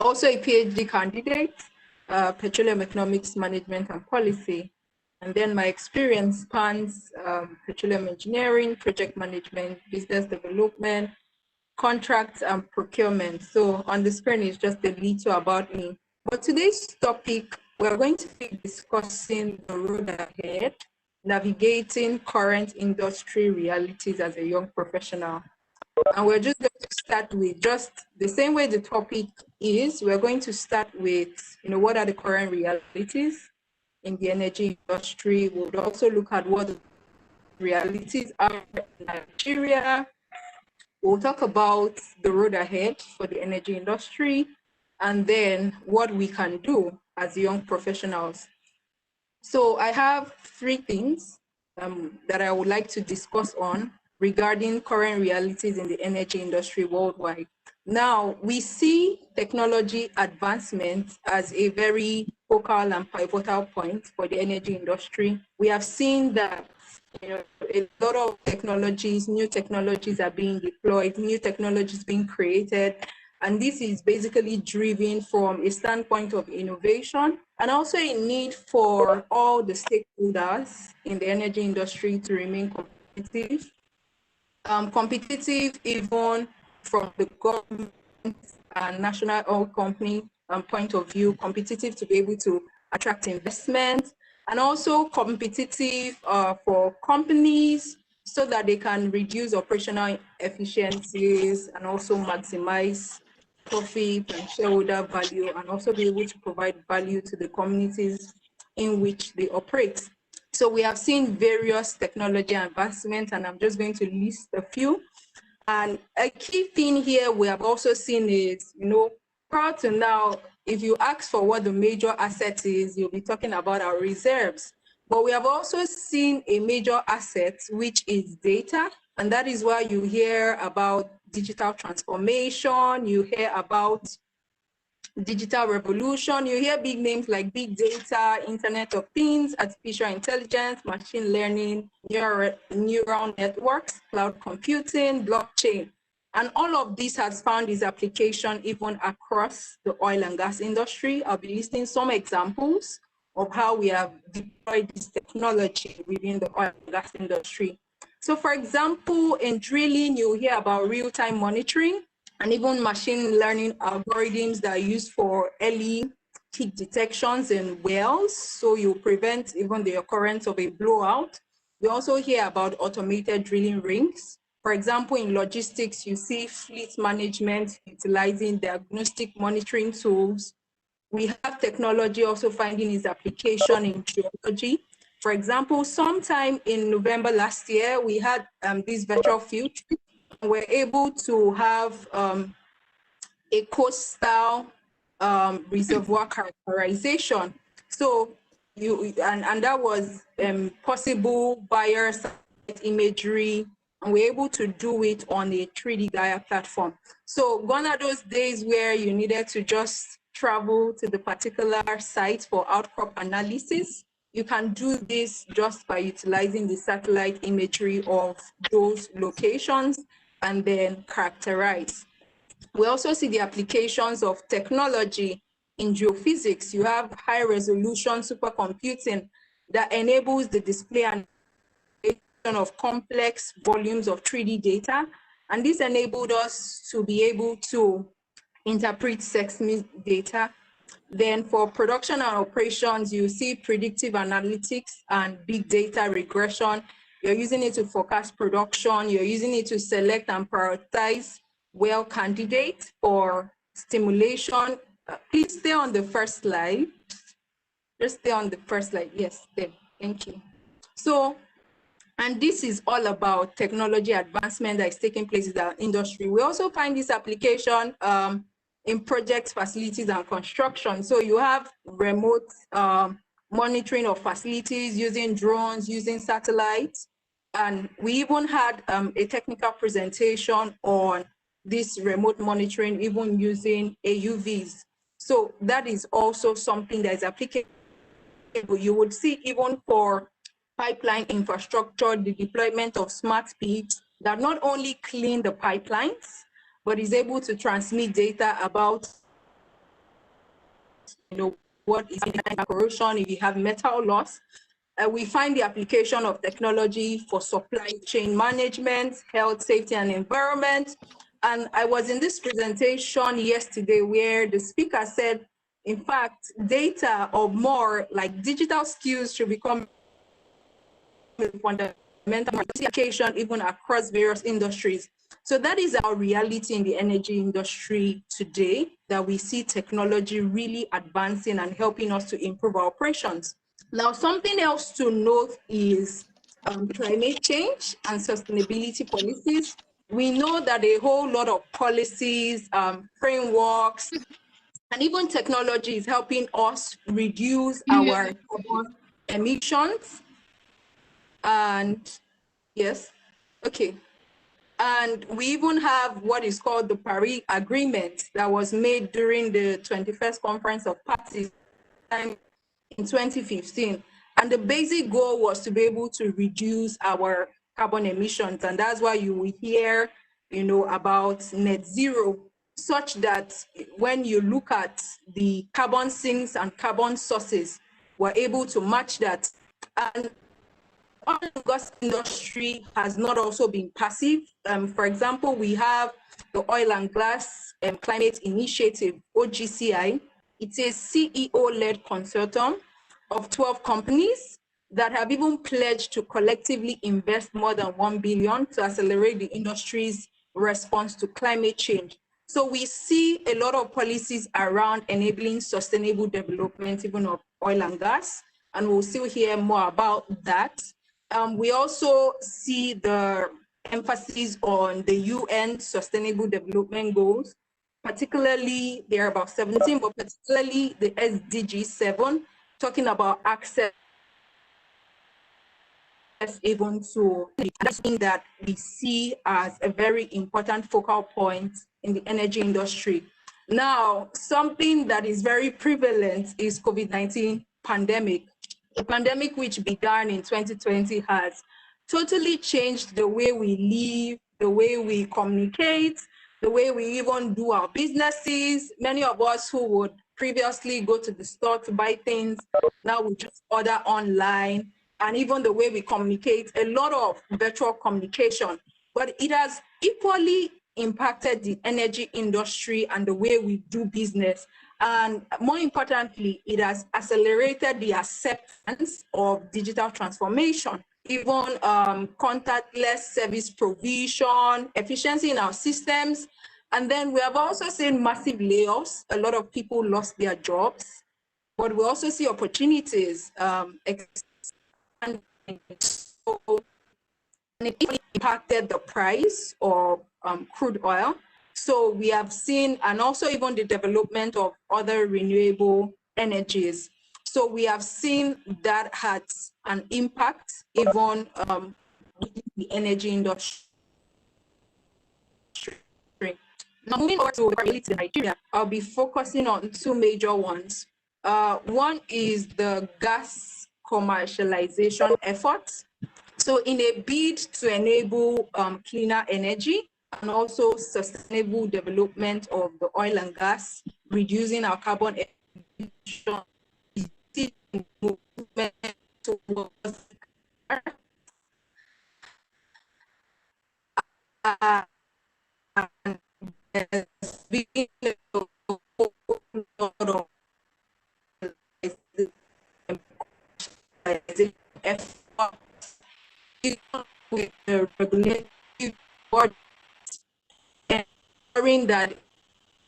Also a PhD candidate, petroleum economics management and policy. And then my experience spans petroleum engineering, project management, business development, contracts and procurement. So on the screen is just a little about me. But today's topic, we're going to be discussing the road ahead, navigating current industry realities as a young professional. And we're just going to start with just the same way the topic is. We're going to start with, what are the current realities in the energy industry. We'll also look at what the realities are in Nigeria. We'll talk about the road ahead for the energy industry, and then what we can do as young professionals. So I have three things that I would like to discuss on regarding current realities in the energy industry worldwide. Now, we see technology advancement as a very focal and pivotal point for the energy industry. We have seen that a lot of technologies, new technologies are being deployed, new technologies being created, and this is basically driven from a standpoint of innovation and also a need for all the stakeholders in the energy industry to remain competitive. Competitive even from the government and national oil company point of view, competitive to be able to attract investment, and also competitive for companies so that they can reduce operational efficiencies and also maximize profit and shareholder value, and also be able to provide value to the communities in which they operate. So we have seen various technology advancements, and I'm just going to list a few. And a key thing here we have also seen is, prior to now, if you ask for what the major asset is, you'll be talking about our reserves. But we have also seen a major asset, which is data. And that is why you hear about digital transformation, you hear about digital revolution, you hear big names like big data, Internet of Things, artificial intelligence, machine learning, neural networks, cloud computing, blockchain. And all of this has found its application even across the oil and gas industry. I'll be listing some examples of how we have deployed this technology within the oil and gas industry. So for example, in drilling, you hear about real-time monitoring and even machine learning algorithms that are used for early peak detections in wells, so you prevent even the occurrence of a blowout. We also hear about automated drilling rigs. For example, in logistics, you see fleet management utilizing diagnostic monitoring tools. We have technology also finding its application in geology. For example, sometime in November last year, we had this virtual field trip. We're able to have a coastal reservoir characterization. So and that was possible via satellite imagery, and we're able to do it on a 3D Gaia platform. So gone are those days where you needed to just travel to the particular site for outcrop analysis. You can do this just by utilizing the satellite imagery of those locations and then characterize. We also see the applications of technology in geophysics. You have high resolution supercomputing that enables the display and of complex volumes of 3D data. And this enabled us to be able to interpret seismic data. Then for production and operations, you see predictive analytics and big data regression. You're using it to forecast production. You're using it to select and prioritize well candidates for stimulation. Please stay on the first slide. Just stay on the first slide. Yes, there. Thank you. So, and this is all about technology advancement that is taking place in the industry. We also find this application in projects, facilities, and construction. So you have remote monitoring of facilities using drones, using satellites. And we even had a technical presentation on this remote monitoring, even using AUVs. So that is also something that is applicable. You would see even for pipeline infrastructure, the deployment of smart pigs that not only clean the pipelines, but is able to transmit data about what is corrosion, if you have metal loss. We find the application of technology for supply chain management, health, safety, and environment. And I was in this presentation yesterday where the speaker said, in fact, data or more like digital skills should become fundamental application even across various industries. So that is our reality in the energy industry today, that we see technology really advancing and helping us to improve our operations. Now, something else to note is climate change and sustainability policies. We know that a whole lot of policies, frameworks, and even technology is helping us reduce our carbon emissions. And yes, okay. And we even have what is called the Paris Agreement that was made during the 21st Conference of Parties in 2015. And the basic goal was to be able to reduce our carbon emissions. And that's why you will hear, about net zero, such that when you look at the carbon sinks and carbon sources, we're able to match that. And oil and gas industry has not also been passive. For example, we have the Oil and Gas Climate Initiative, OGCI. It's a CEO-led consortium of 12 companies that have even pledged to collectively invest more than 1 billion to accelerate the industry's response to climate change. So we see a lot of policies around enabling sustainable development, even of oil and gas, and we'll still hear more about that. We also see the emphasis on the UN Sustainable Development Goals, particularly, there are about 17, but particularly the SDG 7, talking about access even to something that we see as a very important focal point in the energy industry. Now, something that is very prevalent is COVID-19 pandemic. The pandemic, which began in 2020, has totally changed the way we live, the way we communicate, the way we even do our businesses. Many of us who would previously go to the store to buy things, now we just order online, and even the way we communicate, a lot of virtual communication. But it has equally impacted the energy industry and the way we do business. And more importantly, it has accelerated the acceptance of digital transformation, even contactless service provision, efficiency in our systems. And then we have also seen massive layoffs. A lot of people lost their jobs, but we also see opportunities expanding. So, and it impacted the price of crude oil. So we have seen, and also even the development of other renewable energies. So we have seen that had an impact even within the energy industry. Now moving over to reality in Nigeria, I'll be focusing on two major ones. One is the gas commercialization efforts. So in a bid to enable cleaner energy and also sustainable development of the oil and gas, reducing our carbon emissions, movement towards with the regulative board, ensuring that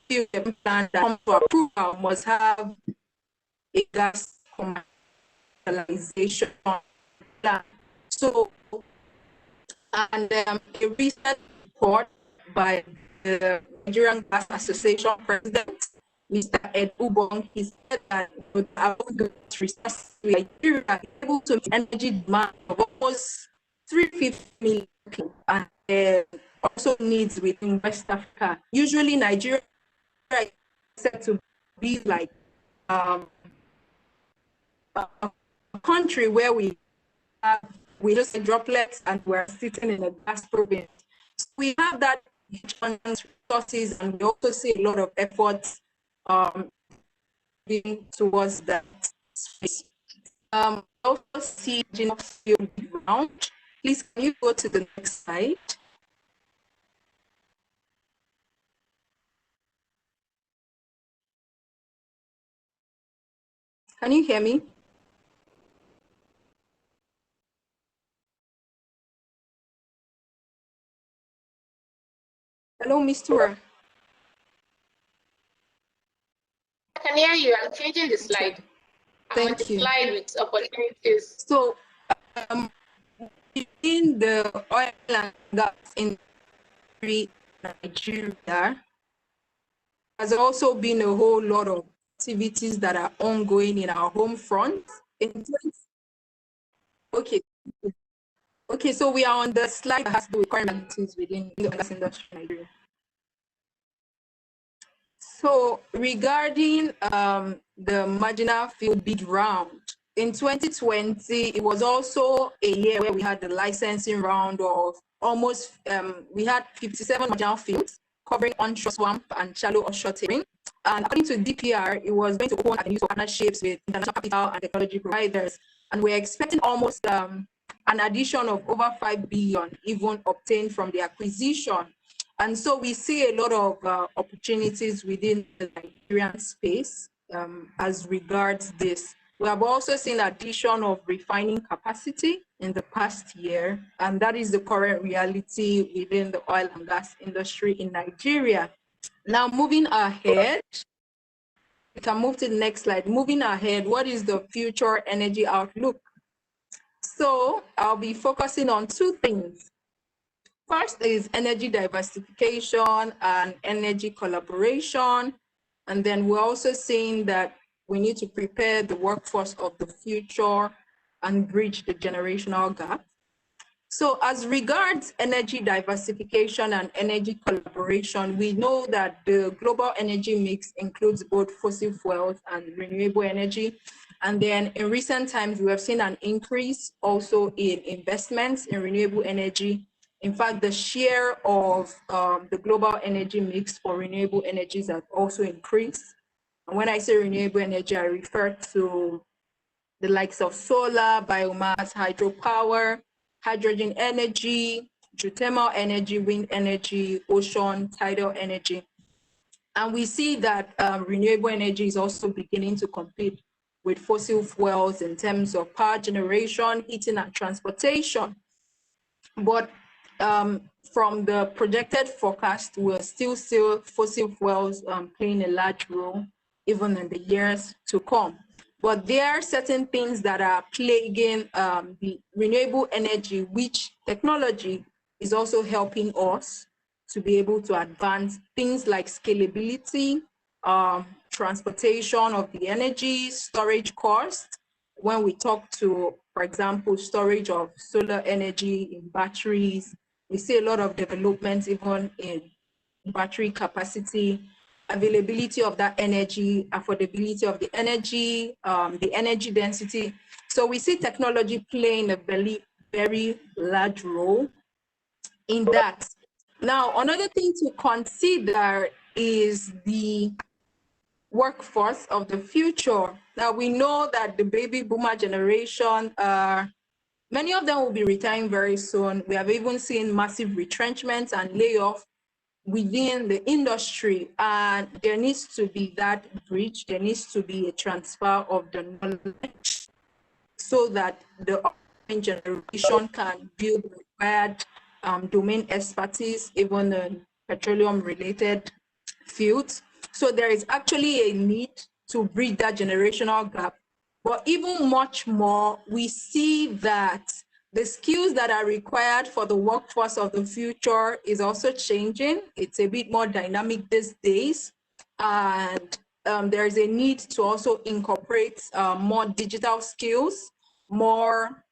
the plan that comes to approval must have a gas commercialization plan. So, and a recent report by the Nigerian Gas Association president, Mr. Ed Ubong, he said that about the resources Nigeria is able to meet energy demand of almost 350 million people, and also needs within West Africa. Usually Nigeria is said to be like a country where we just droplets and we're sitting in a gas province. So we have that resources, and we also see a lot of efforts moving towards that space. Also see field round. Please, can you go to the next slide? Can you hear me? Hello, Ms. Tura. I can hear you. I'm changing the slide. I'm on the slide with opportunities. So, in the oil and gas industry in Nigeria, has also been a whole lot of activities that are ongoing in our home front. Okay. Okay, so we are on the slide that has to do with current activities within the oil and gas industry in Nigeria. So regarding the marginal field bid round, in 2020, it was also a year where we had the licensing round of almost, we had 57 marginal fields covering onshore swamp and shallow offshore terrain. And according to DPR, it was going to open avenues for partnerships with international capital and technology providers. And we're expecting almost an addition of over 5 billion even obtained from the acquisition. And so we see a lot of opportunities within the Nigerian space as regards this. We have also seen addition of refining capacity in the past year, and that is the current reality within the oil and gas industry in Nigeria. Now, moving ahead, we can move to the next slide. Moving ahead, what is the future energy outlook? So I'll be focusing on two things. First is energy diversification and energy collaboration. And then we're also seeing that we need to prepare the workforce of the future and bridge the generational gap. So as regards energy diversification and energy collaboration, we know that the global energy mix includes both fossil fuels and renewable energy. And then in recent times, we have seen an increase also in investments in renewable energy. In fact, the share of the global energy mix for renewable energies has also increased. And when I say renewable energy, I refer to the likes of solar, biomass, hydropower, hydrogen energy, geothermal energy, wind energy, ocean, tidal energy. And we see that renewable energy is also beginning to compete with fossil fuels in terms of power generation, heating, and transportation. But from the projected forecast, we'll still see fossil fuels playing a large role even in the years to come. But there are certain things that are plaguing the renewable energy, which technology is also helping us to be able to advance things like scalability, transportation of the energy, storage cost. When we talk to, for example, storage of solar energy in batteries, we see a lot of developments even in battery capacity, availability of that energy, affordability of the energy density. So we see technology playing a very, very large role in that. Now, another thing to consider is the workforce of the future. Now, we know that the baby boomer generation, many of them will be retiring very soon. We have even seen massive retrenchments and layoffs within the industry, and there needs to be that bridge. There needs to be a transfer of the knowledge so that the upcoming generation can build the required domain expertise, even in petroleum-related fields. So there is actually a need to bridge that generational gap. But even much more, we see that the skills that are required for the workforce of the future is also changing. It's a bit more dynamic these days. And there is a need to also incorporate more digital skills, more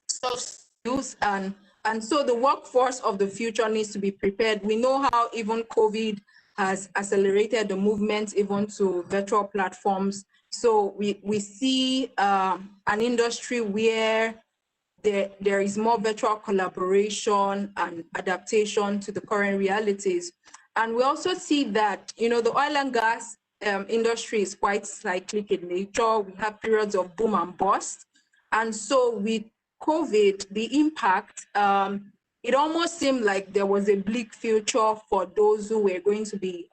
soft skills, and so the workforce of the future needs to be prepared. We know how even COVID has accelerated the movement even to virtual platforms. So we see an industry where there is more virtual collaboration and adaptation to the current realities. And we also see that, the oil and gas industry is quite cyclic in nature. We have periods of boom and bust. And so with COVID, the impact, it almost seemed like there was a bleak future for those who were going to be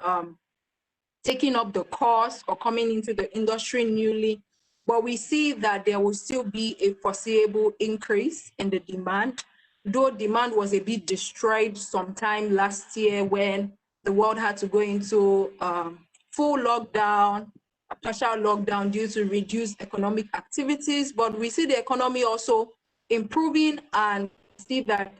taking up the course or coming into the industry newly. But we see that there will still be a foreseeable increase in the demand, though demand was a bit destroyed sometime last year when the world had to go into full lockdown, a partial lockdown due to reduced economic activities. But we see the economy also improving and see that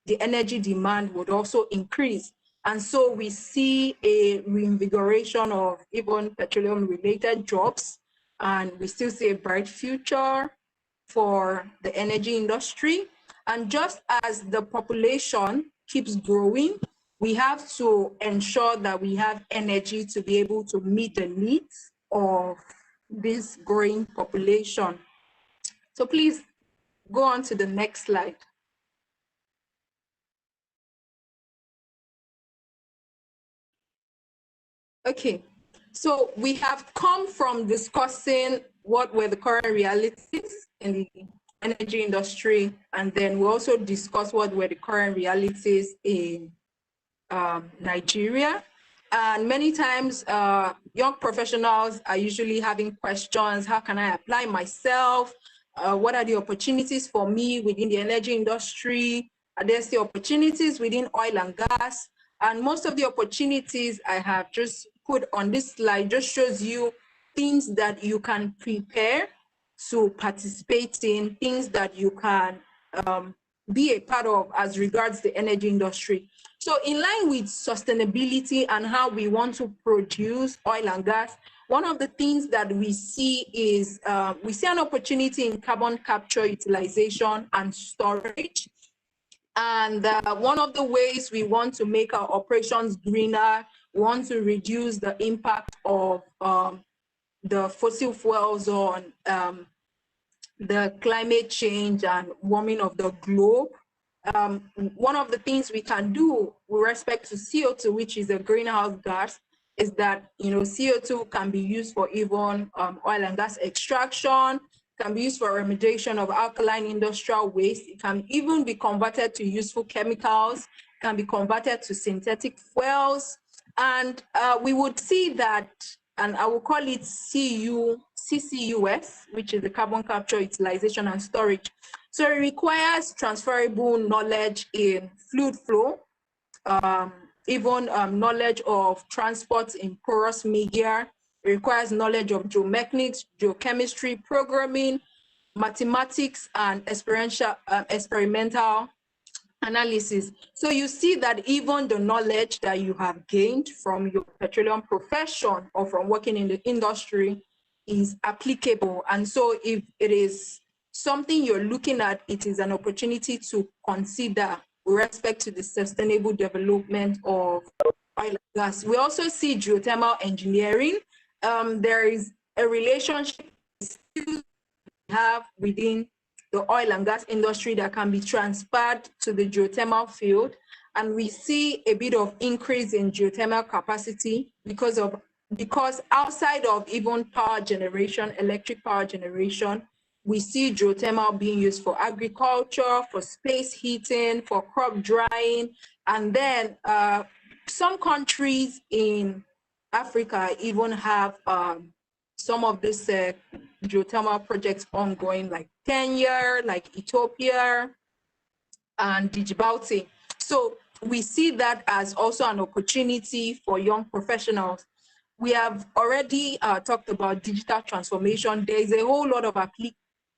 the energy demand would also increase. And so we see a reinvigoration of even petroleum-related jobs, and we still see a bright future for the energy industry. And just as the population keeps growing, we have to ensure that we have energy to be able to meet the needs of this growing population. So please go on to the next slide. Okay, so we have come from discussing what were the current realities in the energy industry, and then we also discussed what were the current realities in Nigeria. And many times, young professionals are usually having questions: how can I apply myself? What are the opportunities for me within the energy industry? Are there still opportunities within oil and gas? And most of the opportunities I have just put on this slide just shows you things that you can prepare to participate in, things that you can be a part of as regards the energy industry. So in line with sustainability and how we want to produce oil and gas, one of the things that we see is we see an opportunity in carbon capture, utilization, and storage. And one of the ways we want to make our operations greener, we want to reduce the impact of the fossil fuels on the climate change and warming of the globe. One of the things we can do with respect to CO2, which is a greenhouse gas, is that CO2 can be used for even oil and gas extraction, can be used for remediation of alkaline industrial waste. It can even be converted to useful chemicals, can be converted to synthetic fuels. And we would see that, and I will call it CCUS, which is the carbon capture, utilization, and storage. So it requires transferable knowledge in fluid flow, even knowledge of transport in porous media. It requires knowledge of geomechanics, geochemistry, programming, mathematics, and experimental analysis. So you see that even the knowledge that you have gained from your petroleum profession or from working in the industry is applicable. And so if it is something you're looking at, it is an opportunity to consider with respect to the sustainable development of oil and gas. We also see geothermal engineering. There is a relationship we have within the oil and gas industry that can be transferred to the geothermal field. And we see a bit of increase in geothermal capacity because outside of even power generation, electric power generation, we see geothermal being used for agriculture, for space heating, for crop drying. And then some countries in Africa even have some of these geothermal projects ongoing, like Kenya, like Ethiopia, and Djibouti. So we see that as also an opportunity for young professionals. We have already talked about digital transformation. There is a whole lot of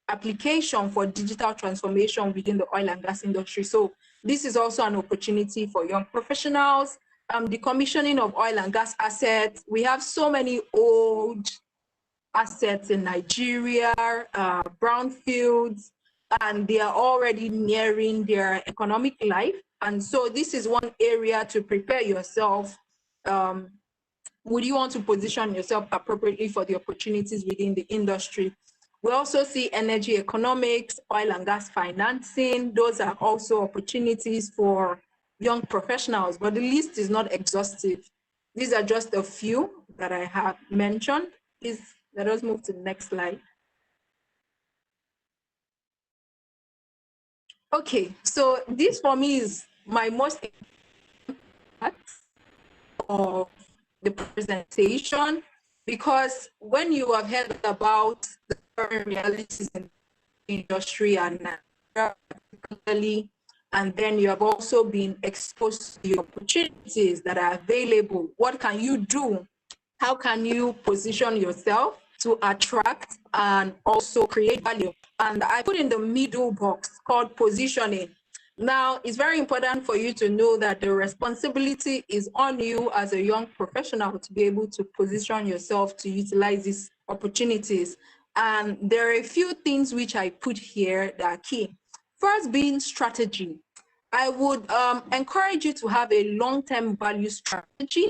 application for digital transformation within the oil and gas industry. So this is also an opportunity for young professionals. Decommissioning of oil and gas assets. We have so many old assets in Nigeria, brownfields, and they are already nearing their economic life. And so this is one area to prepare yourself. Would you want to position yourself appropriately for the opportunities within the industry? We also see energy economics, oil and gas financing. Those are also opportunities for young professionals, but the list is not exhaustive. These are just a few that I have mentioned. Please let us move to the next slide. Okay, so this for me is my most important part of the presentation, because when you have heard about the current realities in the industry and particularly, and then you have also been exposed to the opportunities that are available, what can you do? How can you position yourself to attract and also create value? And I put in the middle box called positioning. Now, it's very important for you to know that the responsibility is on you as a young professional to be able to position yourself to utilize these opportunities. And there are a few things which I put here that are key. First being strategy. I would encourage you to have a long-term value strategy,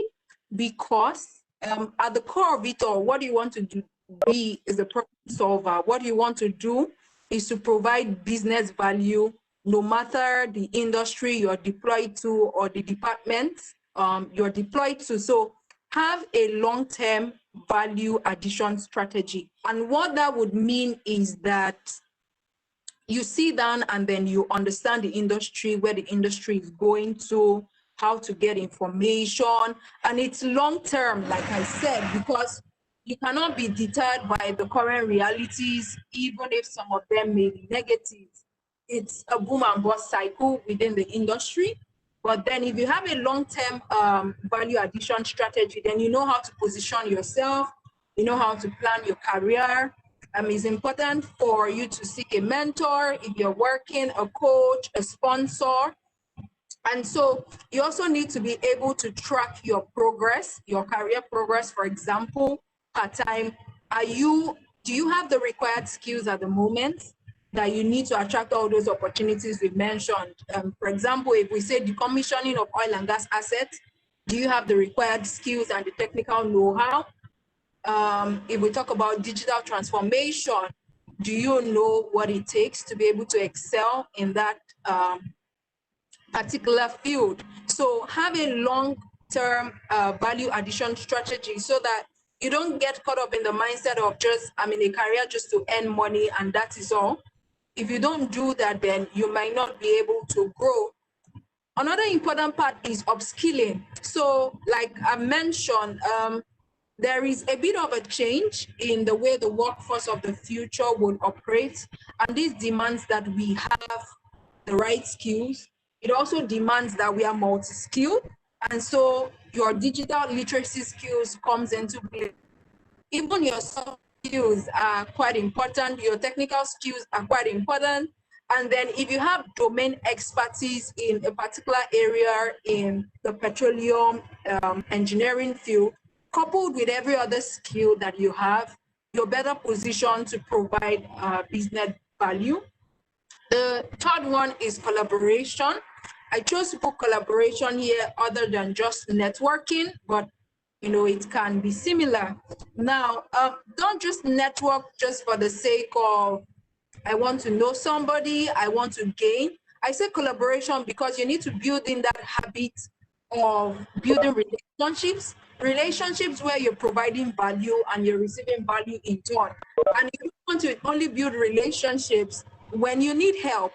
because at the core of it all, what you want to do is a problem solver. What you want to do is to provide business value, no matter the industry you're deployed to or the department you're deployed to. So have a long-term value addition strategy. And what that would mean is that you sit down and then you understand the industry, where the industry is going to, how to get information. And it's long term, like I said, because you cannot be deterred by the current realities, even if some of them may be negative. It's a boom and bust cycle within the industry. But then if you have a long-term value addition strategy, then you know how to position yourself, you know how to plan your career. It's important for you to seek a mentor if you're working, a coach, a sponsor. And so you also need to be able to track your progress, your career progress. For example, part-time, do you have the required skills at the moment that you need to attract all those opportunities we mentioned? For example, if we say decommissioning of oil and gas assets, do you have the required skills and the technical know-how? If we talk about digital transformation, do you know what it takes to be able to excel in that particular field? So have a long-term value addition strategy, so that you don't get caught up in the mindset of just, I'm in a career just to earn money and that is all. If you don't do that, then you might not be able to grow. Another important part is upskilling. So like I mentioned, there is a bit of a change in the way the workforce of the future will operate, and this demands that we have the right skills. It also demands that we are multi-skilled, and so your digital literacy skills comes into play. Even your soft skills are quite important, your technical skills are quite important. And then if you have domain expertise in a particular area in the petroleum engineering field, coupled with every other skill that you have, you're better positioned to provide business value. The third one is collaboration. I chose to put collaboration here other than just networking, but you know, it can be similar. Now, don't just network just for the sake of, I want to know somebody, I want to gain. I say collaboration because you need to build in that habit of building relationships where you're providing value and you're receiving value in turn. And you want to only build relationships when you need help,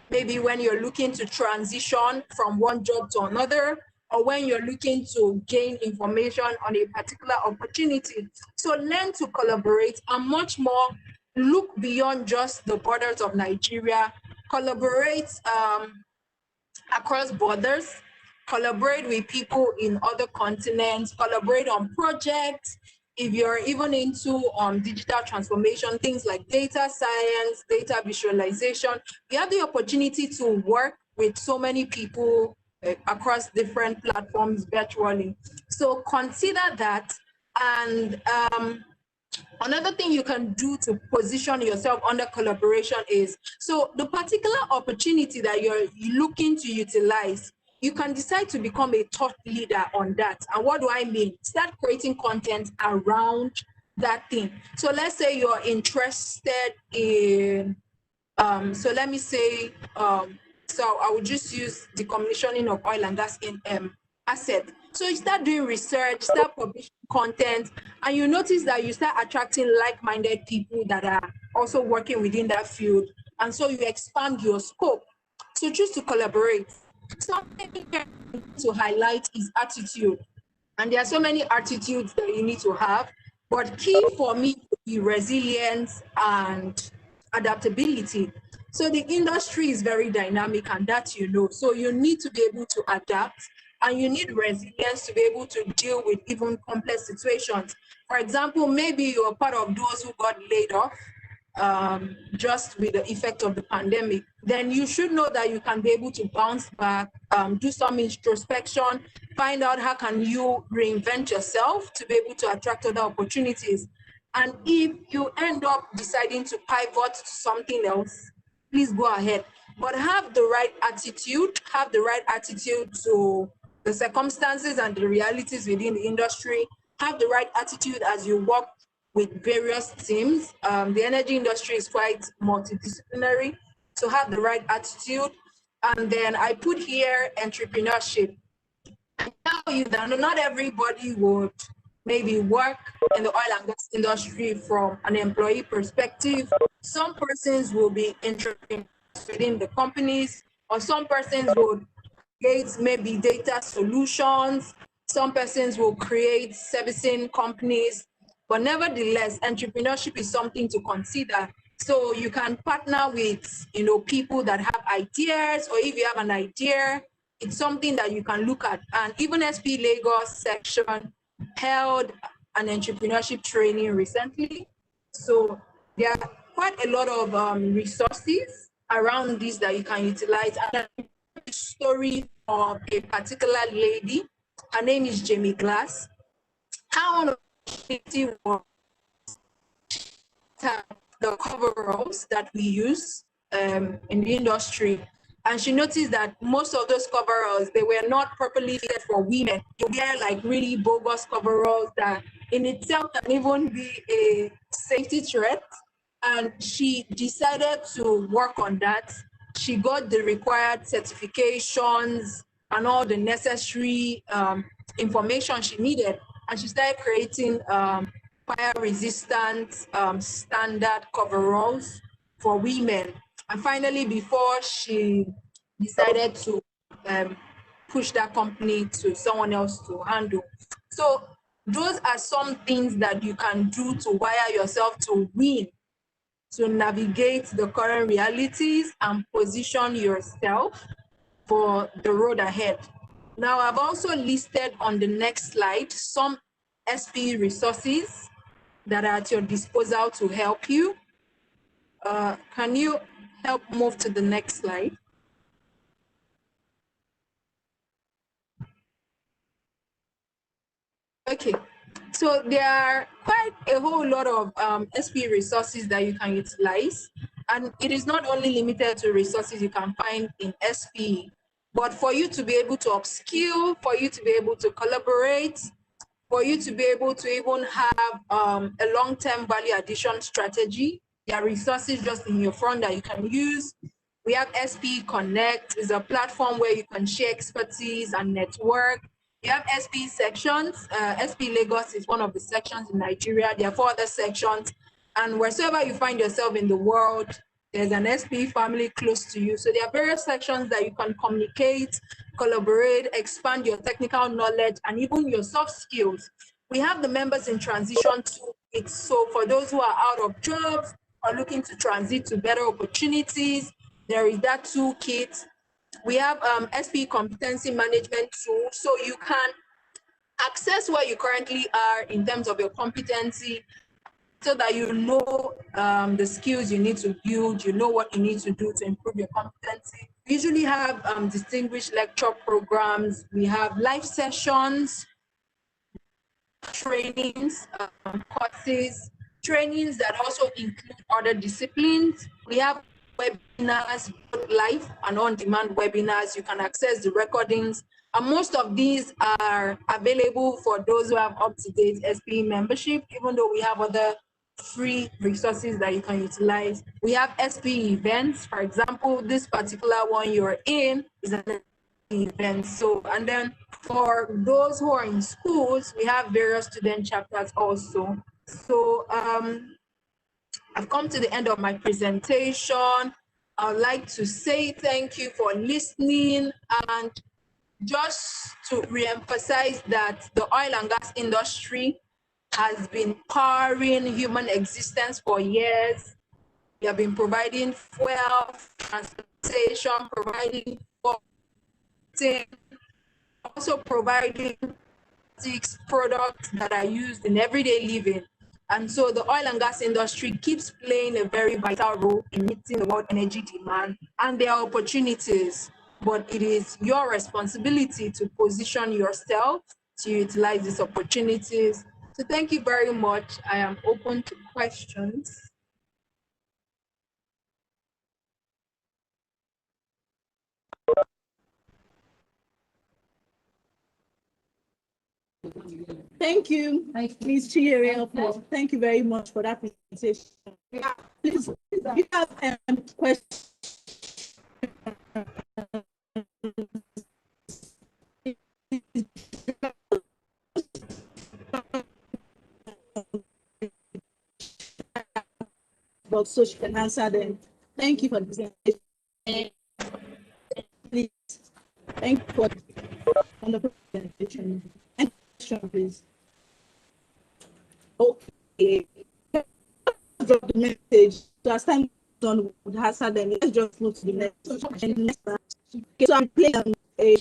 maybe when you're looking to transition from one job to another, or when you're looking to gain information on a particular opportunity. So learn to collaborate and much more look beyond just the borders of Nigeria, collaborate across borders, collaborate with people in other continents, collaborate on projects. If you're even into digital transformation, things like data science, data visualization, you have the opportunity to work with so many people across different platforms virtually. So consider that. And another thing you can do to position yourself under collaboration is, so the particular opportunity that you're looking to utilize, you can decide to become a thought leader on that. And what do I mean? Start creating content around that thing. So let's say you're interested in, so let me say, so I would just use decommissioning of oil and gas in asset. So you start doing research, start publishing content, and you notice that you start attracting like-minded people that are also working within that field. And so you expand your scope. So choose to collaborate. Something to highlight is attitude. And there are so many attitudes that you need to have. But key for me would be resilience and adaptability. So the industry is very dynamic, and that you know. So you need to be able to adapt, and you need resilience to be able to deal with even complex situations. For example, maybe you're part of those who got laid off just with the effect of the pandemic, then you should know that you can be able to bounce back, do some introspection, find out how can you reinvent yourself to be able to attract other opportunities. And if you end up deciding to pivot to something else, please go ahead. But have the right attitude, to the circumstances and the realities within the industry, have the right attitude as you work with various teams. The energy industry is quite multidisciplinary, so have the right attitude. And then I put here entrepreneurship. I tell you that not everybody would maybe work in the oil and gas industry from an employee perspective. Some persons will be entrepreneurs within the companies, or some persons would create maybe data solutions. Some persons will create servicing companies. But nevertheless, entrepreneurship is something to consider. So you can partner with, people that have ideas, or if you have an idea, it's something that you can look at. And even SPE Lagos section held an entrepreneurship training recently. So there are quite a lot of resources around this that you can utilize. And a story of a particular lady. Her name is Jamie Glass. How on was the coveralls that we use in the industry, and she noticed that most of those coveralls, they were not properly fitted for women. They were like really bogus coveralls that in itself can even be a safety threat. And she decided to work on that. She got the required certifications and all the necessary information she needed, and she started creating fire-resistant standard coveralls for women. And finally, before she decided to push that company to someone else to handle. So those are some things that you can do to wire yourself to win, to navigate the current realities and position yourself for the road ahead. Now, I've also listed on the next slide some SPE resources that are at your disposal to help you. Can you help move to the next slide? Okay, so there are quite a whole lot of SPE resources that you can utilize. And it is not only limited to resources you can find in SPE, but for you to be able to upskill, for you to be able to collaborate, for you to be able to even have a long-term value addition strategy. There are resources just in your front that you can use. We have SPE Connect, is a platform where you can share expertise and network. You have SPE sections. SPE Lagos is one of the sections in Nigeria. There are 4 other sections. And wherever you find yourself in the world, there's an SPE family close to you. So there are various sections that you can communicate, collaborate, expand your technical knowledge, and even your soft skills. We have the members in transition to it. So for those who are out of jobs or looking to transit to better opportunities, there is that toolkit. We have SPE competency management tool, so you can access where you currently are in terms of your competency, so that you know the skills you need to build, you know what you need to do to improve your competency. We usually have distinguished lecture programs. We have live sessions, trainings, courses, trainings that also include other disciplines. We have webinars, both live and on-demand webinars. You can access the recordings. And most of these are available for those who have up-to-date SPE membership, even though we have other free resources that you can utilize. We have SPE events. For example, this particular one you're in is an events. So, and then for those who are in schools, we have various student chapters also. So I've come to the end of my presentation. I'd like to say thank you for listening, and just to re-emphasize that the oil and gas industry has been powering human existence for years. We have been providing fuel, transportation, providing food, also providing products that are used in everyday living. And so the oil and gas industry keeps playing a very vital role in meeting the world energy demand, and there are opportunities, but it is your responsibility to position yourself to utilize these opportunities. So thank you very much. I am open to questions. Thank you, Ms. Chiere. Thank you very much for that presentation. Please, if you have questions, but so she can answer them. Thank you for the presentation. Please, thank you for the presentation. And question, please. Okay. Drop the message. So as time goes on, would answer them. Let's just move to the next question. Okay, so I'm playing a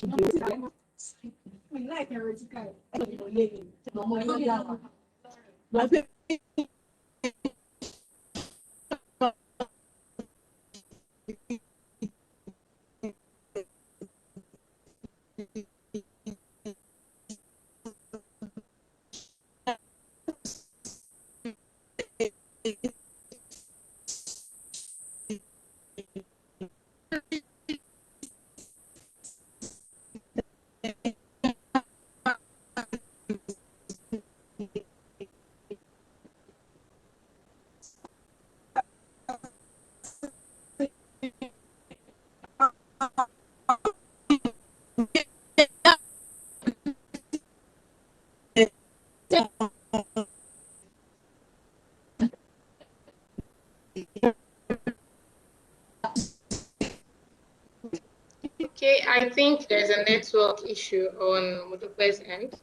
Okay, I think there's a network issue on Modupe's end.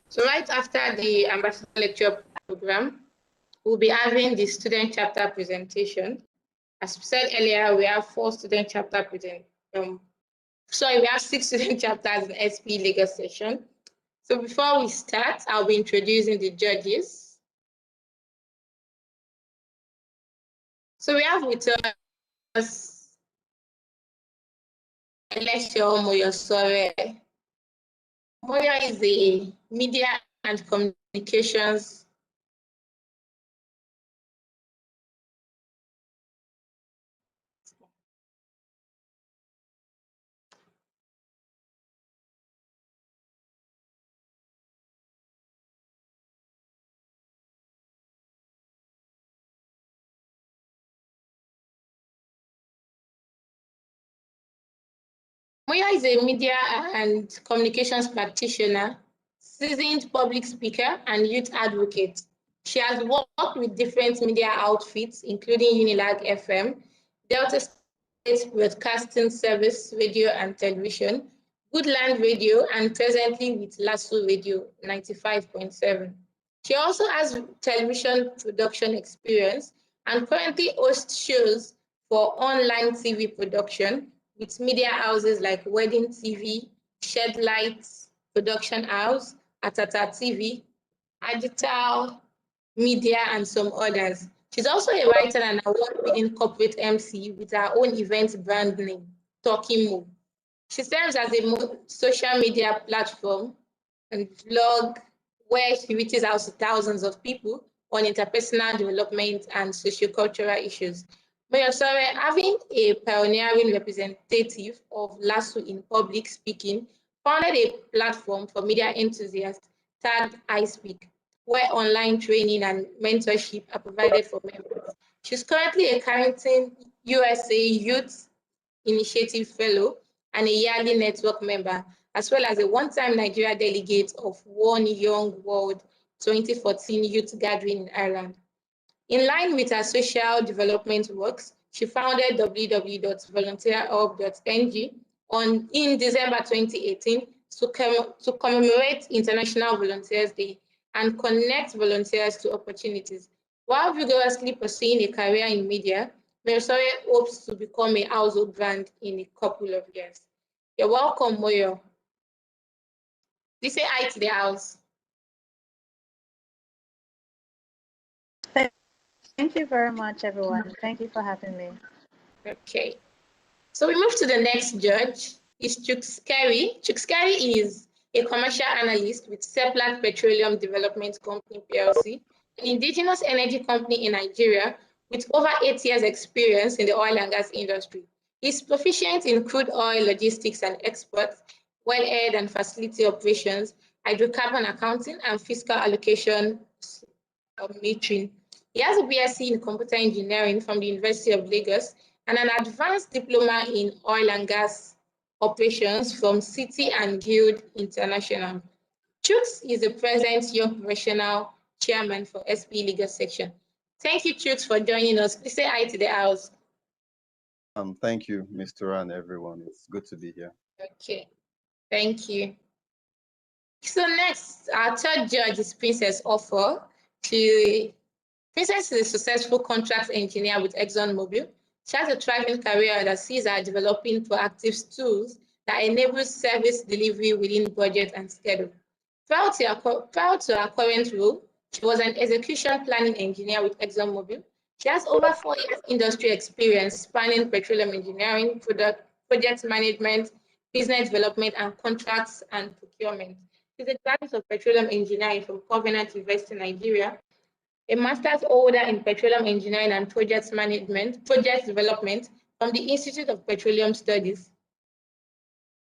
So right after the ambassador lecture program, we'll be having the student chapter presentation. As we said earlier, we have 4 student chapter we have 6 student chapters in SPE legal session. So before we start, I'll be introducing the judges. So we have with us Elisha Moyosore. Moyo is the media and communications Moya is a media and communications practitioner, seasoned public speaker, and youth advocate. She has worked with different media outfits, including Unilag FM, Delta State Broadcasting Service, radio and television, Goodland Radio, and presently with Lasso Radio 95.7. She also has television production experience and currently hosts shows for online TV production with media houses like Wedding TV, Shed Lights Production House, Atata TV, Agital Media, and some others. She's also a writer and award-winning corporate MC with her own event brand name, Talking Mo. She serves as a social media platform and blog where she reaches out to thousands of people on interpersonal development and sociocultural issues. Moyosore, having a pioneering representative of Lasso in public speaking, founded a platform for media enthusiasts tagged iSpeak, where online training and mentorship are provided for members. She's currently a Carrington USA Youth Initiative Fellow and a yearly network member, as well as a one-time Nigeria delegate of One Young World 2014 Youth Gathering in Ireland. In line with her social development works, she founded www.volunteerhub.ng in December 2018 to commemorate International Volunteers Day and connect volunteers to opportunities. While vigorously pursuing a career in media, Mersore hopes to become a household brand in a couple of years. You're welcome, Moyo. Please say hi to the house. Thank you very much, everyone. Thank you for having me. Okay. So we move to the next judge. Is Chukskari. Chukskari is a commercial analyst with Seplat Petroleum Development Company PLC, an indigenous energy company in Nigeria with over 8 years experience in the oil and gas industry. He's proficient in crude oil logistics and exports, wellhead and facility operations, hydrocarbon accounting, and fiscal allocation metering. He has a BSc in computer engineering from the University of Lagos and an advanced diploma in oil and gas operations from City and Guild International. Chooks is the present young professional chairman for SPE Legal Section. Thank you, Chooks, for joining us. Please say hi to the house. Thank you, Mr. and everyone. It's good to be here. Okay, thank you. So next, our third judge is Princess Offer. Princess is a successful contract engineer with ExxonMobil. She has a thriving career that sees her developing proactive tools that enable service delivery within budget and schedule. Prior to her current role, she was an execution planning engineer with ExxonMobil. She has over 4 years industry experience spanning petroleum engineering, project management, business development, and contracts and procurement. She's a graduate of petroleum engineering from Covenant University, Nigeria, a master's holder in petroleum engineering and project development from the Institute of Petroleum Studies,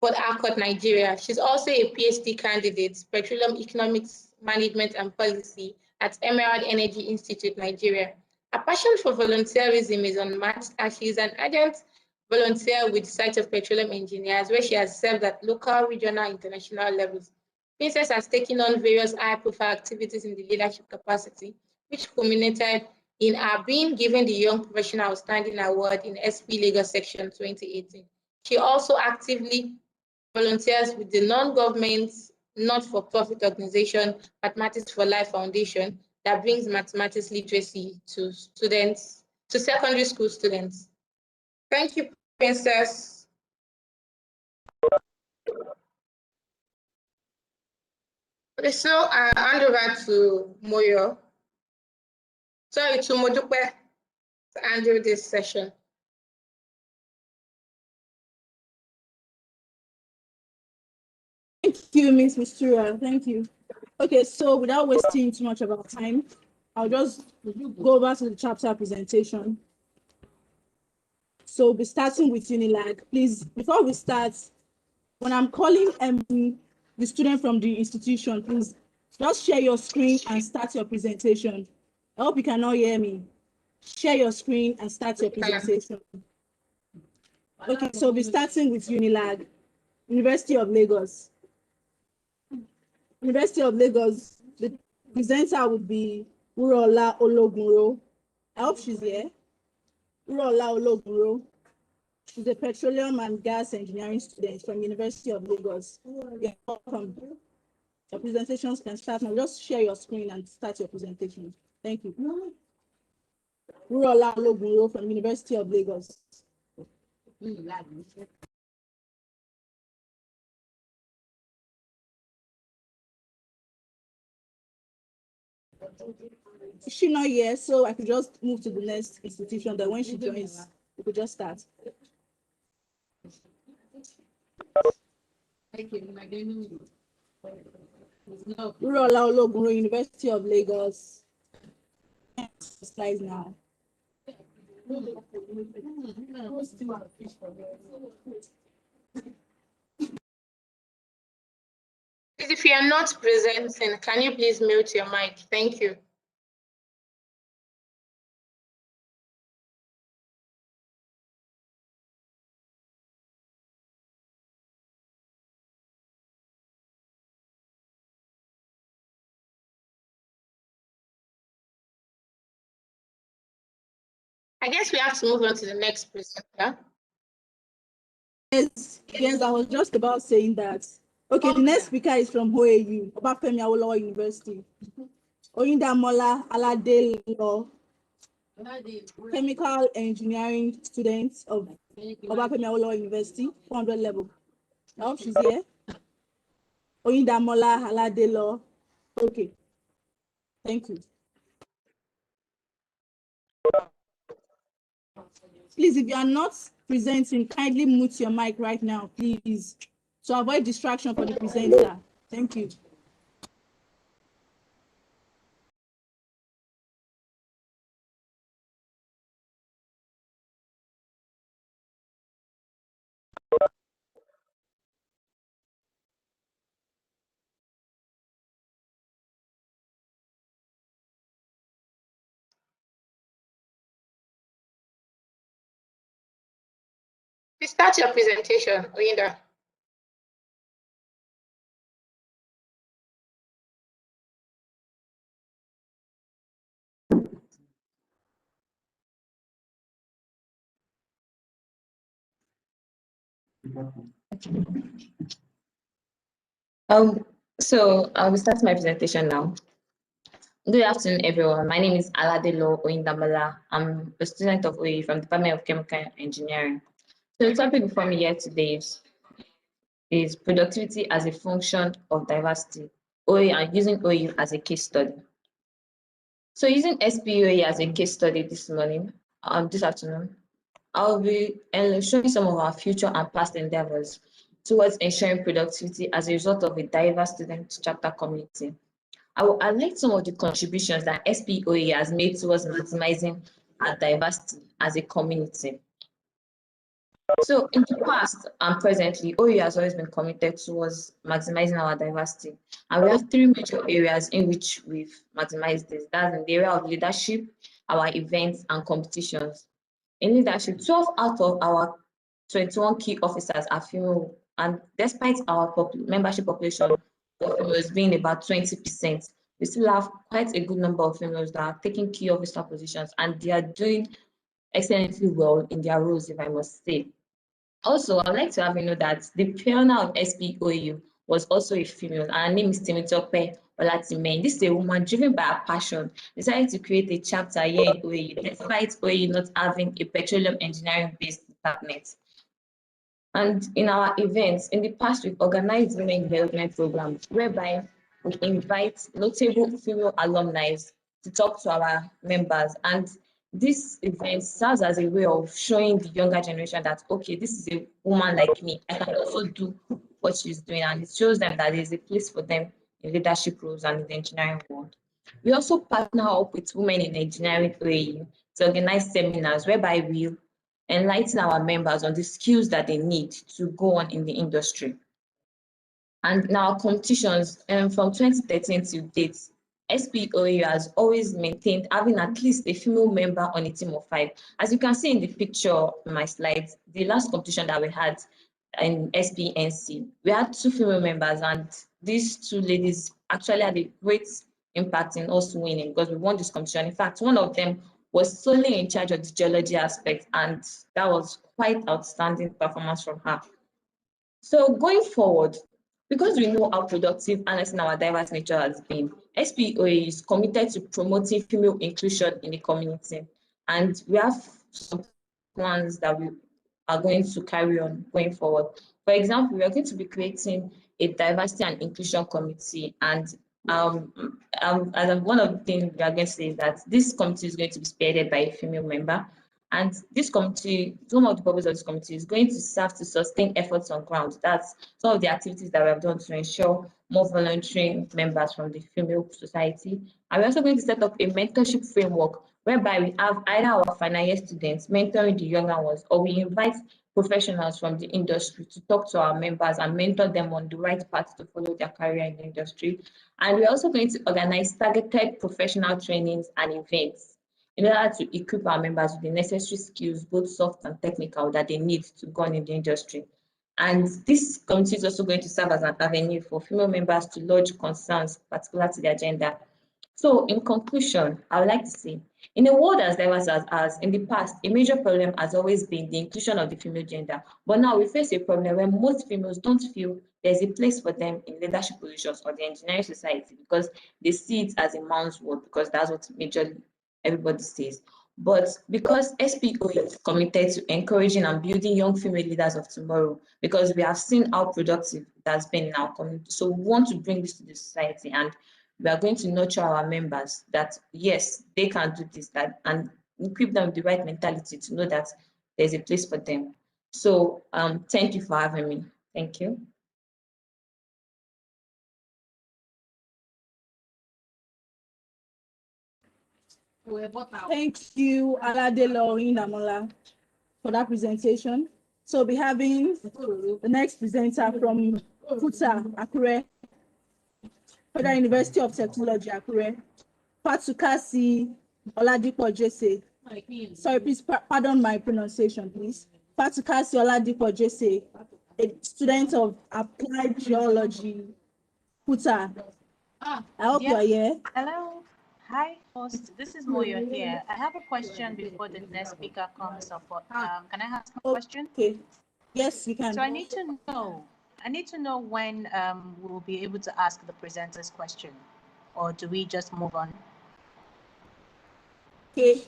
Port Harcourt, Nigeria. She's also a PhD candidate, Petroleum Economics Management and Policy at Emerald Energy Institute, Nigeria. Her passion for volunteerism is unmatched, as she is an ardent volunteer with the Society of Petroleum Engineers, where she has served at local, regional, international levels. Princess has taken on various high-profile activities in the leadership capacity, which culminated in her being given the Young Professional Outstanding Award in SP Legal Section 2018. She also actively volunteers with the non-government, not-for-profit organization Mathematics for Life Foundation that brings mathematics literacy to secondary school students. Thank you, Princess. Okay, so I hand over to Moyo. Sorry, to Modupe to handle this session. Thank you, Ms. Mistura. Thank you. Okay, so without wasting too much of our time, I'll just go over to the chapter presentation. So we'll be starting with Unilag. Please, before we start, when I'm calling the student from the institution, please just share your screen and start your presentation. I hope you can all hear me. Share your screen and start your presentation. Okay, so we'll be starting with Unilag, University of Lagos. University of Lagos, the presenter would be Urola Ologunro. I hope she's here. Urola Ologunro. She's a petroleum and gas engineering student from University of Lagos. You're welcome. Your presentations can start now. Just share your screen and start your presentation. Thank you. Urola Ologunro from University of Lagos. She's not here, so I could just move to the next institution. Then when she joins, we could just start. Urola Ologunro, University of Lagos. Slides now. If you are not presenting, can you please mute your mic? Thank you. I guess we have to move on to the next presenter. Yes, I was just about saying that. Okay, the next speaker is from OAU, Obafemi Awolowo University. Oyindamola Alade Law, chemical engineering student of Obafemi Awolowo University, 400 level. I hope she's here. Oyindamola Alade Law. Okay, thank you. Please, if you are not presenting, kindly mute your mic right now, please, to avoid distraction for the presenter. Thank you. Please start your presentation, Oyinda. So I will start my presentation now. Good afternoon, everyone. My name is Aladelo Oyindamala. I'm a student of OE from the Department of Chemical Engineering. So the topic before me here today is productivity as a function of diversity, OE, and using OE as a case study. So using SPE as a case study this afternoon, I'll be showing some of our future and past endeavors towards ensuring productivity as a result of a diverse student chapter community. I will highlight some of the contributions that SPOE has made towards maximizing our diversity as a community. So in the past and presently, OE has always been committed towards maximizing our diversity. And we have three major areas in which we've maximized this. That's in the area of leadership, our events, and competitions. In leadership, 12 out of our 21 key officers are female, and despite our membership population of females being about 20%, we still have quite a good number of females that are taking key officer positions, and they are doing excellently well in their roles, if I must say. Also, I'd like to have you know that the pioneer of SPOU was also a female, and her name is Temitope Olatime. This is a woman driven by her passion, decided to create a chapter here in OAU, despite OAU not having a petroleum engineering-based department. And in our events, in the past, we've organized women development programs whereby we invite notable female alumni to talk to our members. And this event serves as a way of showing the younger generation that, okay, this is a woman like me. I can also do what she's doing. And it shows them that there's a place for them in leadership roles and in the engineering world. We also partner up with women in engineering OAU to organize seminars whereby we enlighten our members on the skills that they need to go on in the industry. And in our competitions, from 2013 to date, SPOU has always maintained having at least a female member on a team of 5. As you can see in the picture on my slides, the last competition that we had in SPNC, we had 2 female members, and these 2 ladies actually had a great impact in us winning because we won this competition. In fact, one of them was solely in charge of the geology aspect, and that was quite outstanding performance from her. So going forward, because we know how productive harnessing our diverse nature has been, SPOA is committed to promoting female inclusion in the community, and we have some plans that we are going to carry on going forward. For example, we are going to be creating a diversity and inclusion committee, and as one of the things we are going to say is that this committee is going to be spearheaded by a female member. And this committee, some of the purpose of this committee is going to serve to sustain efforts on ground. That's some of the activities that we have done to ensure more volunteering members from the female society. And we're also going to set up a mentorship framework whereby we have either our final year students mentoring the younger ones, or we invite professionals from the industry to talk to our members and mentor them on the right path to follow their career in the industry. And we're also going to organize targeted professional trainings and events in order to equip our members with the necessary skills, both soft and technical, that they need to go on in the industry. And this committee is also going to serve as an avenue for female members to lodge concerns particular to their gender. So in conclusion, I would like to say, in a world as diverse as in the past, a major problem has always been the inclusion of the female gender. But now we face a problem where most females don't feel there's a place for them in leadership positions or the engineering society because they see it as a man's world because that's what majorly everybody says. But because SPO is committed to encouraging and building young female leaders of tomorrow, because we have seen how productive it has been in our community. So we want to bring this to the society, and we are going to nurture our members that yes, they can do this, that, and equip them with the right mentality to know that there's a place for them. So thank you for having me. Thank you. Thank you, Aladelo Indamola, for that presentation. So we'll be having the next presenter from FUTA, Akure, Federal University of Technology, Akure, Fatukasi Oladipo Jesse. Sorry, please pardon my pronunciation, please. Fatukasi Oladipo Jesse, a student of Applied Geology, FUTA. I hope you are here. Hello. Hi, host. This is Moyo here. I have a question before the next speaker comes up. Can I ask a question? Okay. Yes, you can. So I need to know when we'll be able to ask the presenters question, or do we just move on? Okay.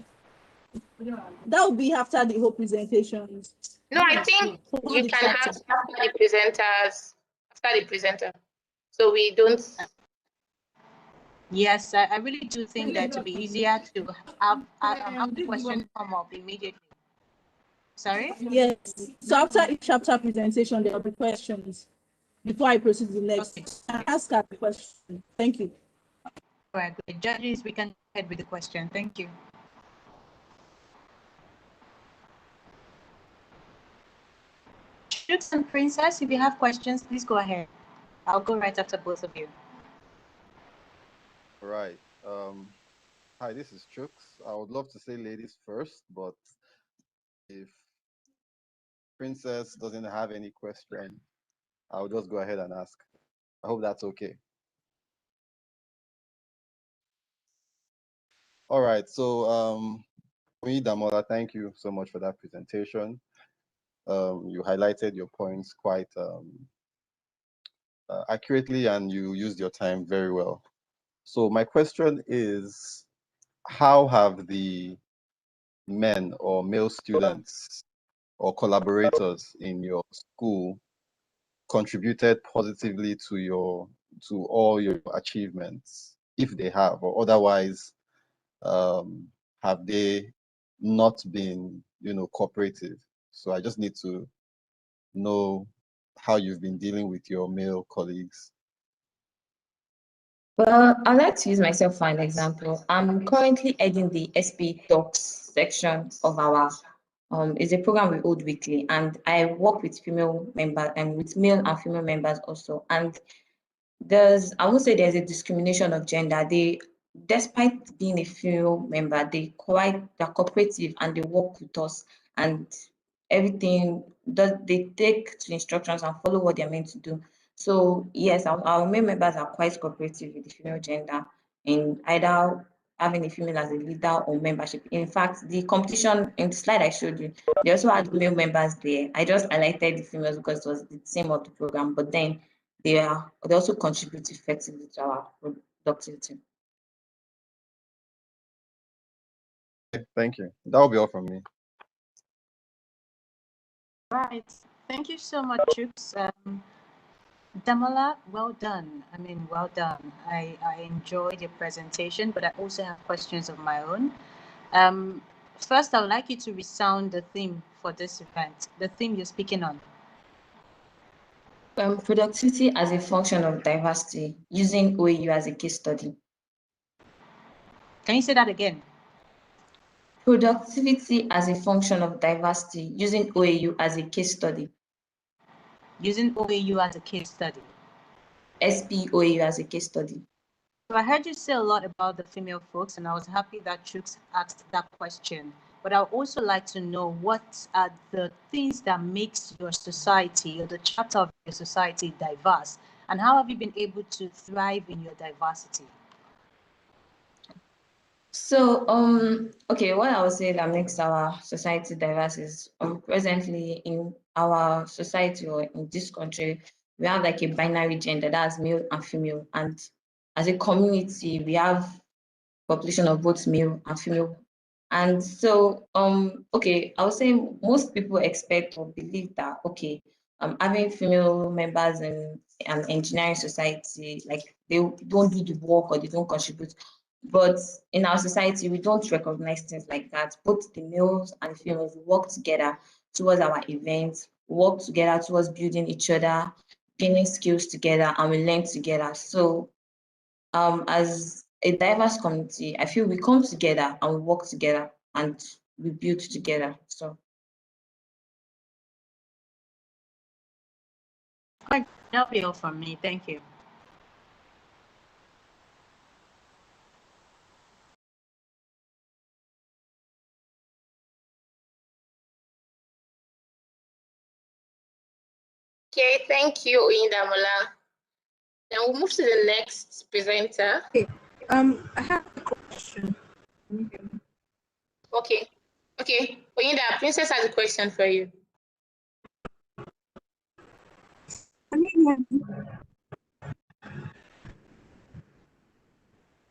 That will be after the whole presentation. No, I think you can ask after the presenters, after the presenter. So we don't. Yes, I really do think that to be easier to have the question come up immediately. Sorry? Yes. So after each chapter presentation, there will be questions before I proceed to the next. Okay. And ask her the question. Thank you. All right, good. Judges, we can go ahead with the question. Thank you. Shoots and Princess, if you have questions, please go ahead. I'll go right after both of you. All right. Hi, this is Chooks. I would love to say ladies first, but if Princess doesn't have any question, I'll just go ahead and ask. I hope that's okay. All right. So, Damola, thank you so much for that presentation. You highlighted your points quite accurately, and you used your time very well. So my question is, how have the men or male students or collaborators in your school contributed positively to all your achievements, if they have, or otherwise, have they not been, cooperative? So I just need to know how you've been dealing with your male colleagues. Well, I'd like to use myself for an example. I'm currently heading the SPE Talks section of our it's a program we hold weekly, and I work with female members and with male and female members also. And I would say there's a discrimination of gender. Despite being a female member, they're cooperative and they work with us, and everything they take to instructions and follow what they're meant to do. So yes, our male members are quite cooperative with the female gender in either having a female as a leader or membership. In fact, the competition in the slide I showed you, they also had male members there. I just highlighted the females because it was the same of the program, but then they also contribute effectively to our productivity. Thank you. That will be all from me. Right. Thank you so much, Chooks. Damola, well done. I mean, well done. I enjoyed your presentation, but I also have questions of my own. First, I would like you to resound the theme for this event, the theme you're speaking on. Productivity as a function of diversity, using OAU as a case study. Can you say that again? Productivity as a function of diversity, using OAU as a case study. Using OAU as a case study. SPOAU as a case study. So I heard you say a lot about the female folks, and I was happy that Chooks asked that question. But I would also like to know what are the things that makes your society or the chapter of your society diverse, and how have you been able to thrive in your diversity? So, okay, what I would say that makes our society diverse is presently in our society or in this country, we have like a binary gender, that's male and female. And as a community, we have population of both male and female. And so, okay, I would say most people expect or believe that, okay, having female members in an engineering society, like they don't do the work or they don't contribute. But in our society, we don't recognize things like that. Both the males and females work together towards our events, work together towards building each other, gaining skills together, and we learn together. So as a diverse community, I feel we come together and we work together and we build together. So That'll be all from me. Thank you. Okay, thank you, Indamola. Then we'll move to the next presenter. Okay. I have a question. Okay. Okay. Oyinda, Princess has a question for you. Can you hear me?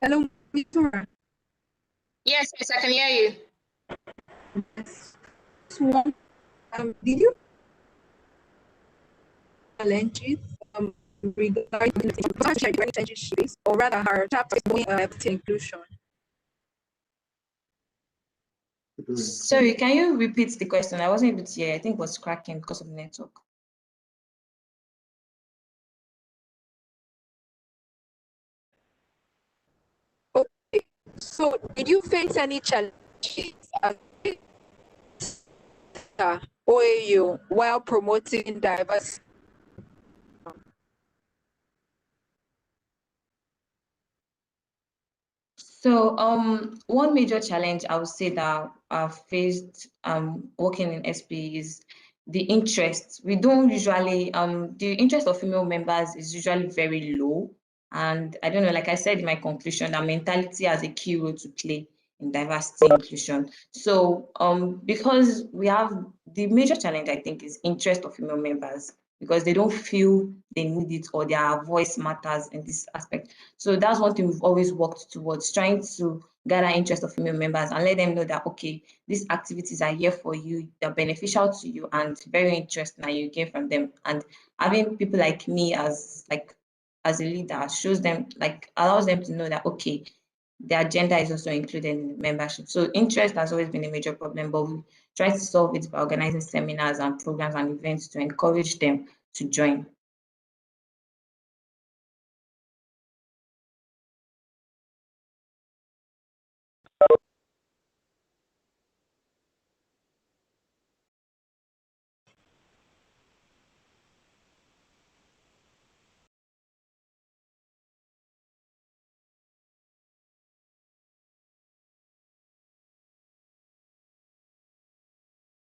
Hello, Victoria. Yes, yes, I can hear you. Yes. Did you challenges regarding relationships, or rather her chapter is going to inclusion? sorry, can you repeat the question? I wasn't able to hear. I think it was cracking because of the network. Okay. So did you face any challenges as a OAU while promoting diversity? So one major challenge I would say that I've faced working in SPE is the interest. We don't usually the interest of female members is usually very low. And I don't know, like I said in my conclusion, that mentality has a key role to play in diversity inclusion. So because we have the major challenge, I think, is interest of female members because they don't feel they need it or their voice matters in this aspect. So that's one thing we've always worked towards, trying to gather interest of female members and let them know that, okay, these activities are here for you, they're beneficial to you and very interesting and you gain from them. And having people like me as a leader shows them, like allows them to know that, okay, their gender is also included in membership. So interest has always been a major problem, but we try to solve it by organizing seminars and programs and events to encourage them to join.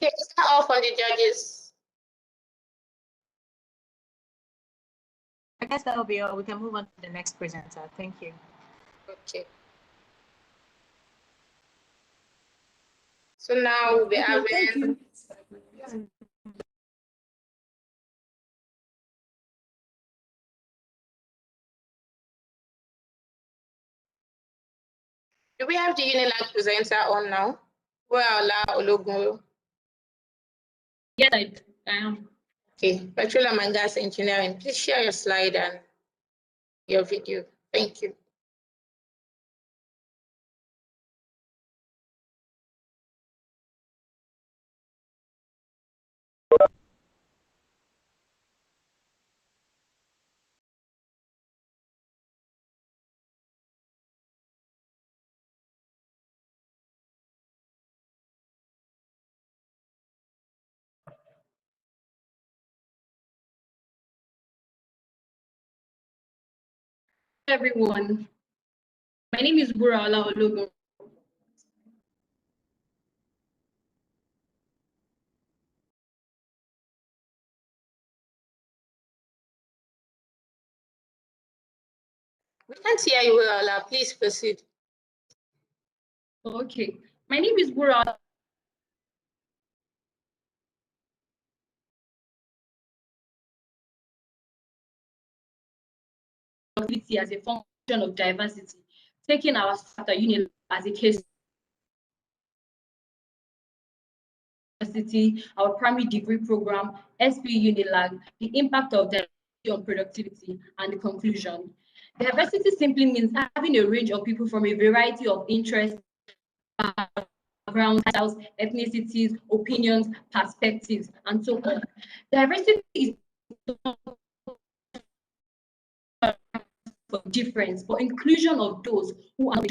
Okay, is that all from the judges? I guess that'll be all. We can move on to the next presenter. Thank you. Okay. So now we'll be Okay, having. thank you. Do we have the Unilag presenter on now? Well, Ologun. Yes, I am. Okay, Petroleum and Gas Engineering. Please share your slide and your video. Thank you. Everyone. My name is Burala Ologun. We can't hear you well, please proceed. Okay, my name is Bura. As a function of diversity, taking our chapter unit as a case university, our primary degree program, SPE Unilag, the impact of diversity on productivity, and the conclusion. Diversity simply means having a range of people from a variety of interests, backgrounds, styles, ethnicities, opinions, perspectives, and so on. Diversity is for difference, but inclusion of those who are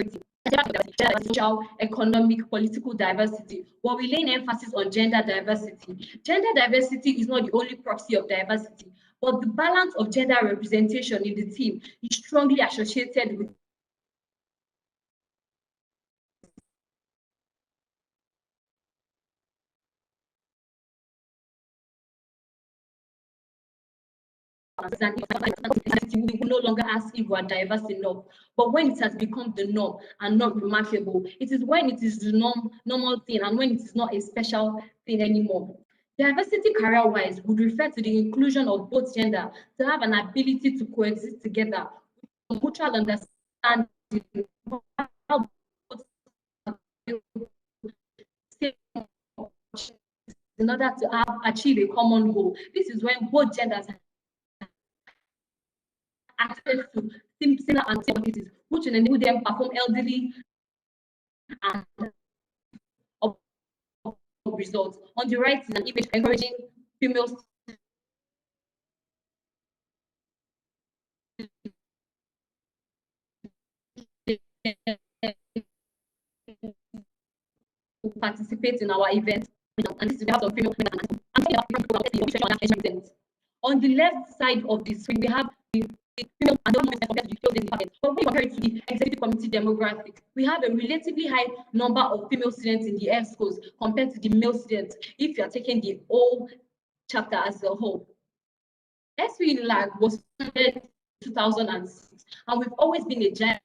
social, economic, political diversity. But we lay emphasis on gender diversity. Gender diversity is not the only proxy of diversity, but the balance of gender representation in the team is strongly associated with we will no longer ask if we are diverse enough. But when it has become the norm and not remarkable, it is when it is the normal thing and when it is not a special thing anymore. Diversity career-wise would refer to the inclusion of both gender to have an ability to coexist together with mutual understanding in order to achieve a common goal. This is when both genders access to similar activities, which will enable them perform elderly and results. On the right is an image encouraging females to participate in our event. And this is the female on the left side of the screen, we have the female and the women compared to the female department. But when we compare it to the executive committee demographic, we have a relatively high number of female students in the ESCOs compared to the male students if you are taking the whole chapter as a whole. SPE lag was founded in 2006, and we've always been a giant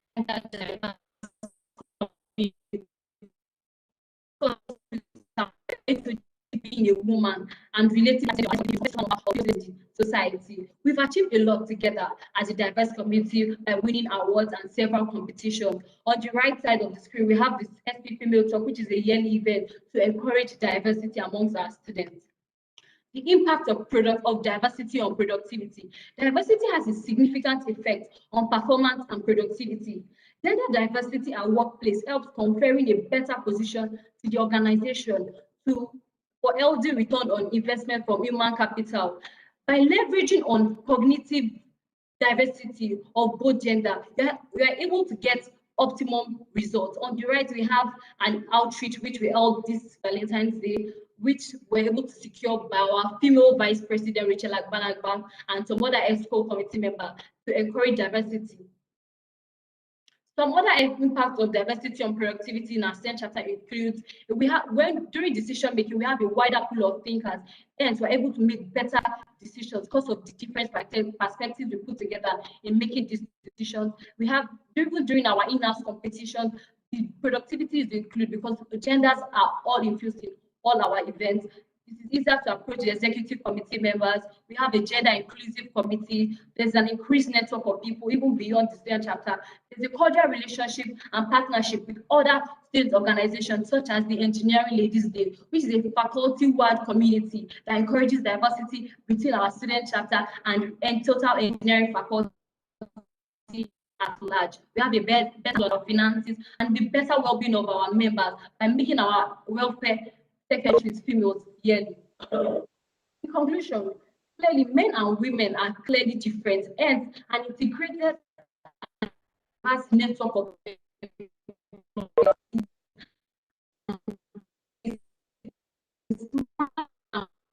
being a woman and related to society. We've achieved a lot together as a diverse community by winning awards and several competitions. On the right side of the screen, we have the SP Female Talk, which is a yearly event to encourage diversity amongst our students. The impact of diversity on productivity. Diversity has a significant effect on performance and productivity. Gender diversity at workplace helps conferring a better position to the organization for healthy return on investment from human capital. By leveraging on cognitive diversity of both gender, we are able to get optimum results. On the right, we have an outreach which we held this Valentine's Day, which we're able to secure by our female Vice President, Rachel Agbanagba, and some other ESCO committee members to encourage diversity. Some other impacts of diversity on productivity in our STEM chapter includes during decision making, we have a wider pool of thinkers, and we're able to make better decisions because of the different perspectives we put together in making these decisions. We have even during our in-house competition, the productivity is included because genders are all infused in all our events. It is easier to approach the executive committee members. We have a gender inclusive committee. There's an increased network of people even beyond the STEM chapter. There's a cordial relationship and partnership with other student organizations such as the Engineering Ladies Day, which is a faculty-wide community that encourages diversity between our student chapter and total engineering faculty at large. We have a better lot of finances and the better well-being of our members by making our welfare secretaries females yearly. In conclusion, clearly men and women are clearly different, and an integrated vast network of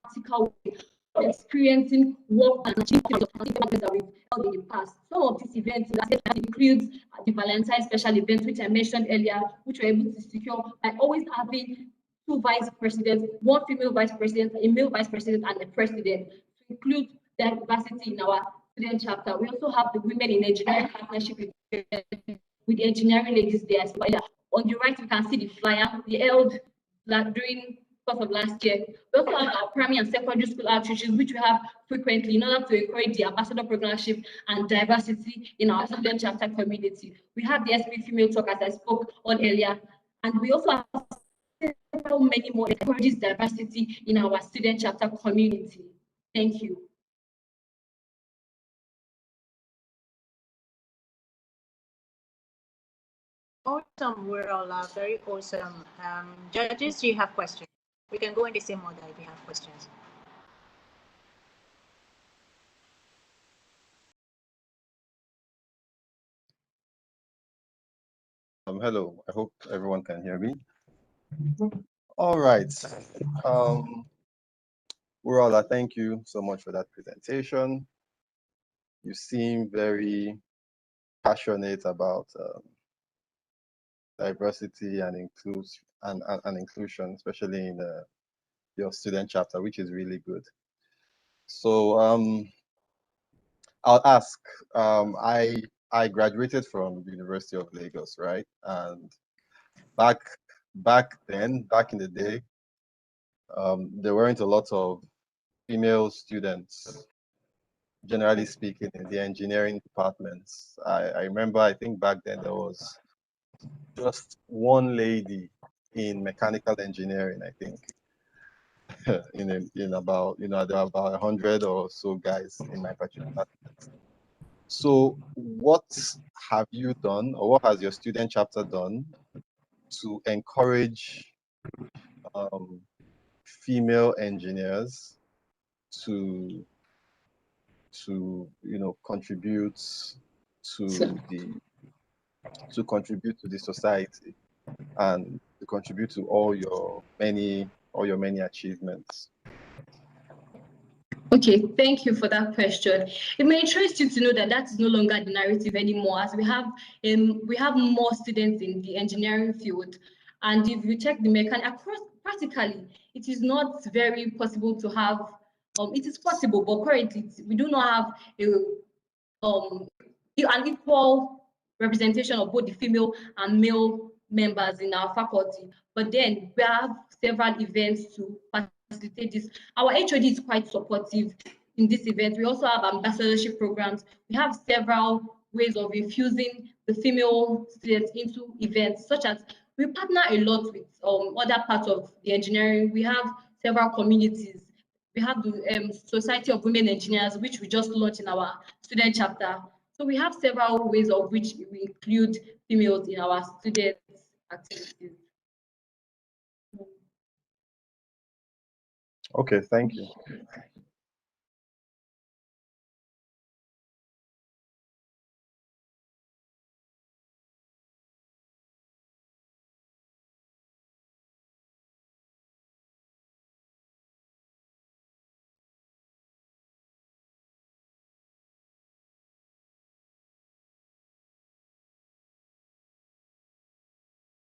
practical way of experiencing work and achieving that we've held in the past. Some of these events includes the Valentine's special event, which I mentioned earlier, which we're able to secure by always having two vice presidents, one female vice president, a male vice president, and a president to include diversity in our student chapter. We also have the Women in Engineering partnership with the Engineering Ladies Day as well. On the right, you can see the flyer we held during course of last year. We also have our primary and secondary school outreaches, which we have frequently in order to encourage the ambassador programship and diversity in our student chapter community. We have the SPE female talk, as I spoke on earlier, and we also have several many more encourages diversity in our student chapter community. Thank you. Awesome, Werola, very awesome. Judges, do you have questions? We can go in the same order if you have questions. Hello, I hope everyone can hear me. All right. Urala, thank you so much for that presentation. You seem very passionate about diversity and inclusion, especially in your student chapter, which is really good. So I'll ask. I graduated from the University of Lagos, right? And back then, back in the day, there weren't a lot of female students, generally speaking, in the engineering departments. I remember, I think back then there was just one lady in mechanical engineering, I think. in about, there are about 100 or so guys in my particular department. So what have you done, or what has your student chapter done to encourage female engineers to contribute to the society and to contribute to all your many achievements? Okay, thank you for that question. It may interest you to know that that is no longer the narrative anymore, as we have more students in the engineering field, and if you check the mechanic across practically, it is not very possible to have. It is possible, but currently we do not have an equal representation of both the female and male members in our faculty. But then we have several events to facilitate this. Our HOD is quite supportive in this event. We also have ambassadorship programs. We have several ways of infusing the female students into events, such as we partner a lot with other parts of the engineering. We have several communities. We have the Society of Women Engineers, which we just launched in our student chapter. So we have several ways of which we include females in our student activities. Okay, thank you.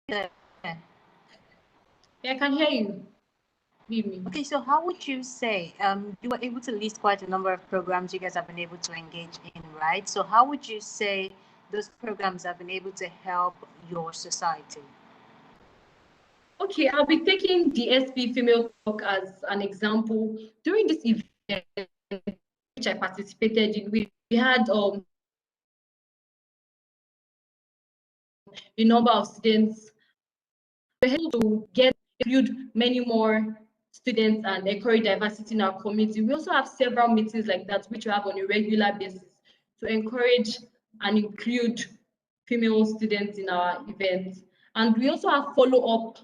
Yeah. Yeah, I can hear you. Hear me. Okay, so how would you say, you were able to list quite a number of programs you guys have been able to engage in, right? So how would you say those programs have been able to help your society? Okay, I'll be taking the SPE female talk as an example. During this event, which I participated in, we had a number of students. We were able to include many more students and encourage diversity in our community. We also have several meetings like that, which we have on a regular basis to encourage and include female students in our events. And we also have follow-up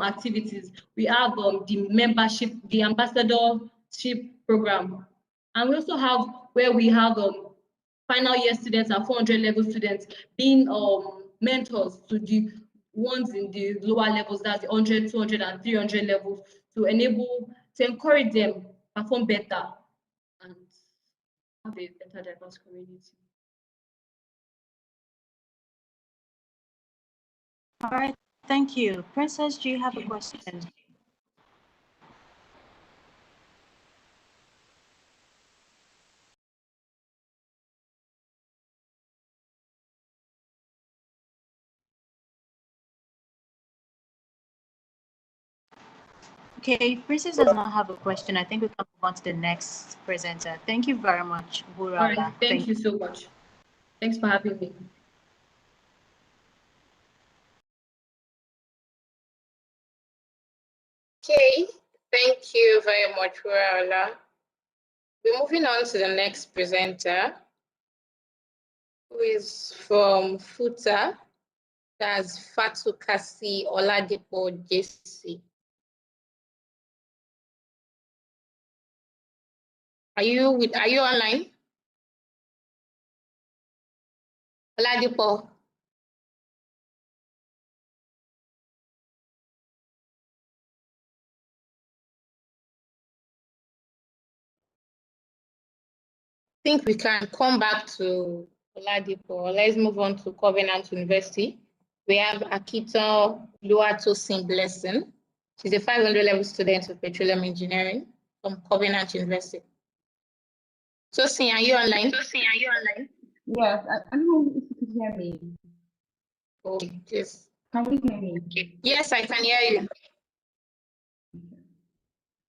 activities. We have the membership, the ambassadorship program. And we also have where we have final year students and 400 level students being mentors to the ones in the lower levels, that's the 100, 200, and 300 levels, to encourage them perform better and have a better diverse community. All right, thank you. Princess, do you have a question? Okay, Princess does not have a question. I think we can move on to the next presenter. Thank you very much, All Burala. right, thank you so much. Thanks for having me. Okay, thank you very much, Raola. We're moving on to the next presenter, who is from FUTA. That's Fatukasi Oladipo JC. Are you online? Oladipo. I think we can come back to Oladipo. Let's move on to Covenant University. We have Akito Luatosin Blessing. She's a 500 level student of petroleum engineering from Covenant University. Tosin, are you online? Yes, I don't know if you could hear me. Okay, yes. Can you hear me? Yes, I can hear you.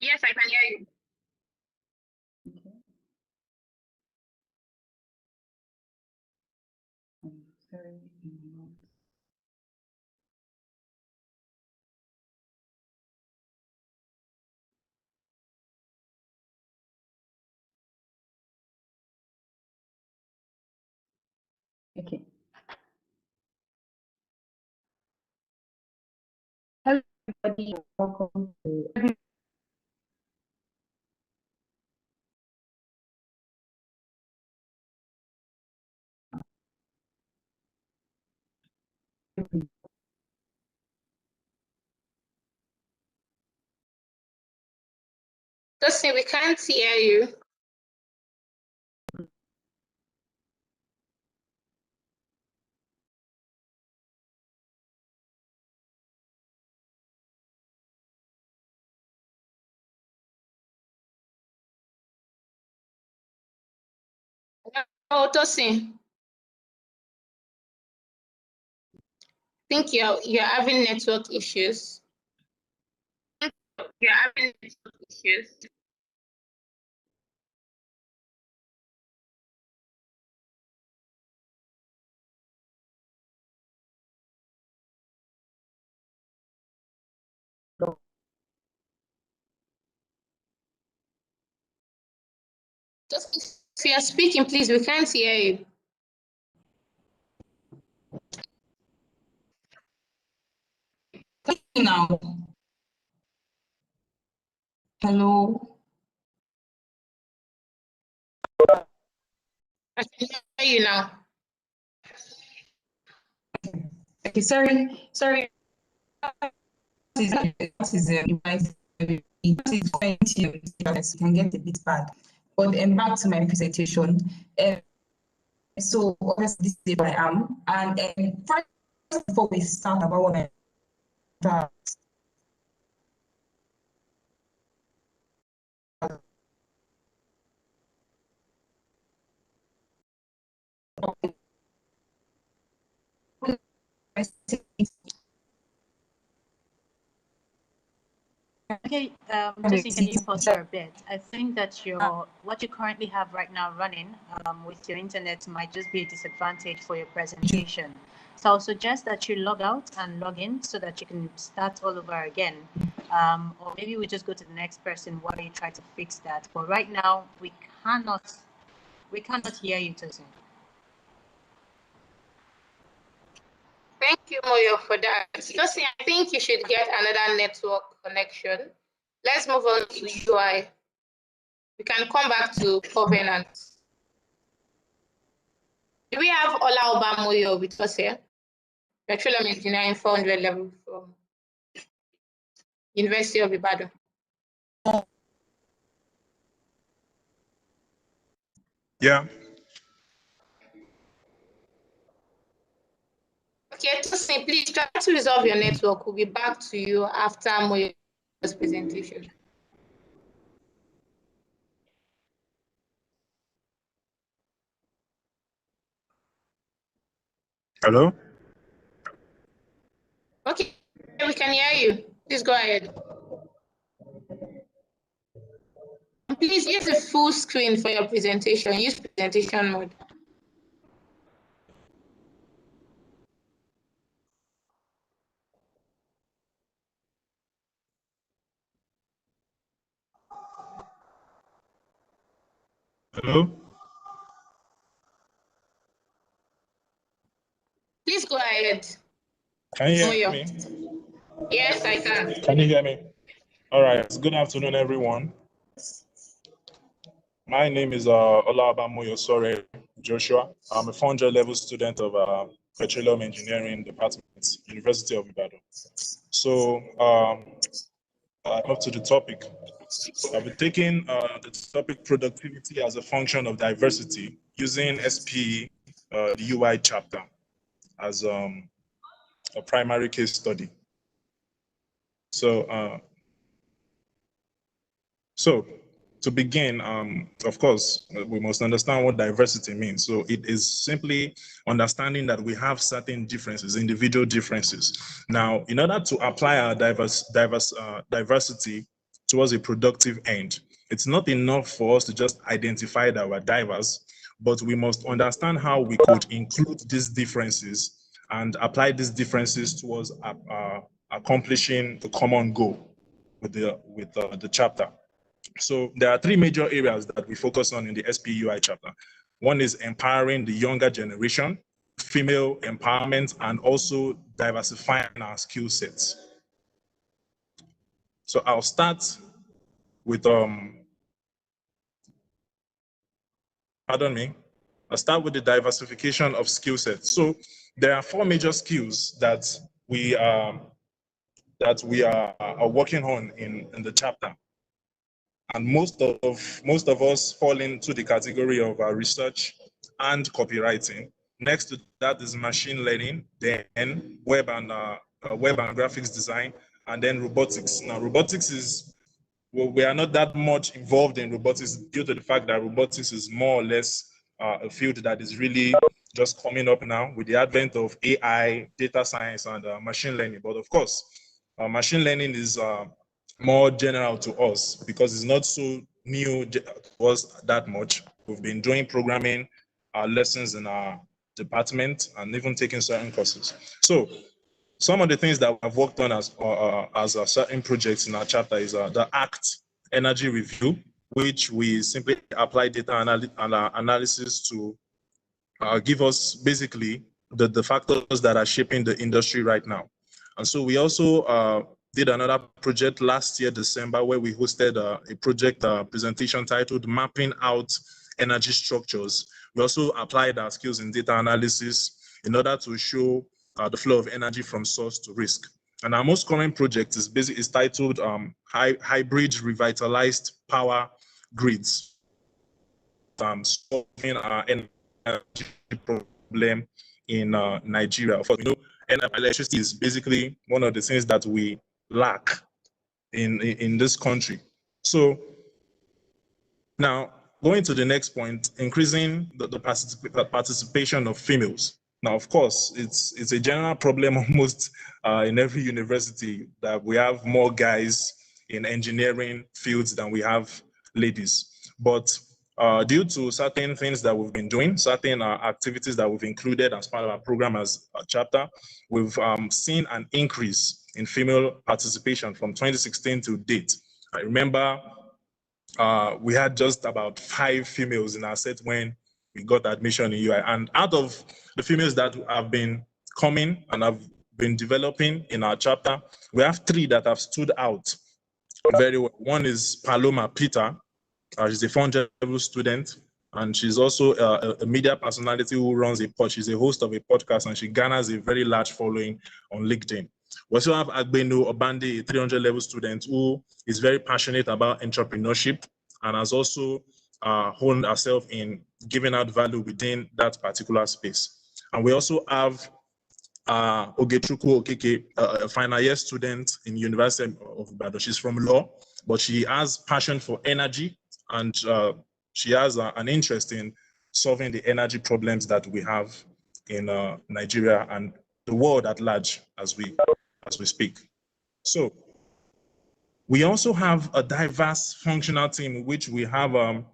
Yes, I can hear you. Okay. Sorry. Okay. Hello, everybody. Welcome to Tosin, we can't hear you. Oh, Tosin, I think you're having network issues. You're having network issues. Tosin, if you're speaking, please, we can't hear you. Now, hello. I can hear you now. Okay, sorry. What is it can get a bit bad. But back to my presentation. So obviously this is where I am, and first before we start about what I Okay, Tosin, can you pause for a bit? I think that what you currently have right now running with your internet might just be a disadvantage for your presentation. So I'll suggest that you log out and log in so that you can start all over again. Or maybe we just go to the next person while you try to fix that. But right now, we cannot hear you, Tosin. Thank you, Moyo, for that. Tosin, I think you should get another network connection. Let's move on to UI. We can come back to Covenant. Do we have Ola Obamoyo with us here? Petroleum Engineering 400 level from University of Ibadan. Yeah. Okay, Tosin, please try to resolve your network. We'll be back to you after Moyo's presentation. Hello? Okay, we can hear you. Please go ahead. Please use the full screen for your presentation. Use presentation mode. Hello? Please go ahead. Can you hear Moyo. me? Yes, I can. Can you hear me? All right. Good afternoon, everyone. My name is Olabamoyo Sore Joshua. I'm a 400 level student of Petroleum Engineering Department, University of Ibadan. So up to the topic. I'll be taking the topic productivity as a function of diversity using SPE, the UI chapter, as a primary case study. So, to begin, of course, we must understand what diversity means. So it is simply understanding that we have certain differences, individual differences. Now, in order to apply our diversity towards a productive end, it's not enough for us to just identify that we're diverse, but we must understand how we could include these differences and apply these differences towards accomplishing the common goal with the chapter. So there are three major areas that we focus on in the SPUI chapter. One is empowering the younger generation, female empowerment, and also diversifying our skill sets. So I'll start with I'll start with the diversification of skill sets. So there are four major skills that we are working on in the chapter. And most of us fall into the category of research and copywriting. Next to that is machine learning, then web and graphics design, and then robotics. Now, robotics is, well, we are not that much involved in robotics due to the fact that robotics is more or less a field that is really just coming up now with the advent of AI, data science, and machine learning. But of course, machine learning is more general to us because it's not so new to us that much. We've been doing programming lessons in our department and even taking certain courses. So some of the things that I've worked on as certain projects in our chapter is the ACT energy review, which we simply apply data analysis to give us basically the factors that are shaping the industry right now. And so we also did another project last year, December, where we hosted a project presentation titled Mapping Out Energy Structures. We also applied our skills in data analysis in order to show the flow of energy from source to risk. And our most current project is titled Hybrid Revitalized Power Grids, solving our energy problem in Nigeria. Of course, we know electricity is basically one of the things that we lack in this country. So now, going to the next point, increasing the participation of females. Now, of course, it's a general problem almost in every university that we have more guys in engineering fields than we have ladies. But due to certain things that we've been doing, certain activities that we've included as part of our program as a chapter, we've seen an increase in female participation from 2016 to date. I remember we had just about 5 females in our set when we got admission in UI. And out of the females that have been coming and have been developing in our chapter, we have 3 that have stood out very well. One is Paloma Peter. She's a 400 level student, and she's also a media personality who runs she's a host of a podcast, and she garners a very large following on LinkedIn. We also have Agbenu Obande, a 300 level student who is very passionate about entrepreneurship and has also honed herself in giving out value within that particular space. And we also have Ogechukwu Okeke, a final year student in University of Ibadan. She's from law, but she has passion for energy, and she has an interest in solving the energy problems that we have in Nigeria and the world at large as we speak. So We also have a diverse functional team in which we have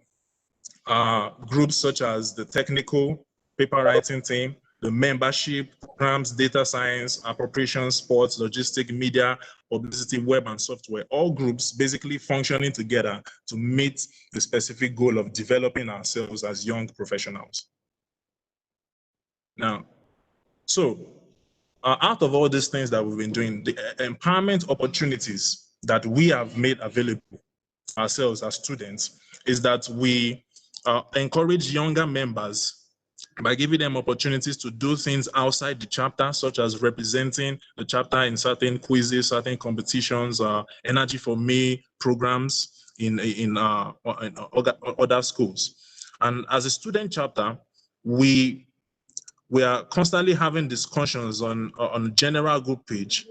groups such as the technical paper writing team, the membership, programs, data science, appropriations, sports, logistics, media, publicity, web, and software. All groups basically functioning together to meet the specific goal of developing ourselves as young professionals. Now, so out of all these things that we've been doing, the empowerment opportunities that we have made available ourselves as students is that we encourage younger members by giving them opportunities to do things outside the chapter, such as representing the chapter in certain quizzes, certain competitions, Energy for Me programs in other schools. And as a student chapter, we are constantly having discussions on general group page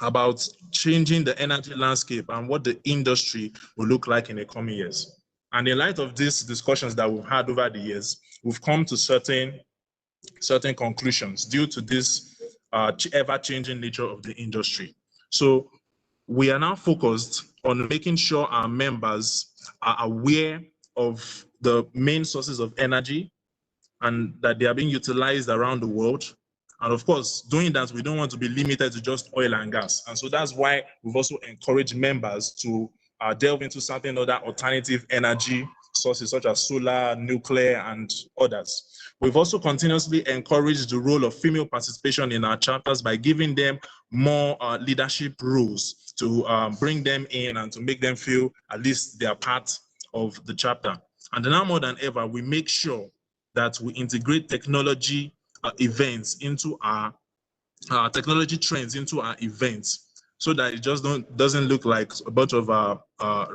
about changing the energy landscape and what the industry will look like in the coming years. And in light of these discussions that we've had over the years, we've come to certain conclusions due to this ever-changing nature of the industry. So we are now focused on making sure our members are aware of the main sources of energy and that they are being utilized around the world. And of course, doing that, we don't want to be limited to just oil and gas. And so that's why we've also encouraged members to delve into certain other alternative energy sources such as solar, nuclear, and others. We've also continuously encouraged the role of female participation in our chapters by giving them more leadership roles to bring them in and to make them feel at least they are part of the chapter. And now more than ever, we make sure that we integrate technology events into our technology trends into our events, so that it just doesn't look like a bunch of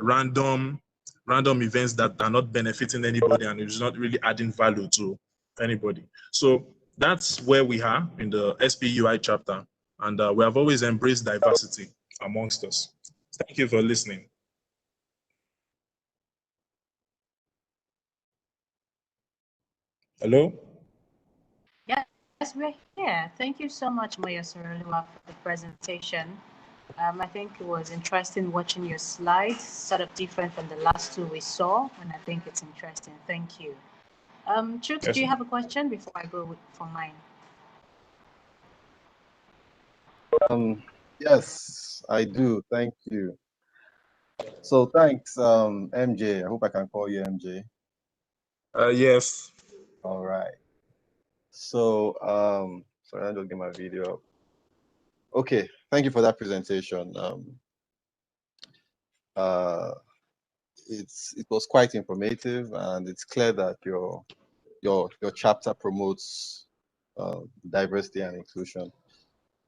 random events that are not benefiting anybody and it's not really adding value to anybody. So that's where we are in the SPUI chapter, and we have always embraced diversity amongst us. Thank you for listening. Hello? Yes, we're here. Thank you so much, Maya Sorolua, for the presentation. I think it was interesting watching your slides, sort of different from the last two we saw, and I think it's interesting. Thank you. Chooks, Yes, do you have a question before I go for mine? Yes, I do. Thank you. So thanks, MJ. I hope I can call you MJ. Yes. All right. So, sorry, I'll just get my video up. Okay, thank you for that presentation. It was quite informative, and it's clear that your chapter promotes diversity and inclusion.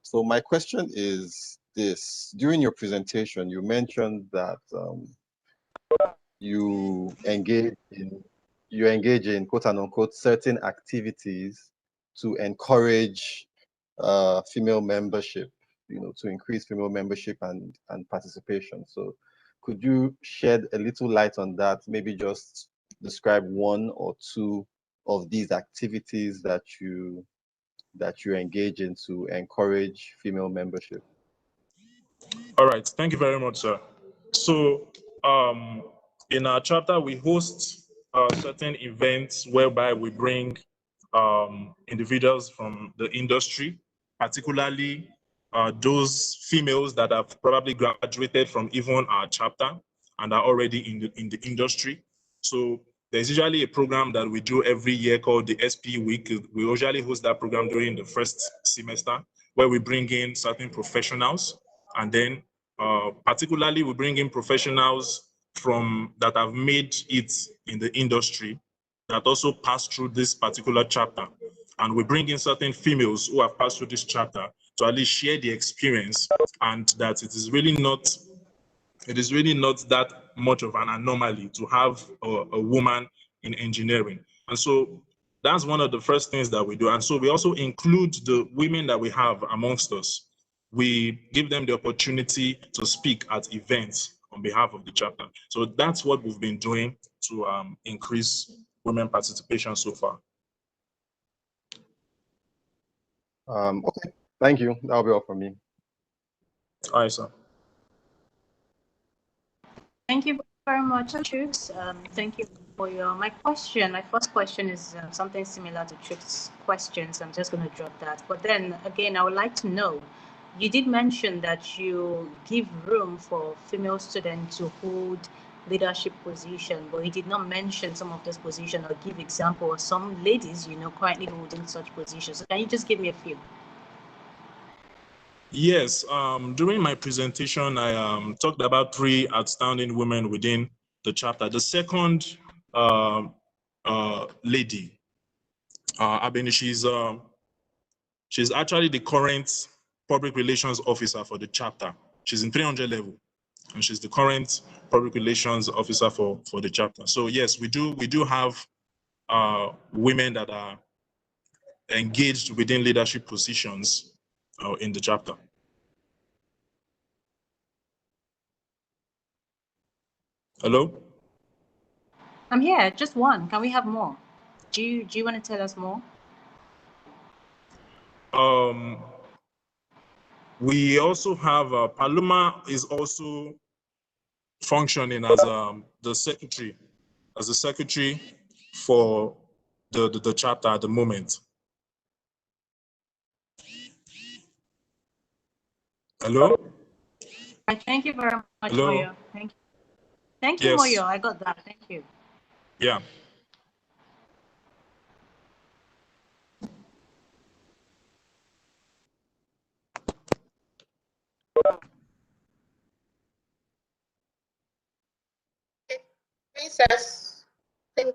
So my question is this: during your presentation, you mentioned that you engage in quote unquote certain activities to encourage female membership, to increase female membership and participation. So could you shed a little light on that? Maybe just describe one or two of these activities that you engage in to encourage female membership. All right, thank you very much, sir. So in our chapter, we host certain events whereby we bring individuals from the industry, particularly those females that have probably graduated from even our chapter and are already in the industry. So there's usually a program that we do every year called the SPE Week. We usually host that program during the first semester, where we bring in certain professionals, and then particularly we bring in professionals that have made it in the industry that also pass through this particular chapter. And we bring in certain females who have passed through this chapter to at least share the experience, and that it is really not that much of an anomaly to have a woman in engineering. And so that's one of the first things that we do. And so we also include the women that we have amongst us. We give them the opportunity to speak at events on behalf of the chapter. So that's what we've been doing to increase women participation so far. Okay, thank you. That'll be all from me. All right, sir. Thank you very much, Chooks. Thank you for my first question is something similar to Chooks' questions. I'm just going to drop that. But then again, I would like to know, you did mention that you give room for female students to hold leadership position, but you did not mention some of those positions or give example of some ladies, currently holding such positions. So can you just give me a few? Yes, during my presentation, I talked about 3 outstanding women within the chapter. The second lady, Abeni, she's actually the current public relations officer for the chapter. She's in 300 level, and she's the current public relations officer for the chapter. So yes, we do have women that are engaged within leadership positions in the chapter. Hello? I'm here, just one. Can we have more? Do you want to tell us more? We also have Paloma is also functioning as the secretary, for the chapter at the moment. Hello? Thank you very much, Hello? Moyo. Thank you. Thank you, Yes. Moyo. I got that. Thank you. Yeah. Princess, okay.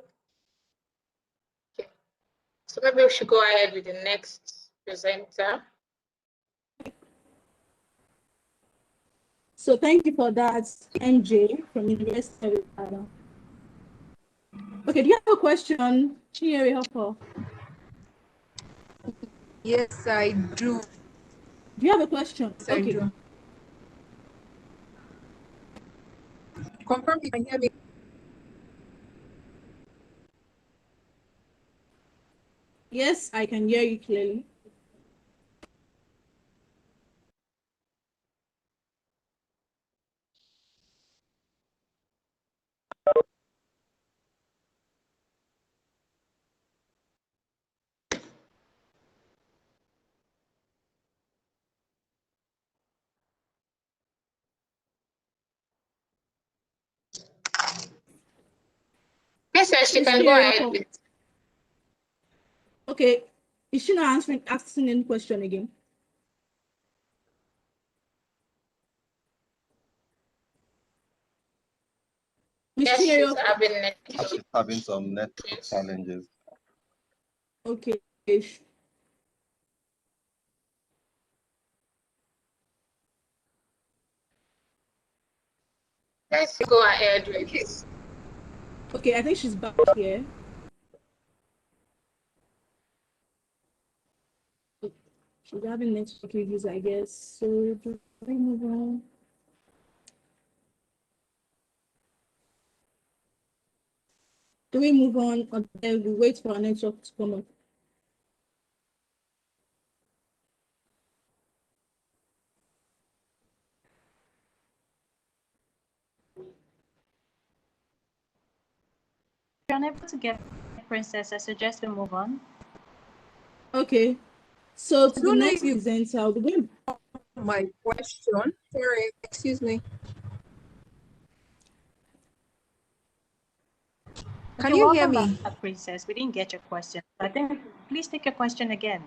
So maybe we should go ahead with the next presenter. So thank you for that, MJ from University of Ibadan. Okay, do you have a question, Chinyere Hopper? Yes, I do. Do you have a question? Yes, okay. I do. Confirm you can hear me. Yes, I can hear you clearly. Princess, you can go ahead with. Okay, is she not asking any question again? Yes, she's having some network challenges. Okay. Let's go ahead with this. Okay, I think she's back here. She's having network issues, I guess. So do we move on? Do we move on or then we wait for our network to come up? If you're unable to get Princess, I suggest we move on. Okay. So to the next presenter, I'll begin. My question. Sorry, excuse me. Can you hear me? Princess, we didn't get your question. I think please take your question again.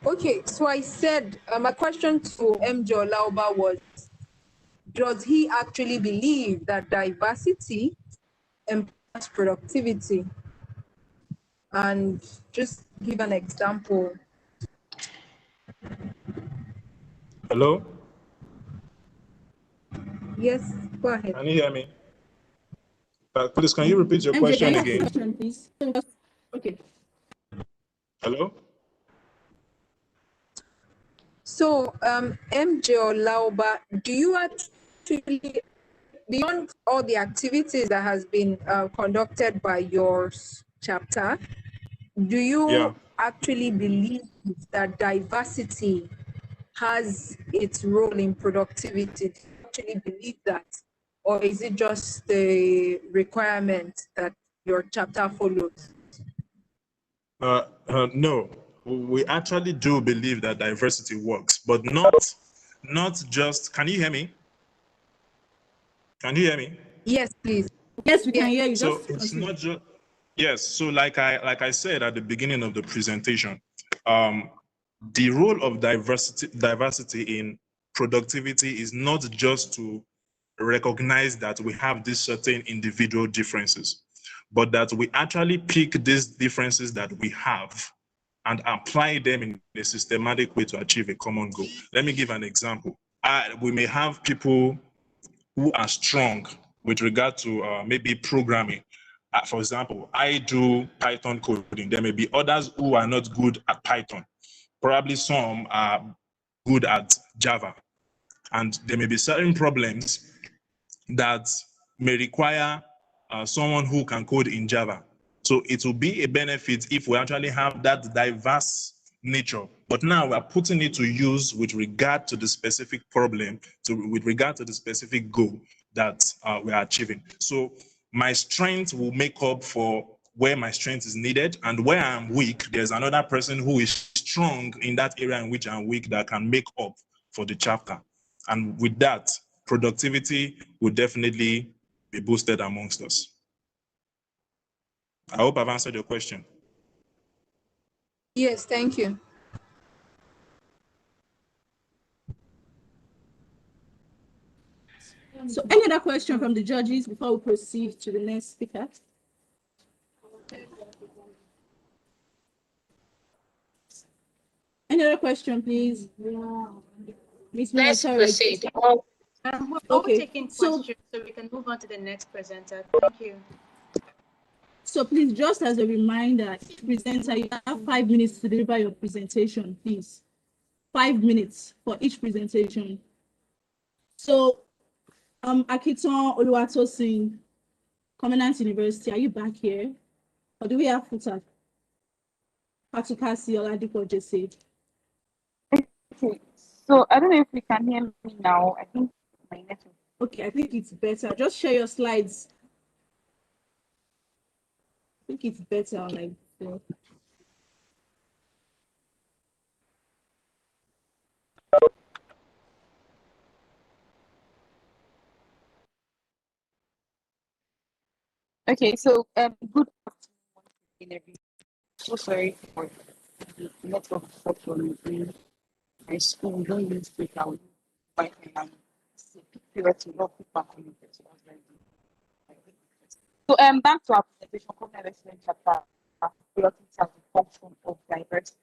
Okay, so I said my question to MJ Olauba was, does he actually believe that diversity improves productivity? And just give an example. Hello? Yes, go ahead. Can you hear me? Please, can you repeat your MJ, question can you again? ask the question, please? Okay. Hello? So, MJ Olauba, do you actually, beyond all the activities that has been conducted by your chapter, do you actually believe that diversity has its role in productivity? Do you actually believe that? or is it just a requirement that your chapter follows? No, we actually do believe that diversity works, but not just. Can you hear me? Can you hear me? Yes, please. Yes, we can hear you. So Just it's continue. not just. Yes. So like I said at the beginning of the presentation, the role of diversity in productivity is not just to recognize that we have these certain individual differences, but that we actually pick these differences that we have and apply them in a systematic way to achieve a common goal. Let me give an example. We may have people who are strong with regard to maybe programming. For example, I do Python coding. There may be others who are not good at Python. Probably some are good at Java. And there may be certain problems that may require someone who can code in Java. So it will be a benefit if we actually have that diverse nature. But now we're putting it to use with regard to the specific problem, with regard to the specific goal that we are achieving. So my strength will make up for where my strength is needed, and where I'm weak, there's another person who is strong in that area in which I'm weak that can make up for the chapter. And with that, productivity will definitely be boosted amongst us. I hope I've answered your question. Yes, thank you. So any other question from the judges before we proceed to the next speaker? Any other question, please? Ms. Let's Miller, proceed. We're all Okay, taking so- questions, so we can move on to the next presenter. Thank you. So please, just as a reminder, each presenter, you have 5 minutes to deliver your presentation, please. 5 minutes for each presentation. So, Akiton Oluwatosin, Commandant University, are you back here? Or do we have Futa? Patukasi Oladipo just said. Okay, so I don't know if we can hear me now. I think my network. Okay, I think it's better. Just share your slides. I think it's better like so. Okay, so good afternoon, everyone. So sorry for the network problem in my school. We don't use data, we use Wi-Fi, and it's a big period to lot of people are connected. So that's very good. So back to our presentation, Untitled Chapter, productivity as a function of diversity.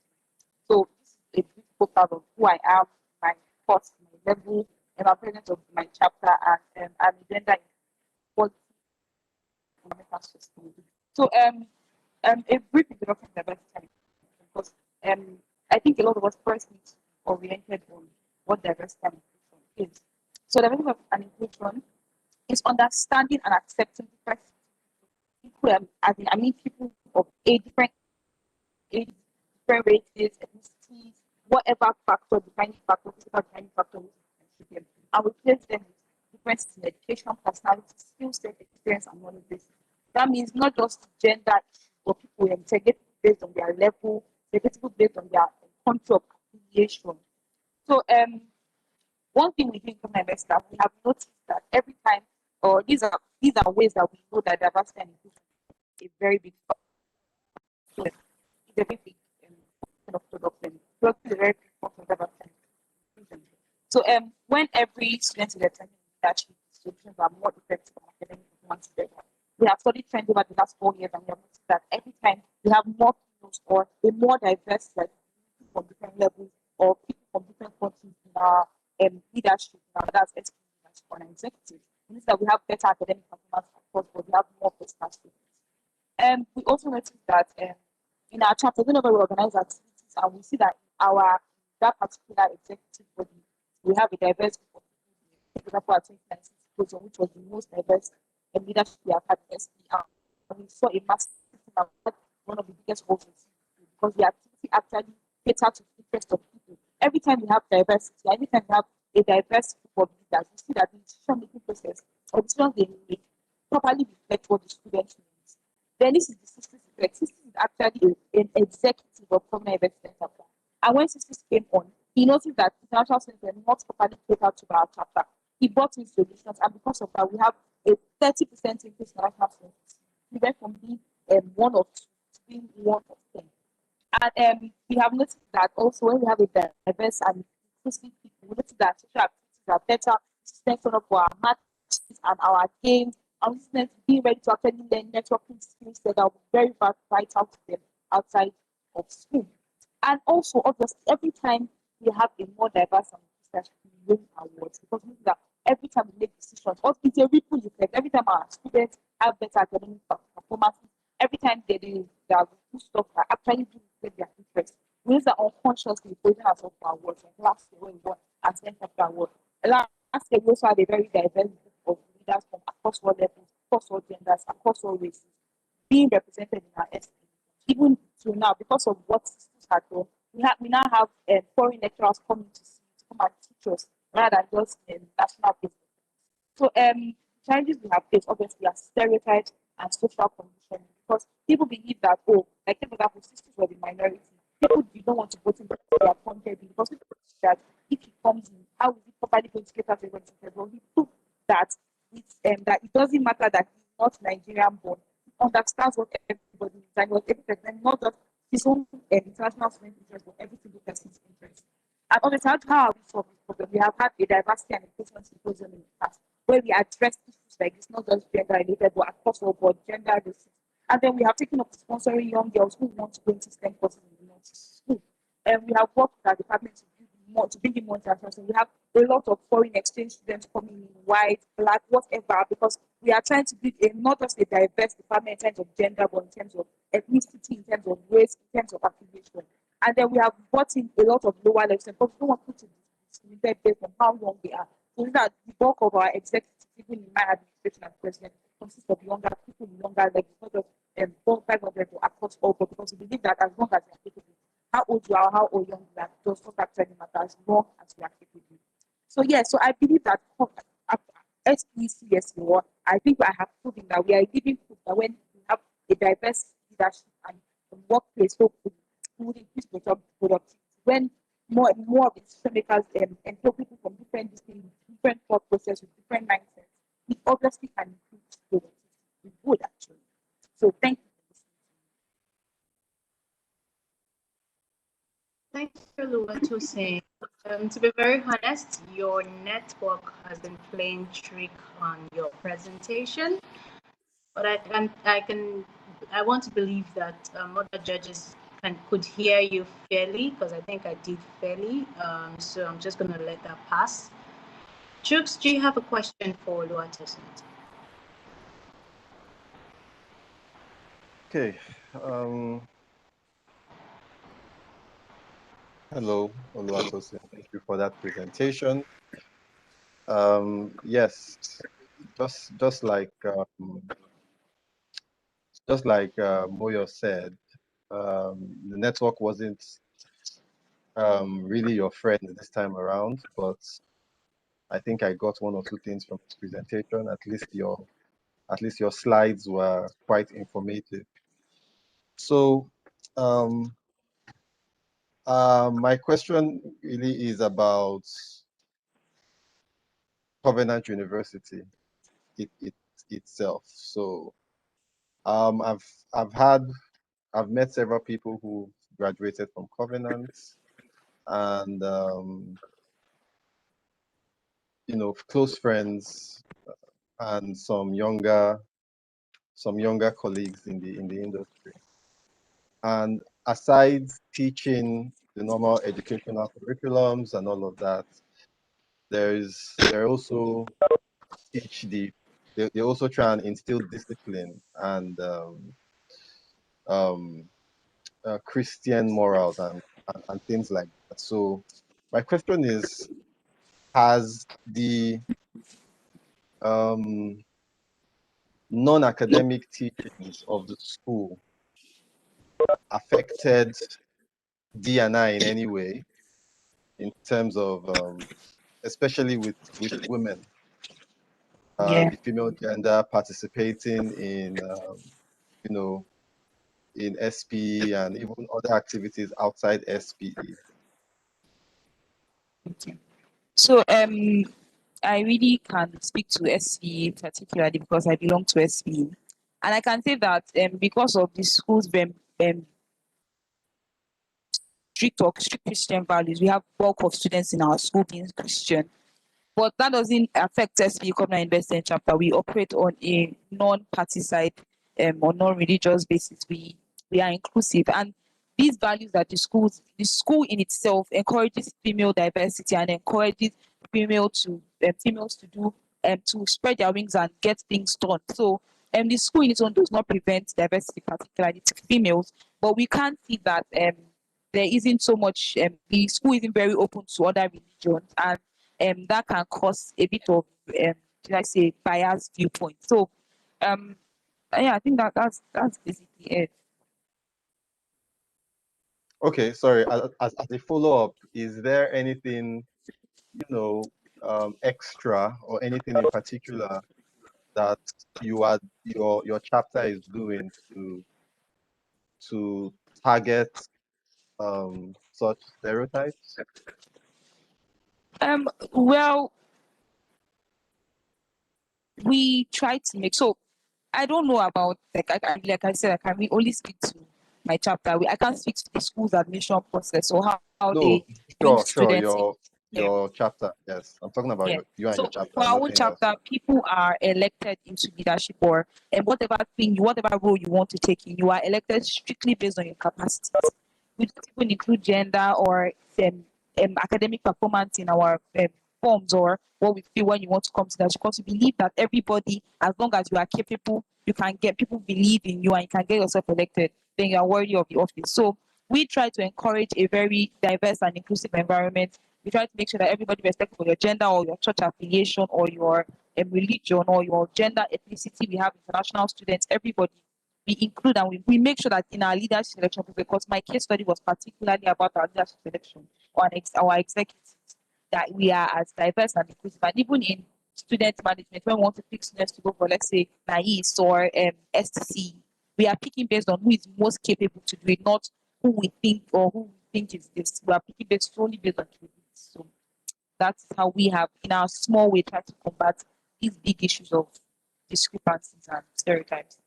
So this is a brief profile of who I am, my course, my level, and my presence of my chapter, and I'm a gender equality. So a brief introduction to diversity, because I think a lot of us first need to be oriented on what diversity and inclusion is. So diversity and inclusion is understanding and accepting different people, I mean people of different age, different races, ethnicities, whatever factor, defining factor, physical defining factor, and we place them with differences in education, personality, skill set, experience, and knowledge base. That means not just gender issues, but people integrate based on their level, integrate based on their country of affiliation. So one thing we do in Common staff, we have noticed that every time, or these are ways that we know that diversity and inclusion is a very big factor. It's a very big kind of product, and product is a very big part of diversity and inclusion. So when every student is attending leadership, solutions are more effective and academic performance better. We have studied trends over the last 4 years, and we have noticed that every time we have more people or a more diverse, like people from different levels or people from different countries in our leadership, that's SPE leadership and executive, it means that we have better academic performance, of course, but we have more personal students. We also noticed that in our chapter, whenever we organize activities, and we see that that particular executive body, we have a diverse group of people. For example, our 2019 symposium, which was the most diverse leadership we have had in SPE, and we saw a massive one of the biggest goals because the activity actually catered to the interest of people. Every time we have diversity, every time we have a diverse group of leaders, we see that the decision-making process or decisions they make properly reflect what the students need. Then this is the 60s effect. 60s is actually an executive of prominent investment chapter. And when 60s came on, he noticed that international students were not properly catered to by our chapter. He brought in solutions, and because of that, we have a 30% increase in national students. We went from being one of two to being one of 10. And we have noticed that also when we have a diverse and inclusive people, we notice that social activities are better, students turn up for our matches and our games, and students being ready to actually learn networking skills that are very vital to them outside of school. And also, obviously, every time we have a more diverse and inclusive, we win awards because we know that every time we make decisions, it's a ripple effect. Every time our students have better academic performances, every time they do stuff that actually do reflect their interest. We use that unconsciously posing ourselves for awards. Like last year when we won at Chapter Award. Last year we also had a very diverse group of leaders from across all levels, across all genders, across all races, being represented in our SPE. Even to now, because of what systems had done, we now have foreign lecturers coming to come and teach us rather than just national business. So challenges we have faced obviously are stereotypes and social conditioning because people believe that, oh, like for example, sisters were the minority. People you don't want to vote in their appointed because people think that if he comes in, how is he properly going to get out of the Well, he proved that that it doesn't matter that he's not Nigerian born. He understands what everybody is and what every not just his own international student interest, but every single person's interest. And obviously, how have we solved this problem? We have had a diversity and inclusion symposium in the past where we address issues like this, not just gender related, but across all board, gender racism. And then we have taken up sponsoring young girls who want to go into STEM courses in the school. And we have worked with our department to bring in more international. So we have a lot of foreign exchange students coming in, white, black, whatever, because we are trying to build not just a diverse department in terms of gender, but in terms of ethnicity, in terms of race, in terms of affiliation. And then we have brought in a lot of lower levels, but we don't want people to be discriminated based on how young they are. So that the bulk of our executives, even in my administration as president, consists of younger people in younger levels, not just 400-500 across all, but because we believe that as long as they are capable, how old you are, how old young you are, does not actually matter as long as you are capable. So yeah, so I believe that SPE, I think I have proven that we are living proof that when we have a diverse leadership and workplace, hopefully, we would increase productivity. When more of the decision makers employ people from different thought processes, with different mindsets, it obviously can increase productivity. It would actually. So thank you for listening. Thank you, Luwatose. To be very honest, your network has been playing trick on your presentation, but I want to believe that other judges could hear you fairly because I think I did fairly. So I'm just going to let that pass. Chooks, do you have a question for Luwatose? Okay. Hello, Oluwatosin. Thank you for that presentation. Yes, just like Moyo said, the network wasn't really your friend this time around, but I think I got one or two things from this presentation. At least your slides were quite informative. So my question really is about Covenant University itself. So I've met several people who graduated from Covenant, and close friends and some younger colleagues in the industry. And aside teaching the normal educational curriculums and all of that, they also teach they also try and instill discipline and Christian morals and things like that. So my question is, has the non-academic teachings of the school affected D&I in any way in terms of especially with women? Yeah. the female gender participating in, in SPE and even other activities outside SPE? Okay. So I really can speak to SPE particularly because I belong to SPE. And I can say that because of the school's strict Christian values, we have bulk of students in our school being Christian. But that doesn't affect SPE Covenant Investment Chapter. We operate on a non-party side or non-religious basis. We are inclusive, and these values that the school in itself encourages female diversity and encourages females to do to spread their wings and get things done. So the school in its own does not prevent diversity, particularly to females, but we can't see that there isn't so much. The school isn't very open to other religions, and that can cause a bit of should I say biased viewpoint. So yeah, I think that's basically it. Okay, sorry. As a follow-up, is there anything, extra or anything in particular that your chapter is doing to target such stereotypes? Well, we try to make so I don't know about like I said, I can only speak to my chapter. I can't speak to the school's admission process or how they No, bring sure. students in. Your chapter. Yes, I'm talking about Yeah. you and your So chapter, for our own nothing else. chapter, people are elected into leadership or and whatever role you want to take in, you are elected strictly based on your capacities. We don't even include gender or academic performance in our forms or what we feel when you want to come to that because we believe that everybody, as long as you are capable, you can get people believe in you and you can get yourself elected, then you are worthy of the office. So we try to encourage a very diverse and inclusive environment. We try to make sure that everybody, respects for your gender or your church affiliation or your religion or your gender ethnicity. We have international students, everybody we include and we make sure that in our leadership selection, because my case study was particularly about our leadership selection or our executives, that we are as diverse and inclusive. And even in student management, when we want to pick students to go for, let's say, NAIS or STC, we are picking based on who is most capable to do it, not who we think or who we think is this. We are picking based solely based on capability. So that's how we have, in our small way, tried to combat these big issues of discrepancies and stereotypes.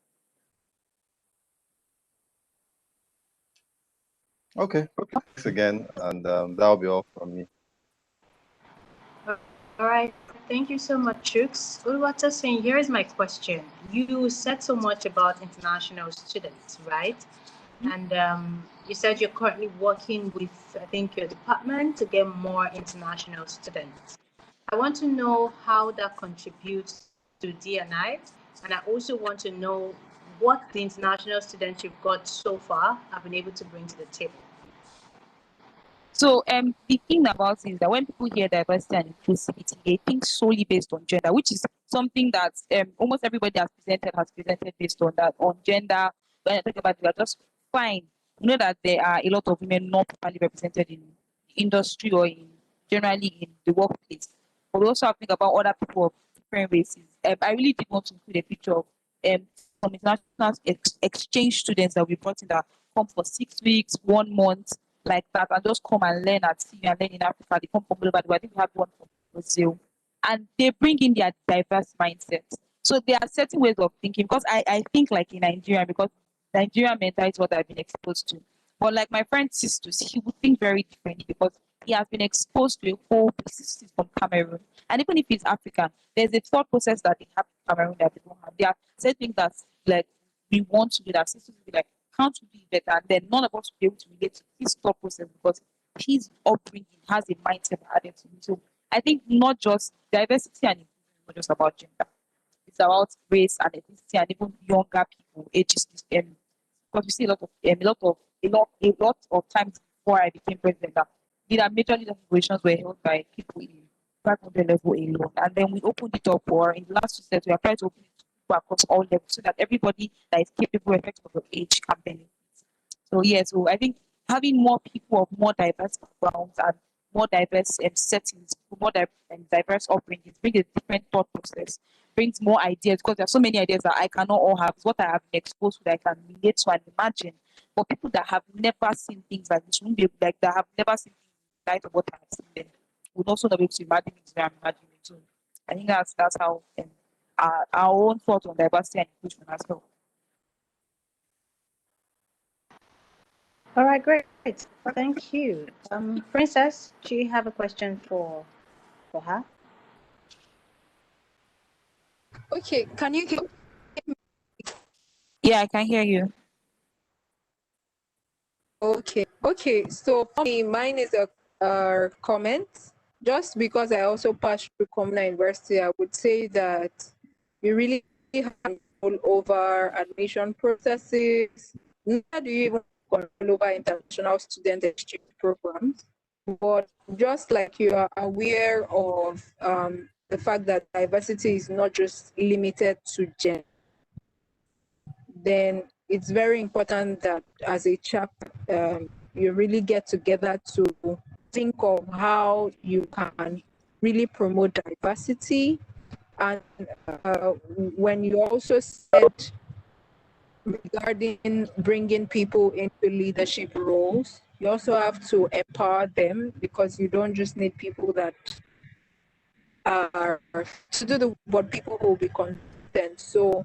Okay. Thanks again, and that'll be all from me. All right. Thank you so much, Chooks. Uluwata saying, here is my question. You said so much about international students, right? And you said you're currently working with, I think, your department to get more international students. I want to know how that contributes to D&I, and I also want to know what the international students you've got so far have been able to bring to the table. So the thing about it is that when people hear diversity and inclusivity, they think solely based on gender, which is something that almost everybody has presented based on that, on gender. When I talk about it, we are just fine. You know that there are a lot of women not properly represented in the industry or in generally in the workplace. But we also have to think about other people of different races. I really did want to include a picture of some international exchange students that we brought in that come for 6 weeks, 1 month, like that, and just come and learn at CU and learn in Africa. They come from all over the world. I think we have one from Brazil. And they bring in their diverse mindsets. So there are certain ways of thinking because I think like in Nigeria, because Nigerian mentality is what I've been exposed to. But like my friend Sisters, he would think very differently because he has been exposed to a whole Sisters from Cameroon. And even if he's African, there's a thought process that they have in Cameroon that they don't have. There are certain things that like we want to do that Sisters will be like, can't we do it better? And then none of us will be able to relate to his thought process because his upbringing has a mindset added to him. So I think not just diversity and inclusion is not just about gender. It's about race and ethnicity and even younger people, ages. Because we see a lot of times before I became president, that major leadership positions were held by people in 500 level alone. And then we opened it up for in the last 2 steps, we are trying to open it to people across all levels so that everybody that is capable, effective of your age can benefit. So yeah, so I think having more people of more diverse backgrounds and more diverse settings, diverse upbringings, bring a different thought process, brings more ideas, because there are so many ideas that I cannot all have. It's what I have been exposed to that I can relate to and imagine. But people that have never seen things like this won't be able, like that have never seen things in the light of what I have seen them, would also not be able to imagine things that I'm imagining. So I think that's how our own thought on diversity and inclusion as well. All right, great. Thank you. Princess, do you have a question for her? Okay, can you hear? Yeah, I can hear you. Okay. So for me, mine is a comment. Just because I also passed through Comuna University, I would say that we really have control over admission processes. Neither do you even control over international student exchange programs. But just like you are aware of the fact that diversity is not just limited to gender, then it's very important that as a chapter, you really get together to think of how you can really promote diversity. And when you also said regarding bringing people into leadership roles, you also have to empower them, because you don't just need people that are to do what people will be content. So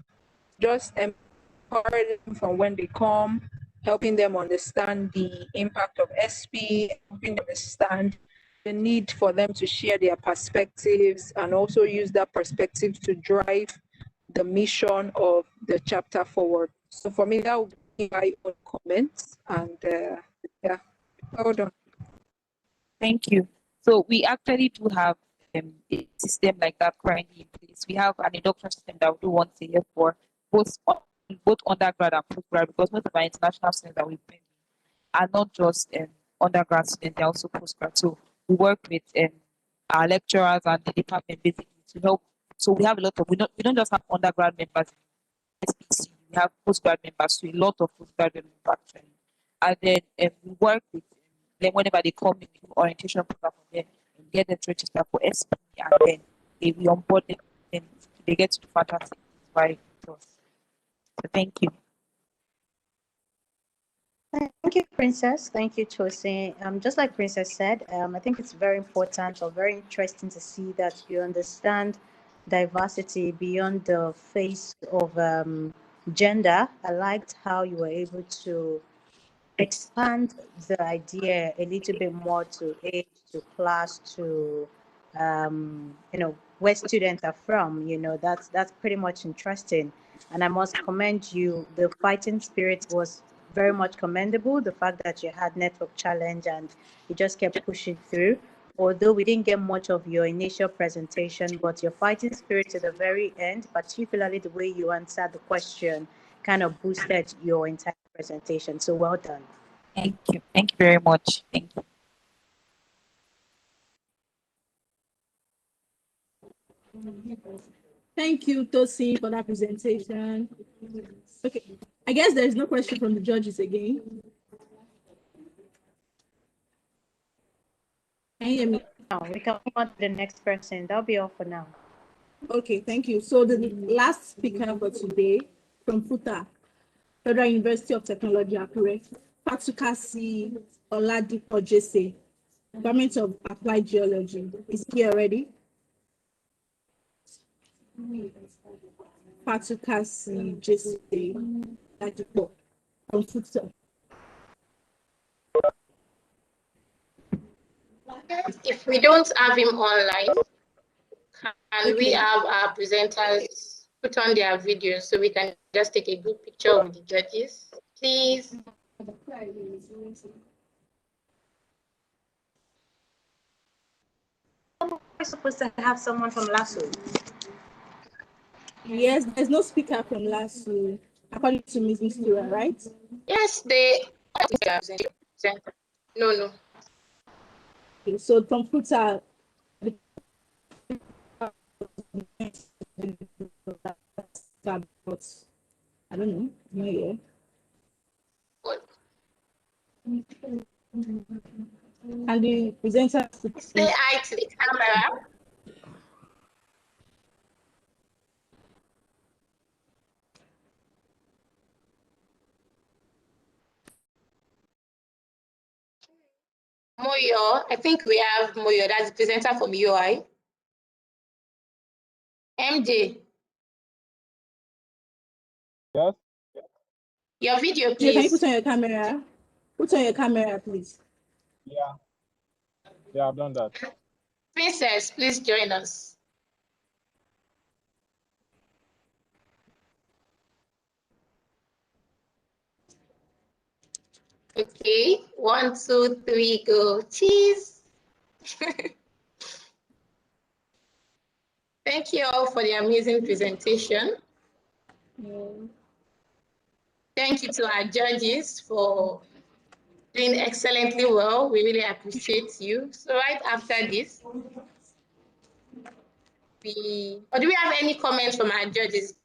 just empower them from when they come, helping them understand the impact of SPE, helping them understand the need for them to share their perspectives, and also use that perspective to drive the mission of the chapter forward. So for me, that would be my own comments. And yeah, hold on. Thank you. So we actually do have a system like that currently in place. We have an induction system that we do once a year for both undergrad and postgrad, because most of our international students that we bring are not just undergrad students, they're also postgrad. So we work with our lecturers and the department basically to help. So we have a lot of, we don't just have undergrad members in SPC, we have postgrad members, so a lot of postgrad members actually. And then we work with them whenever they come in, we do orientation program for them and get them to register for SPE, and then we onboard them and they get to do fantastic things by us. So thank you. Thank you, Princess. Thank you, Tosin. Just like Princess said, I think it's very important or very interesting to see that you understand diversity beyond the face of gender. I liked how you were able to expand the idea a little bit more to age, to class, to where students are from. That's pretty much interesting. And I must commend you. The fighting spirit was very much commendable. The fact that you had network challenge and you just kept pushing through. Although we didn't get much of your initial presentation, but your fighting spirit to the very end, particularly the way you answered the question, kind of boosted your entire presentation. So well done. Thank you. Thank you very much. Thank you. Thank you, Tosin, for that presentation. Okay, I guess there's no question from the judges again. Can you hear me? No, we can move on to the next person. That'll be all for now. Okay, thank you. So the last speaker for today from FUTA, Federal University of Technology, Akure, Fatukasi Oladipo Jesse, Department of Applied Geology, is here already. Fatukasi Jesse Oladipo from FUTA. If we don't have him online, can we have our presenters put on their videos so we can just take a good picture of the judges, please? We're supposed to have someone from LASU. Yes, there's no speaker from LASU, according to Ms. Mistura, right? Yes, they. No. Okay, so from FUTA, I don't know, not yet. And the presenter. Say hi to the camera. Moyo, I think we have Moyo, that's the presenter from UI. MJ. Yes. Your video, Yeah, can you please. put on your camera? Put on your camera, please. Yeah. Yeah, I've done that. Princess, please join us. Okay, 1, 2, 3, go. Cheese. Thank you all for the amazing presentation. Thank you to our judges for doing excellently well. We really appreciate you. So right after this, do we have any comments from our judges?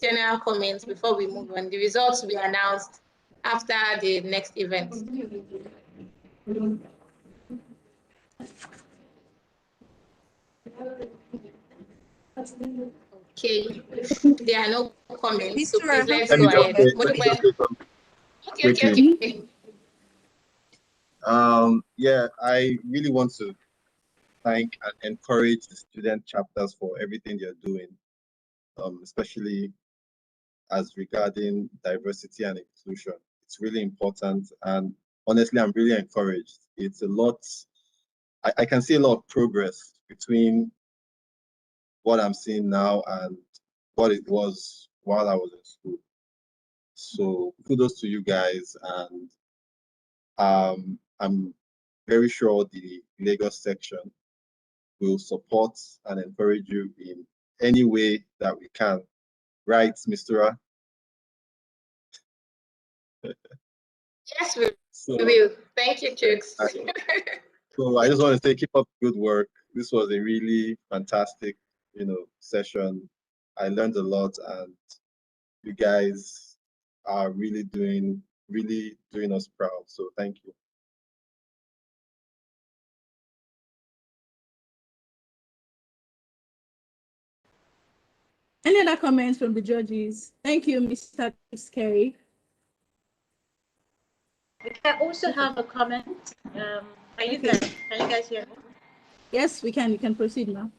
General comments before we move on. The results will be announced after the next event. Okay, there are no comments, so please let's Let me go just ahead. say, let me just say something quickly. Okay. Yeah, I really want to thank and encourage the student chapters for everything they're doing, especially as regarding diversity and inclusion. It's really important, and honestly, I'm really encouraged. It's a lot. I can see a lot of progress between what I'm seeing now and what it was while I was in school. So kudos to you guys, and I'm very sure the Lagos section will support and encourage you in any way that we can. Right, Mr. Yes, we will. Thank you, Chooks. So I just want to say, keep up good work. This was a really fantastic, session. I learned a lot, and you guys are really doing us proud. So thank you. Any other comments from the judges? Thank you, Mr. Scary. I also have a comment. Can you guys hear me? Yes, we can. You can proceed now.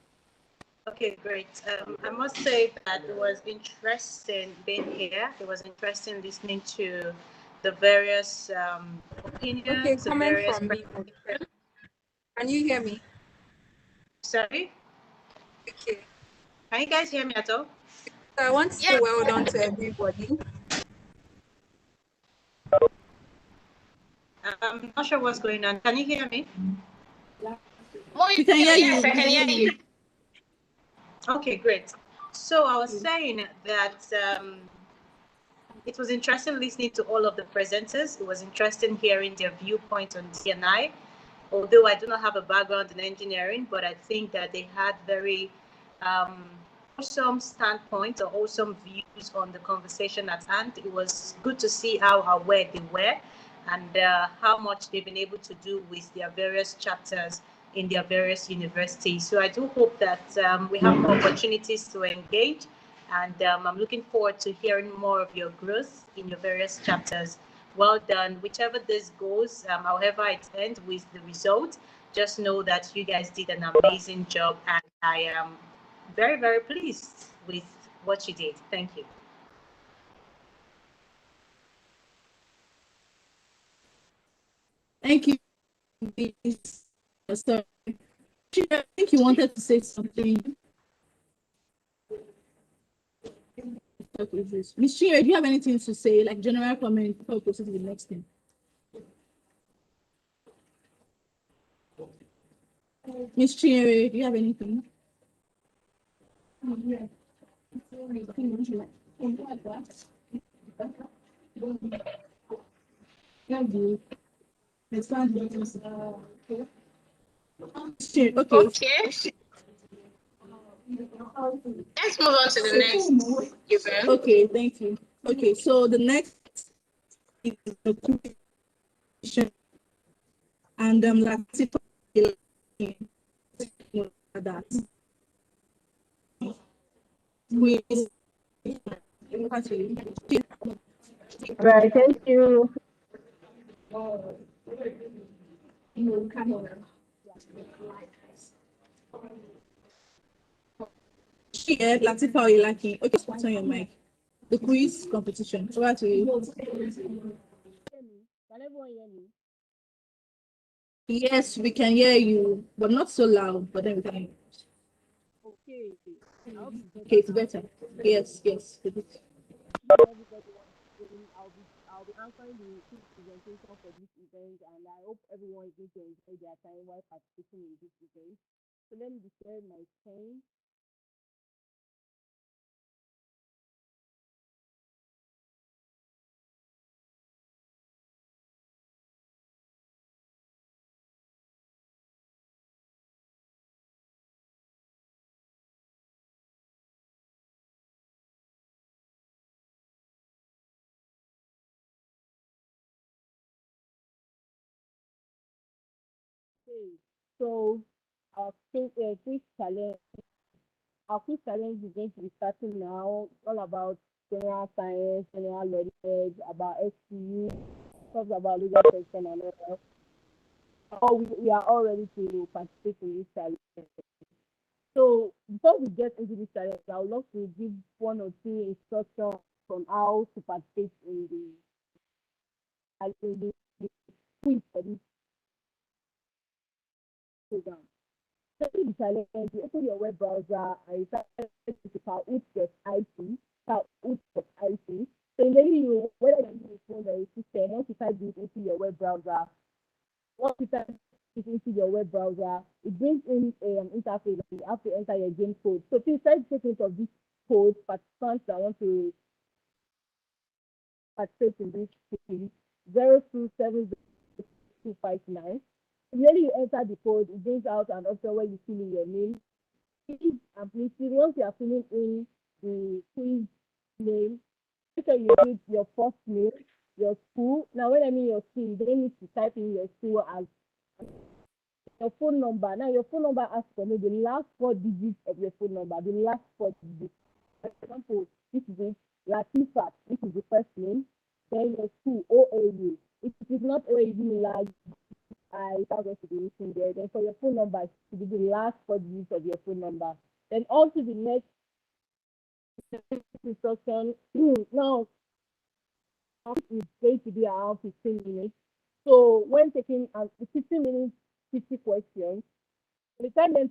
Okay, great. I must say that it was interesting being here. It was interesting listening to the various opinions. Okay, comment from me. Can you hear me? Sorry? Okay. Can you guys hear me at all? So I want to say well done to everybody. I'm not sure what's going on. Can you hear me? We can hear you. Yes, I can hear you. Okay, great. So I was saying that it was interesting listening to all of the presenters. It was interesting hearing their viewpoint on D&I. Although I do not have a background in engineering, but I think that they had very awesome standpoints or awesome views on the conversation at hand. It was good to see how aware they were and how much they've been able to do with their various chapters in their various universities. So I do hope that we have more opportunities to engage, and I'm looking forward to hearing more of your growth in your various chapters. Well done. Whichever this goes, however it ends with the result, just know that you guys did an amazing job, and I am very, very pleased with what you did. Thank you. Thank you. Sorry. I think you wanted to say something. Ms. Chinwe, do you have anything to say, like general comment before we proceed to the next thing? Ms. Chinwe, do you have anything? Okay. Let's move on to the next event. Okay, thank you. Okay, so the next is the competition. And that. Right, thank you. Yeah, Latifa Oyelaki. Okay, spot on your mic. The quiz competition. Over to you. Can everyone hear me? Yes, we can hear you, but not so loud. But then we can hear you. Okay. I hope it's Okay, better it's now. better. Yes, yes. It is. Everybody wants to join. I'll be answering the quick presentation for this event, and I hope everyone is going to enjoy their time while participating in this event. So let me be sharing my screen. Okay. So quick challenge. Our quick challenge is going to be starting now. All about general science, general knowledge, about SPE, talks about legal section and all that. Oh, we are all ready to participate in this challenge. So before we get into this challenge, I would love to give one or two instructions on how to participate in the quiz for this program. So in the challenge, you open your web browser and you type to kahoot.it, kahoot.it. So immediately whether you're using a phone or a system, once you type this into your web browser, once you type it into your web browser, it brings in an interface and you have to enter your game code. So please try to take note of this code, participants that want to participate in this quiz, 0270259. Immediately you enter the code, it brings out an option where you fill in your name. And please, once you are filling in the quiz name, make sure you include your first name, your school. Now, when I mean your school, you don't need to type in your school as your phone number. Now, your phone number asks for me the last four digits of your phone number, the last four digits. For example, this is it, Latifat, this is the first name, then your school, OAU. If it is not OAU, like I start going to be written there. Then for your phone number, it should be the last four digits of your phone number. Then also the next instruction. Now, it's going to be around 15 minutes. So when taking 15 minutes, 50 questions, the time then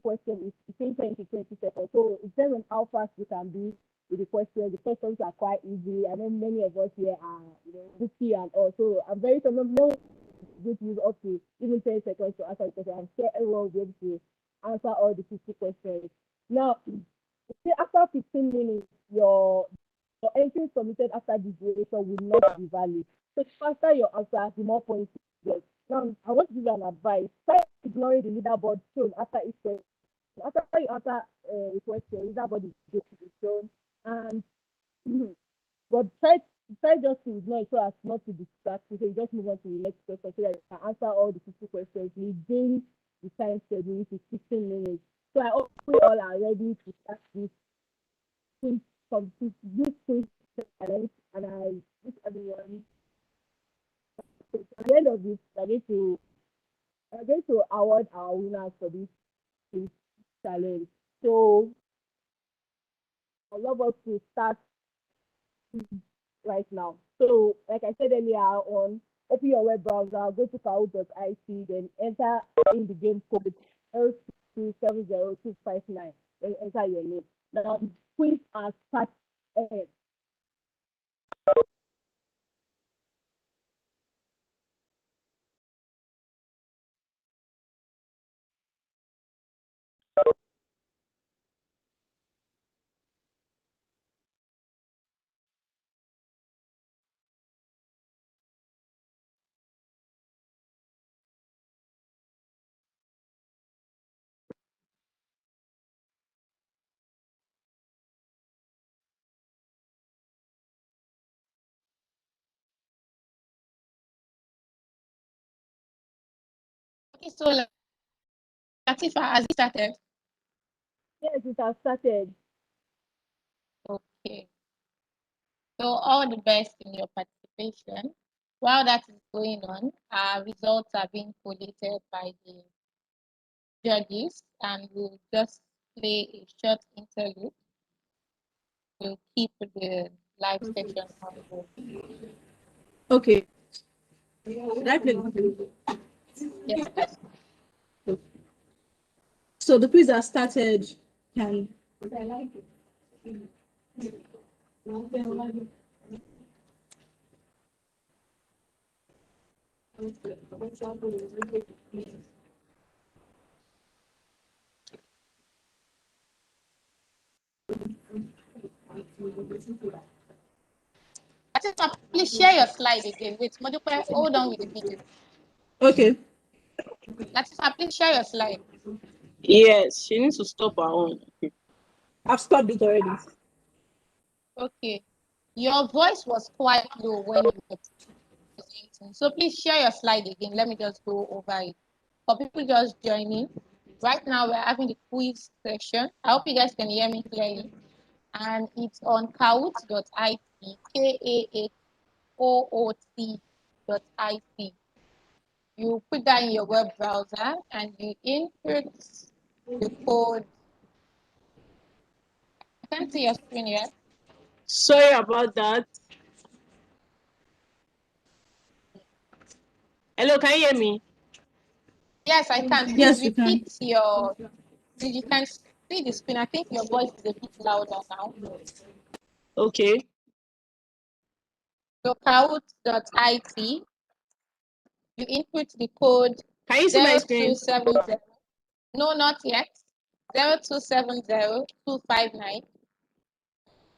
question is between 10 to 20 seconds. So it depends on how fast you can be with the questions. The questions are quite easy. I know many of us here are, rookie and all. So I'm very familiar with use up to even 10 seconds to answer the question. I'm sure everyone will be able to answer all the 50 questions. Now, after 15 minutes, your entry submitted after this duration will not be valid. So the faster your answer, the more points you get. Now, I want to give you an advice. Try ignoring the leaderboard shown after each question. After you answer a question, leaderboard is going to be shown. And but try just to ignore it so as not to distract you. So you just move on to the next question so that you can answer all the 50 questions within the time schedule, which is 15 minutes. So I hope we all are ready to start this quiz this quiz challenge, and I wish everyone at the end of this we're going to award our winners for this quiz challenge. So I'd love us to start right now. So like I said earlier on, open your web browser, go to kahoot.it, then enter in the game code L270259, then enter your name. Now the quiz are started. So, Latifa, has it started? Yes, it has started. Okay. So, all the best in your participation. While that is going on, our results are being collated by the judges, and we'll just play a short interlude to keep the live session ongoing. Okay. Should I play? Yes, please. So the quiz has started. Can Latifa, please share your slide again. Wait, Modupe, hold on with the video. okay. Latifa, please share your slide. Yes, she needs to stop her own. I've stopped it already. Okay. Your voice was quite low when you were presenting. So please share your slide again. Let me just go over it. For people just joining, right now we're having the quiz session. I hope you guys can hear me clearly. And it's on kahoot.it, kahoot.it. You put that in your web browser and you input the code. I can't see your screen yet. Sorry about that. Hello, can you hear me? Yes, I can. Please Yes, we can. repeat your. You can see the screen. I think your voice is a bit louder now. Okay. So kahoot.it, you input the code Can you see my screen? 0270. No, not yet. 0270259.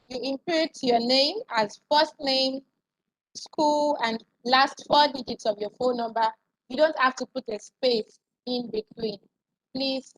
You input your name as first name, school, and last 4 digits of your phone number. You don't have to put a space in between. Please.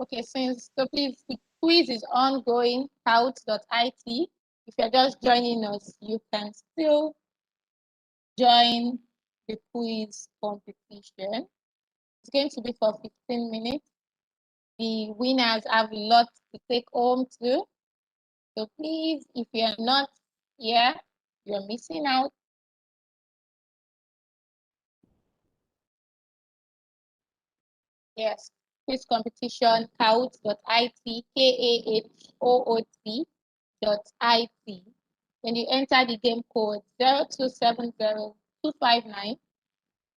Okay, so please, the quiz is ongoing, out.it. If you're just joining us, you can still join the quiz competition. It's going to be for 15 minutes. The winners have lots to take home too. So please, if you're not here, you're missing out. Yes, quiz competition, kahoot.it, kahoot.it. When you enter the game code 0270259,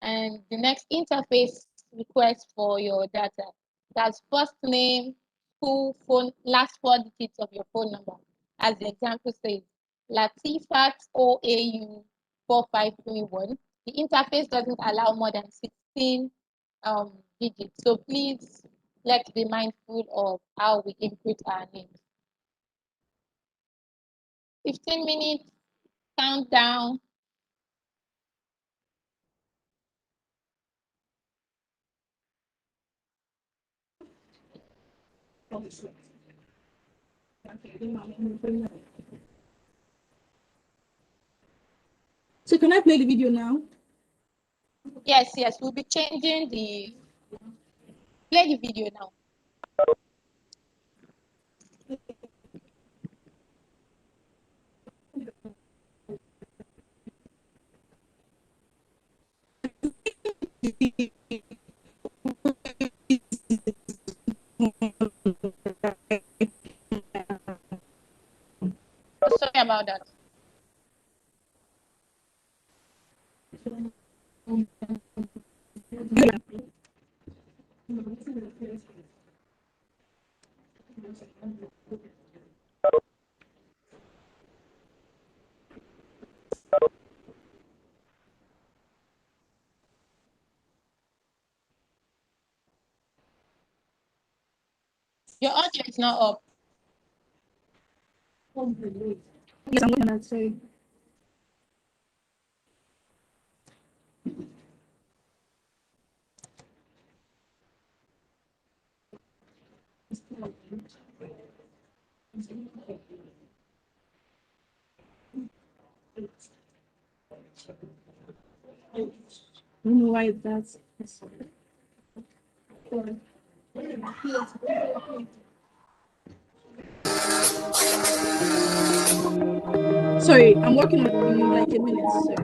and the next interface request for your data. That's first name, school, phone, last 4 digits of your phone number. As the example says, Latifat OAU 4531. The interface doesn't allow more than 16 digits. So please, let's be mindful of how we input our names. 15 minutes countdown. So can I play the video now? Yes, we'll be changing the play the video now. Sorry about that. Your audio is not up. Yes, I'm looking at sorry. I don't know why that's. Sorry, I'm working on it in like a minute. Sorry.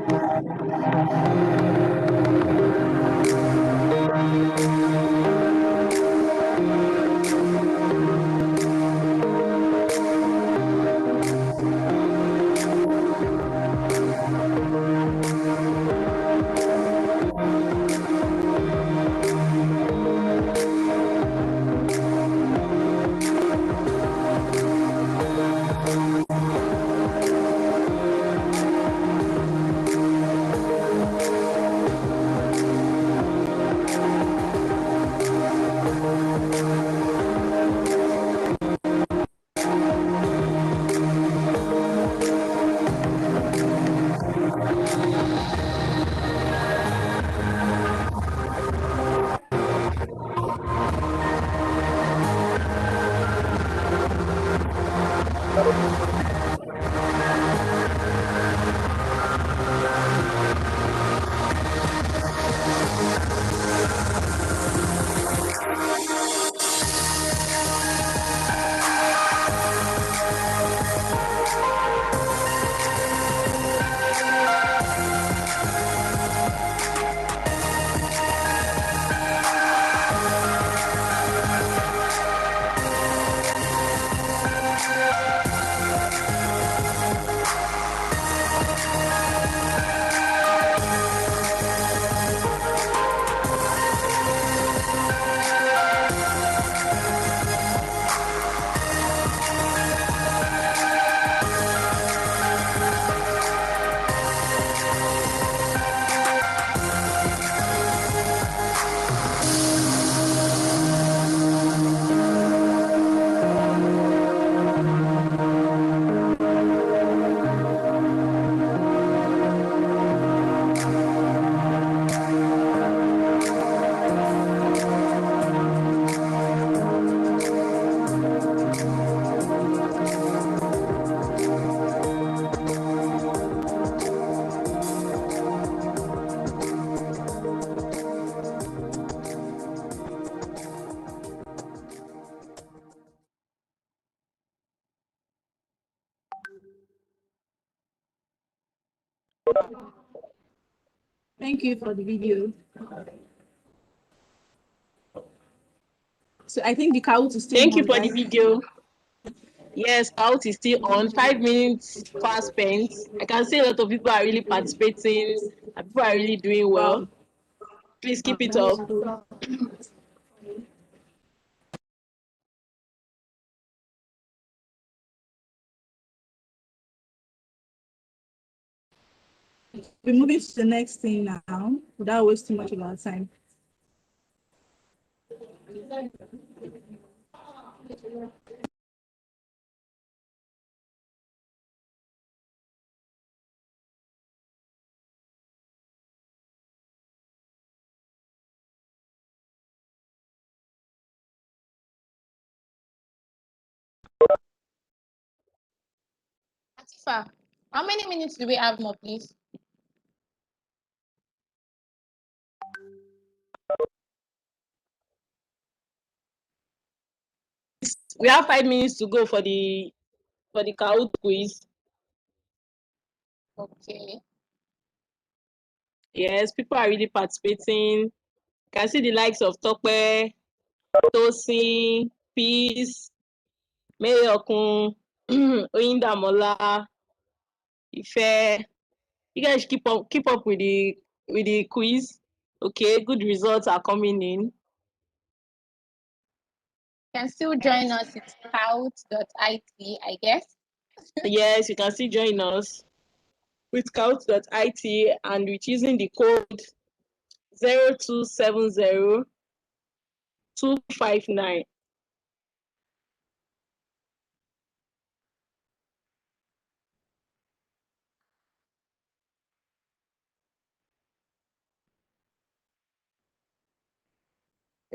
Thank you for the video. So I think the Kahoot is still Thank you on, for the right? video. Yes, Kahoot is still on. 5 minutes fast spent. I can see a lot of people are really participating. And people are really doing well. Wow. Please keep it That's up. cool. We're moving to the next thing now without wasting much of our time. Atifa, how many minutes do we have more, please? We have 5 minutes to go for the Kahoot quiz. Okay. Yes, people are really participating. You can see the likes of Tope, Tosin, Peace, Mayokun, Oyindamola, Ife. You guys keep up with the quiz. Okay, good results are coming in. You can still join us at scout.it, I guess. Yes, you can still join us with scout.it and with using the code 0270259.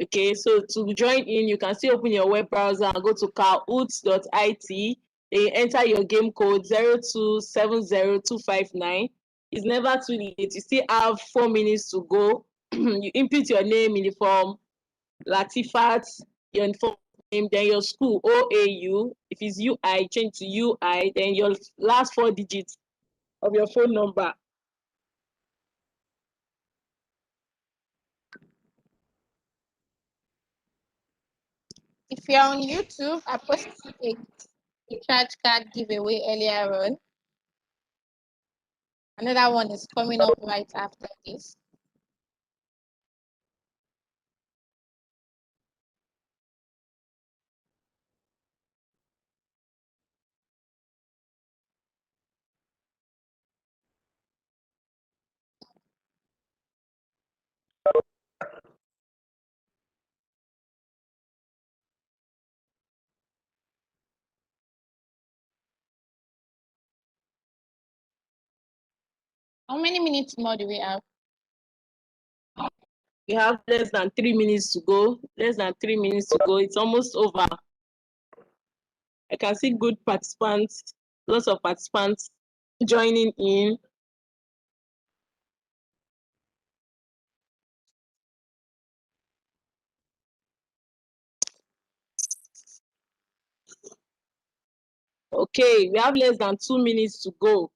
Okay, so to join in, you can still open your web browser and go to kahoots.it. Then enter your game code 0270259. It's never too late. You still have 4 minutes to go. You input your name in the form, Latifat, your inform name, then your school, OAU. If it's UI, change to UI, then your last 4 digits of your phone number. If you're on YouTube, I posted a charge card giveaway earlier on. Another one is coming up right after this. How many minutes more do we have? We have less than 3 minutes to go. Less than 3 minutes to go. It's almost over. I can see good participants, lots of participants joining in. Okay, we have less than 2 minutes to go.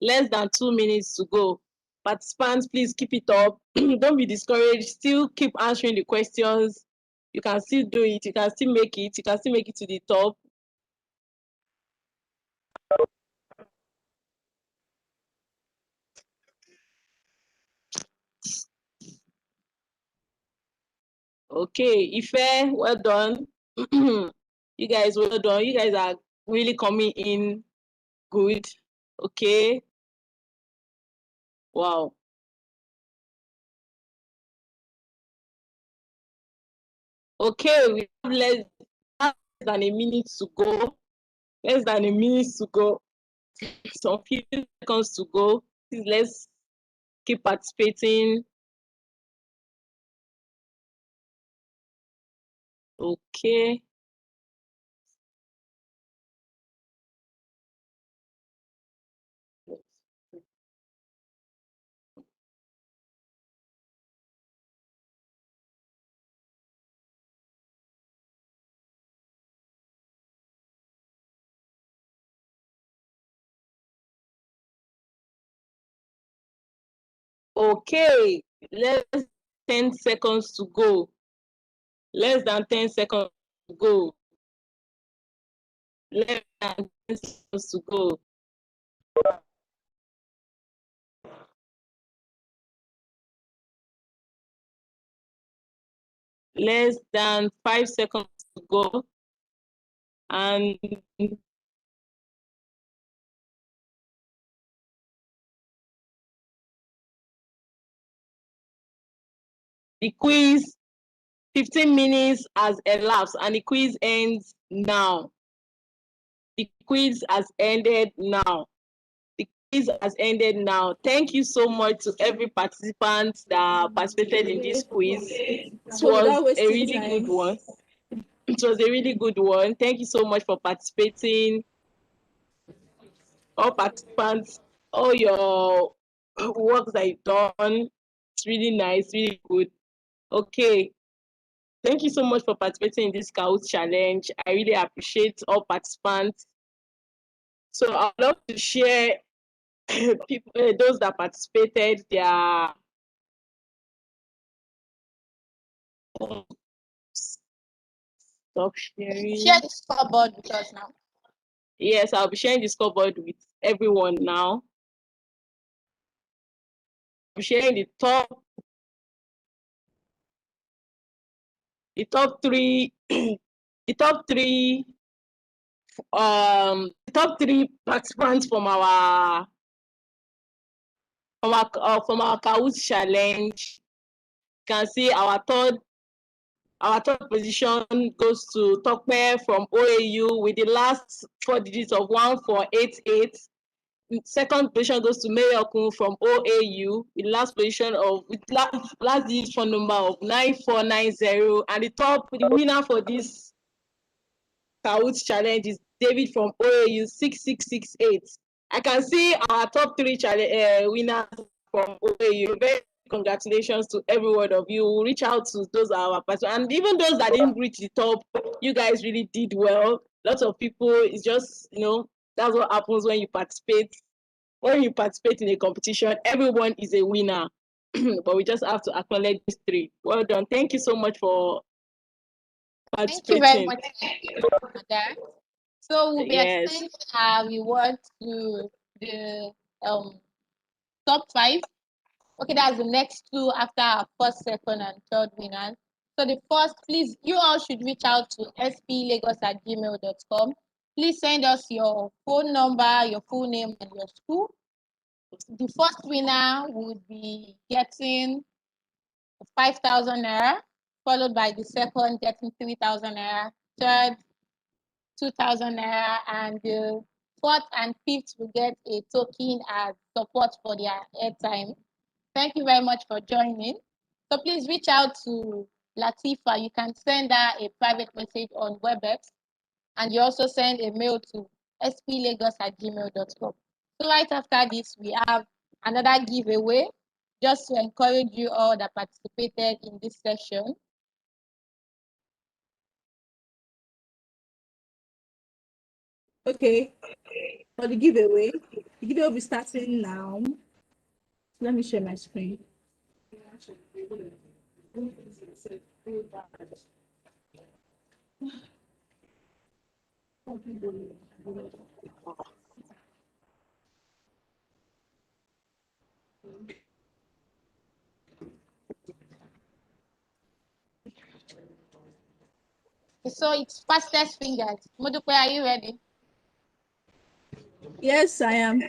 Less than 2 minutes to go. Participants, please keep it up. Don't be discouraged. Still keep answering the questions. You can still do it. You can still make it. You can still make it to the top. Okay, Ife, well done. You guys, well done. You guys are really coming in good. Okay. Wow. Okay, we have less than a minute to go. Less than a minute to go. Some few seconds to go. Please, let's keep participating. Okay. Okay, less 10 seconds to go. Less than 10 seconds to go. Less than 10 seconds to go. Less than 5 seconds to go. And the quiz, 15 minutes has elapsed and the quiz ends now. The quiz has ended now. The quiz has ended now. Thank you so much to every participant that participated in this quiz. It was a really good one. It was a really good one. Thank you so much for participating. All participants, all your work that you've done. It's really nice, really good. Okay. Thank you so much for participating in this Kahoot challenge. I really appreciate all participants. So I'd love to share people, those that participated, their stop sharing. Share the scoreboard with us now. Yes, I'll be sharing the scoreboard with everyone now. I'm sharing the top three the top three participants from our Kahoot challenge. You can see our third position goes to Tokpe from OAU with the last 4 digits of 1488. second position goes to Mayokun from OAU, with last position of last digit phone number of 9490, and the winner for this Kahoot challenge is David from OAU 6668. I can see our top 3 winners from OAU. Very congratulations to every one of you. We'll reach out to those our participants, and even those that didn't reach the top, you guys really did well. Lots of people, it's just, that's what happens when you participate. When you participate in a competition, everyone is a winner. But we just have to acknowledge these 3. Well done. Thank you so much for participating. Thank you very much for that. So we'll be extending our reward to the top 5. Okay, that's the next 2 after our first, second, and third winners. So the first, please, you all should reach out to spelagos@gmail.com. Please send us your phone number, your full name, and your school. The first winner would be getting 5,000 naira, followed by the second getting 3,000 naira, third 2,000 naira, and the fourth and fifth will get a token as support for their airtime. Thank you very much for joining. So please reach out to Latifa. You can send her a private message on WebEx, and you also send a mail to spelagos@gmail.com. So right after this, we have another giveaway just to encourage you all that participated in this session. Okay, for the giveaway will be starting now. Let me share my screen. So it's fastest fingers. Modupe, are you ready? Yes, I am.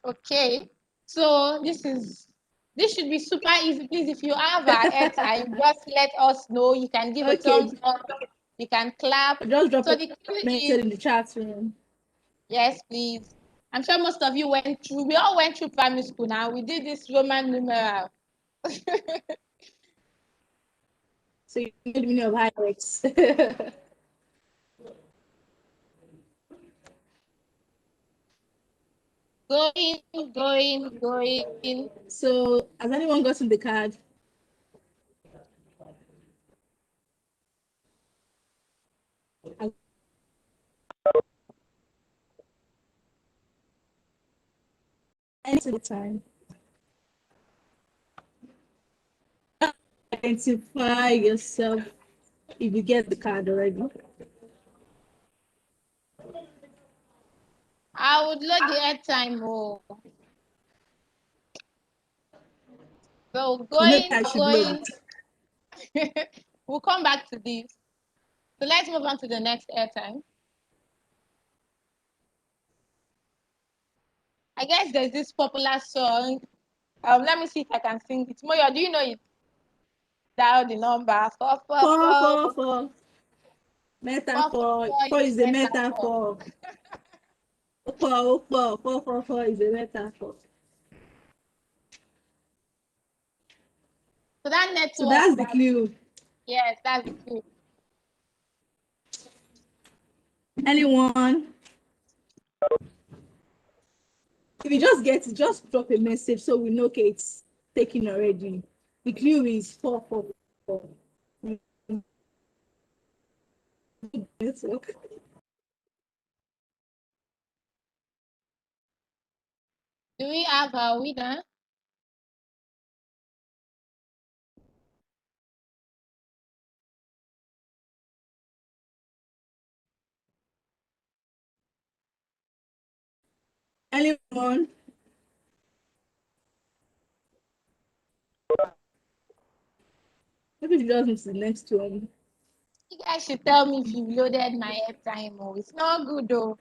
Okay. So this should be super easy. Please, if you have our airtime, just let us know. You can give a thumbs up. You can clap. Just drop so a comment in the chat room. Yes, please. I'm sure most of you went through. We all went through primary school now. We did this Roman numeral. So you need the meaning of highlights. Going. So has anyone gotten the card? Any time. Identify yourself if you get the card already. I would load the airtime more. So going. We'll come back to this. So let's move on to the next airtime. I guess there's this popular song. Let me see if I can sing it. Moyo, do you know it? Dial the number 444. Metaphor. 4 is a metaphor. 4 is a metaphor. So that network. So that's the clue. Yes, that's the clue. Anyone? If you just get it, just drop a message so we know okay, it's taken already. The clue is 444. Do we have a winner? Anyone? Maybe you just miss the next one. You guys should tell me if you loaded my airtime. Oh, it's not good though.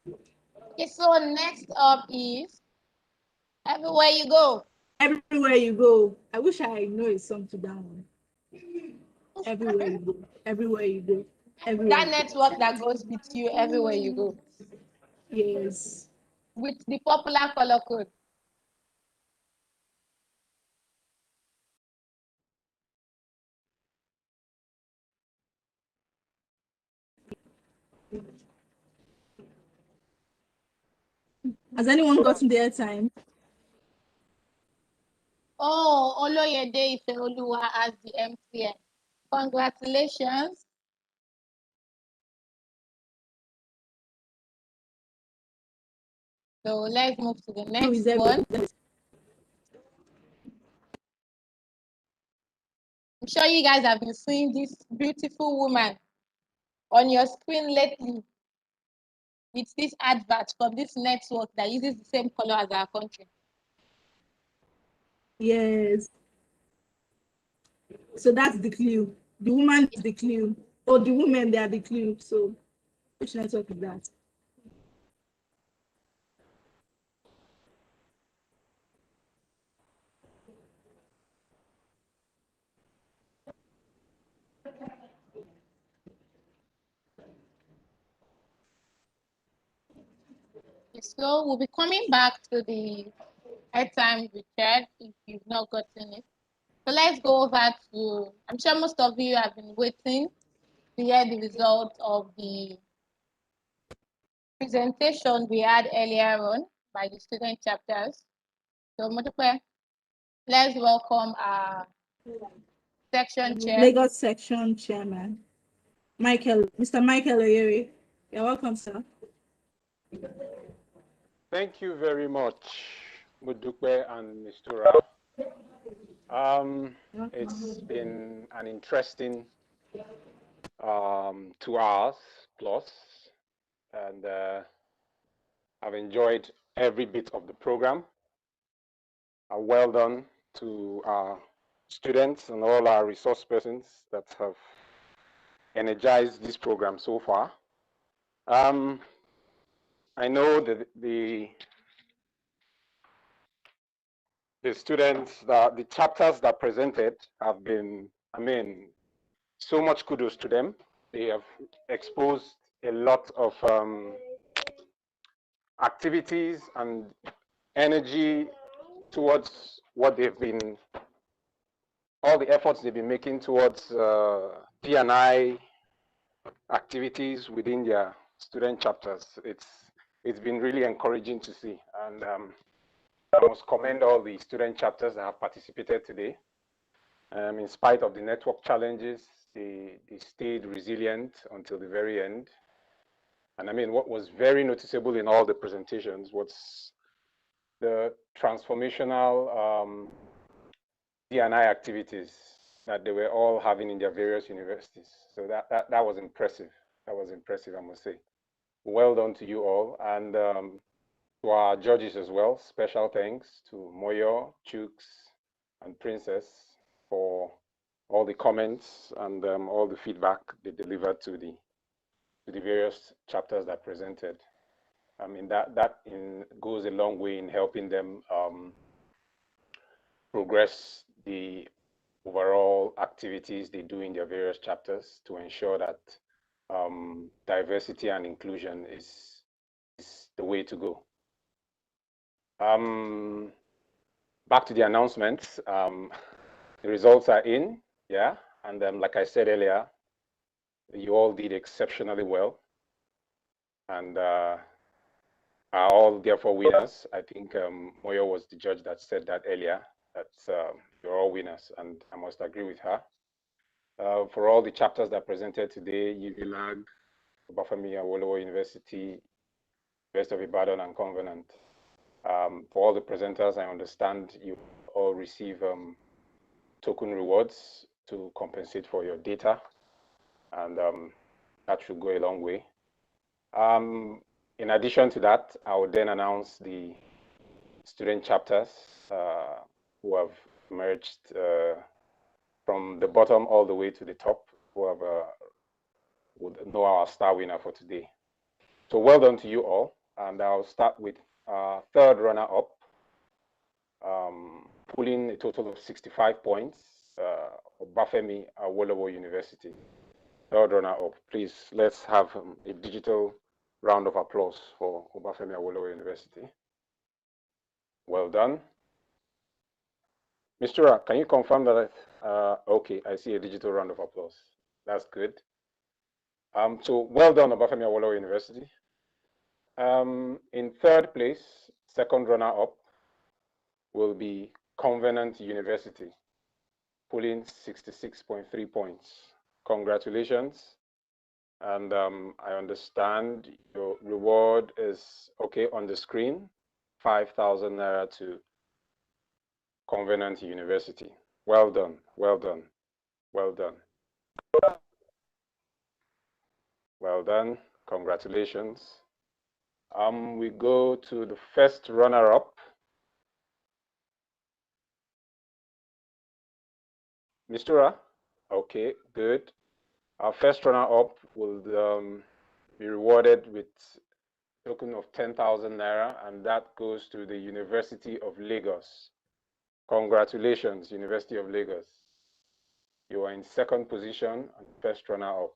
Okay, so next up is Everywhere You Go. Everywhere You Go. I wish I know a song to that one. Everywhere you go. Everywhere you go. Everywhere That network that goes with you everywhere you go. Yes. With the popular color code. Has anyone gotten their time? Oh, Oloyede Ifeoluwa as the MCN. Congratulations. So let's move to the next one. I'm sure you guys have been seeing this beautiful woman on your screen lately. It's this advert from this network that uses the same color as our country. Yes. So that's the clue. The woman is the clue. Or the women, they are the clue. So which network is that? So we'll be coming back to the airtime return if you've not gotten it. So let's go over to, I'm sure most of you have been waiting to hear the result of the presentation we had earlier on by the student chapters. So Modupe, let's welcome our section chair. Lagos section chairman, Mr. Michael Oyeri. You're welcome, sir. Thank you very much, Modupe and Mistura. It's been an interesting 2 hours plus, and I've enjoyed every bit of the program. Well done to our students and all our resource persons that have energized this program so far. I know that the students, the chapters that presented have been, so much kudos to them. They have exposed a lot of activities and energy towards what they've been, all the efforts they've been making towards P&I activities within their student chapters. It's been really encouraging to see, and I must commend all the student chapters that have participated today. In spite of the network challenges, they stayed resilient until the very end. And what was very noticeable in all the presentations was the transformational D&I activities that they were all having in their various universities. So that was impressive. That was impressive, I must say. Well done to you all, and to our judges as well. Special thanks to Moyo, Chooks, and Princess for all the comments and all the feedback they delivered to the various chapters that presented. That goes a long way in helping them progress the overall activities they do in their various chapters to ensure that diversity and inclusion is the way to go. Back to the announcements. The results are in, yeah, and like I said earlier, you all did exceptionally well, and are all therefore winners. I think Moyo was the judge that said that earlier, that you're all winners, and I must agree with her. For all the chapters that presented today, UVLAG, Obafemi Awolowo University, University of Ibadan, and Covenant. For all the presenters, I understand you all receive token rewards to compensate for your data, and that should go a long way. In addition to that, I will then announce the student chapters who have merged from the bottom all the way to the top, who have would know our star winner for today. So well done to you all, and I'll start with third runner-up, pulling a total of 65 points, Obafemi Awolowo University. Third runner-up, please, let's have a digital round of applause for Obafemi Awolowo University. Well done. Mistura, can you confirm that? Okay, I see a digital round of applause. That's good. So well done, Obafemi Awolowo University. In third place, second runner-up will be Covenant University, pulling 66.3 points. Congratulations. And I understand your reward is okay on the screen, 5,000 Naira to Covenant University. Well done, well done, well done. Well done, congratulations. We go to the first runner-up. Mistura? Okay, good. Our first runner-up will be rewarded with a token of 10,000 Naira, and that goes to the University of Lagos. Congratulations, University of Lagos. You are in second position and first runner-up.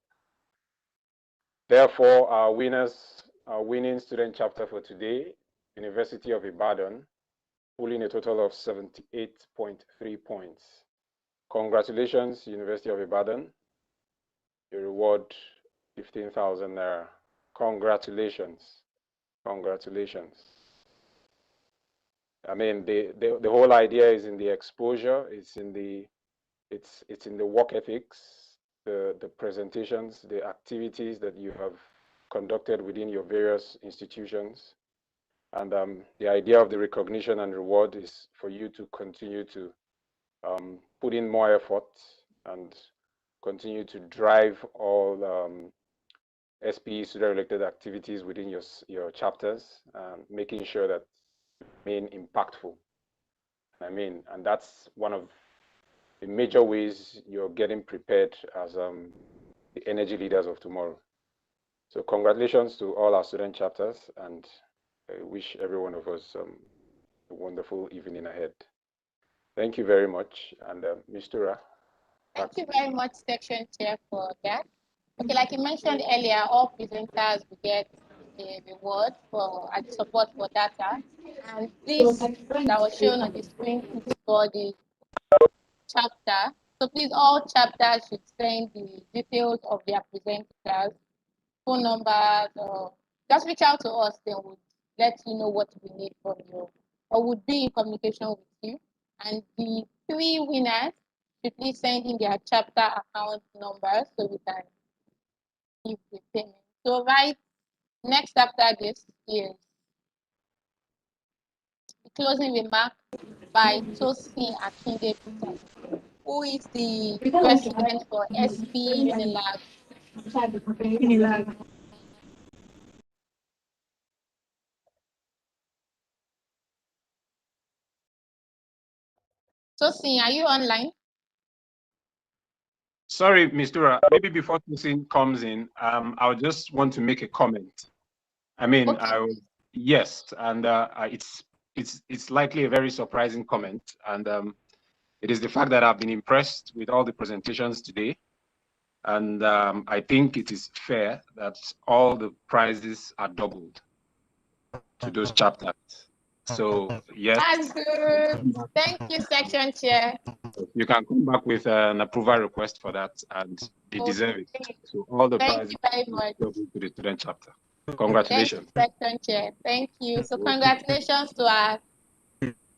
Therefore, our winning student chapter for today, University of Ibadan, pulling a total of 78.3 points. Congratulations, University of Ibadan. You reward 15,000 Naira. Congratulations. Congratulations. I mean, the whole idea is in the exposure, it's in the work ethics, the presentations, the activities that you have conducted within your various institutions. And the idea of the recognition and reward is for you to continue to put in more effort and continue to drive all SPE student-related activities within your chapters, making sure that remain impactful. And that's one of the major ways you're getting prepared as the energy leaders of tomorrow. So congratulations to all our student chapters, and I wish every one of us a wonderful evening ahead. Thank you very much. And Mistura. Thank you very much, Section Chair, for that. Okay, like you mentioned earlier, all presenters will get a reward for and support for data. And this that was shown on the screen is for the chapter. So please, all chapters should send the details of their presenters, phone numbers, or just reach out to us, then we'll let you know what we need from you, or would be in communication with you. And the 3 winners should please send in their chapter account numbers so we can give the payment. So right next after this is the closing remark by Tosin Akinde, who is the president for SPE Unilag. Tosin, are you online? Sorry, Mistura, maybe before Tosin comes in, I would just want to make a comment. I mean, okay. Yes, and it's likely a very surprising comment, and it is the fact that I've been impressed with all the presentations today, and I think it is fair that all the prizes are doubled to those chapters. So yes. That's good. Thank you, Section Chair. You can come back with an approval request for that, and they deserve it. So all the prizes very much to the student chapter. Congratulations. Thank you, Section Chair. Thank you. So congratulations to our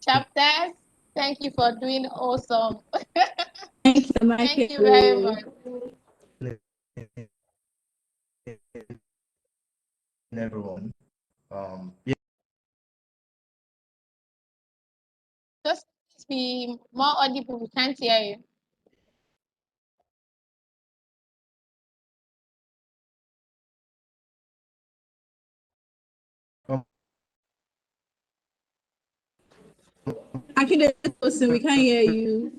chapters. Thank you for doing awesome. Thank you very much. Everyone. Just be more audible. We can't hear you. Akinde, we can't hear you.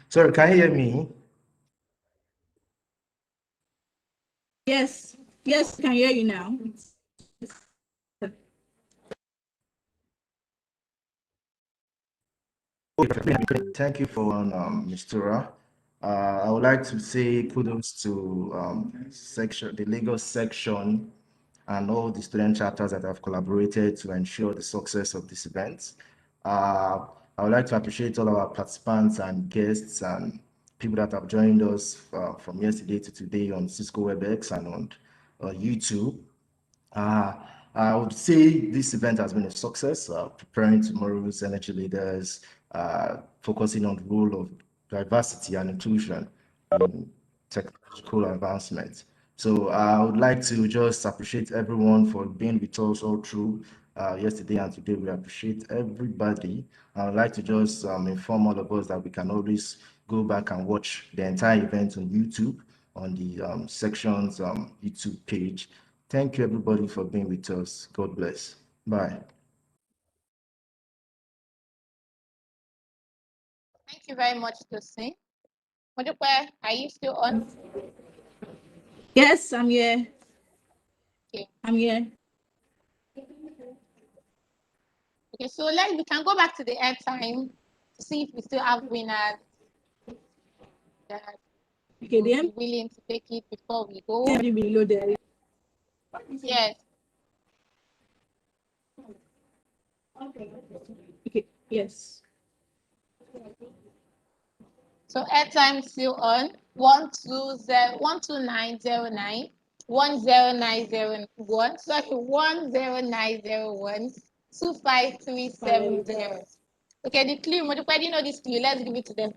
Sorry, can you hear me? Yes, yes, I can hear you now. Thank you for Mr. I would like to say kudos to the Lagos section and all the student chapters that have collaborated to ensure the success of this event. I would like to appreciate all our participants and guests and people that have joined us from yesterday to today on Cisco WebEx and on YouTube. I would say this event has been a success, preparing tomorrow's energy leaders, focusing on the role of diversity and inclusion in technological advancement. So I would like to just appreciate everyone for being with us all through yesterday and today. We appreciate everybody. I would like to just inform all of us that we can always go back and watch the entire event on YouTube on the sections YouTube page. Thank you, everybody, for being with us. God bless. Bye. Thank you very much, Tosin. Modupe, are you still on? Yes, I'm here. Okay. I'm here. Okay, so we can go back to the airtime to see if we still have winners that Okay, would be willing to take it before we go. below there. Yes. Okay, yes. So airtime still on 12909 10901 sorry 10901 25370. Okay, the clue, Modupe, do you know this clue? Let's give it to them.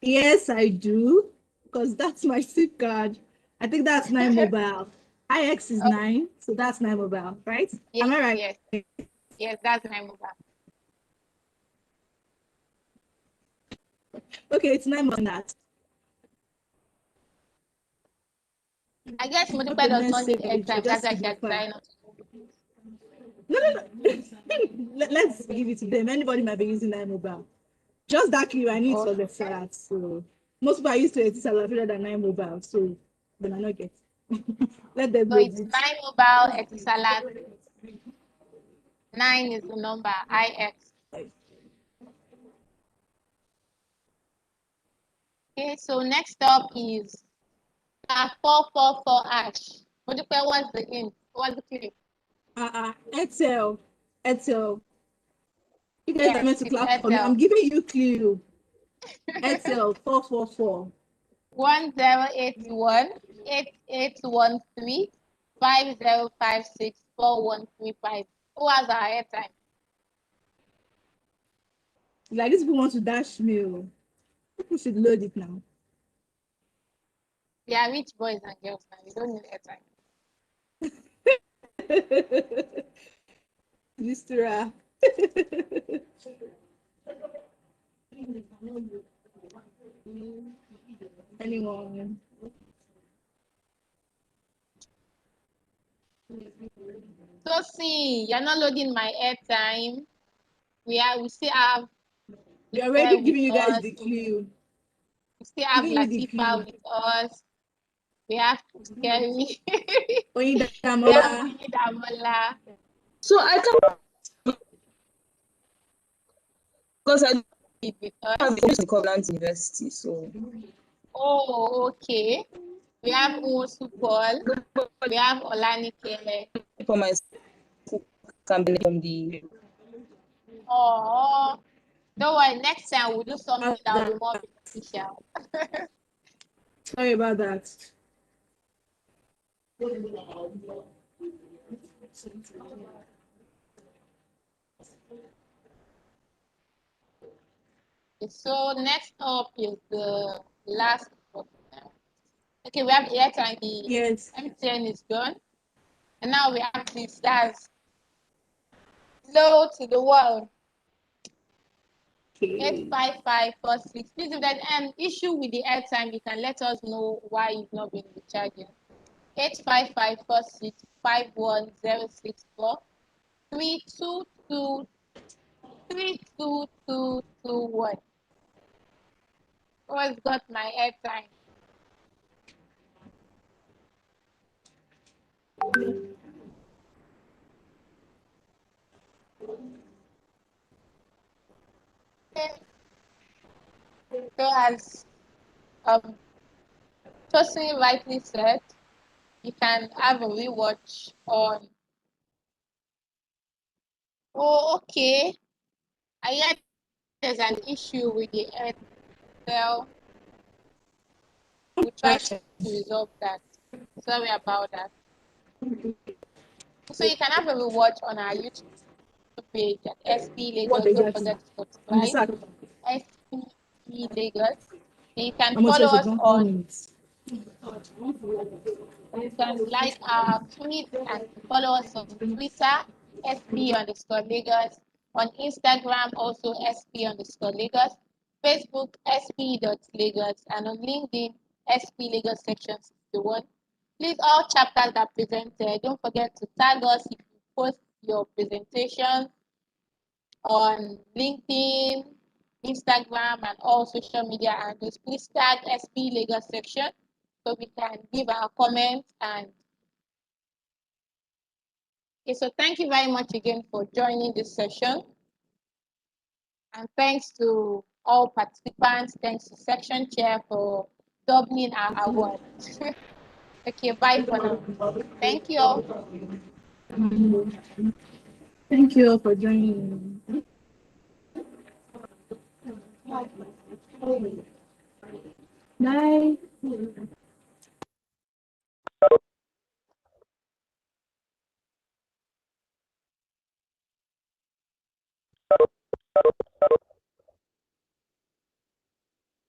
Yes, I do, because that's my SIM card. I think that's 9 Mobile. IX is 9, so that's 9 Mobile, right? Yes, Am I right? yes. Yes, that's 9 Mobile. Okay, it's 9 Mobile. That. I guess Modupe does not need airtime. That's why she has decided not to. No. Let's give it to them. Anybody might be using 9 Mobile. Just that clue I need for the salad. So most people are used to 80 salad rather than 9 Mobile. So they might not get. Let them So know. it's 9 Mobile, Etisalat. 9 is the number, IX. Okay, so next up is 444 ash. Modupe, what's the in? What's the clue? Etel. You guys are Yes, meant to it's clap for me. I'm Etel. giving you clue. Etel 444. 1081 8813 5056 4135. Who has our airtime? Like these people want to dash me. People should load it now. They are rich boys and girls now. We don't need airtime. Mr. Anyone? So see, you're not loading my airtime. We still have. We're already giving you guys the clue. We still have Giving you the Latifa clue. with us. We have Scary. We have Damola. So I can because I have the Covenant University. So Oh, okay. We have Usu Paul. We have Olanike. for my school campaign from the. Oh, don't worry. Next time we'll do something that will be more beneficial. Sorry about that. So next up is the last. Okay, we have airtime. Yes. MTN is gone, and now we have the stars. Low to the world. 85546. Please, if there's an issue with the airtime, you can let us know why you've not been recharging. 85546 51064 322 32221. Who has got my airtime? Okay. So as Tosin rightly said, you can have a rewatch on. Oh, okay. I heard there's an issue with the Excel. We'll try to resolve that. Sorry about that. So you can have a rewatch on our YouTube page at SP Lagos. Don't forget to subscribe. SPE Lagos. And you can follow us on. You can like our tweet and follow us on Twitter, SP_Lagos. On Instagram, also SP_Lagos. Facebook, SP.Lagos. And on LinkedIn, SP Lagos Section 61. Please, all chapters are presented. Don't forget to tag us if you post your presentation on LinkedIn, Instagram, and all social media handles. Please tag SP Lagos Section so we can give our comments. And okay, so thank you very much again for joining this session. And thanks to all participants. Thanks to section chair for doubling our award. Okay, bye for now. Thank you all. Thank you all for joining. Bye.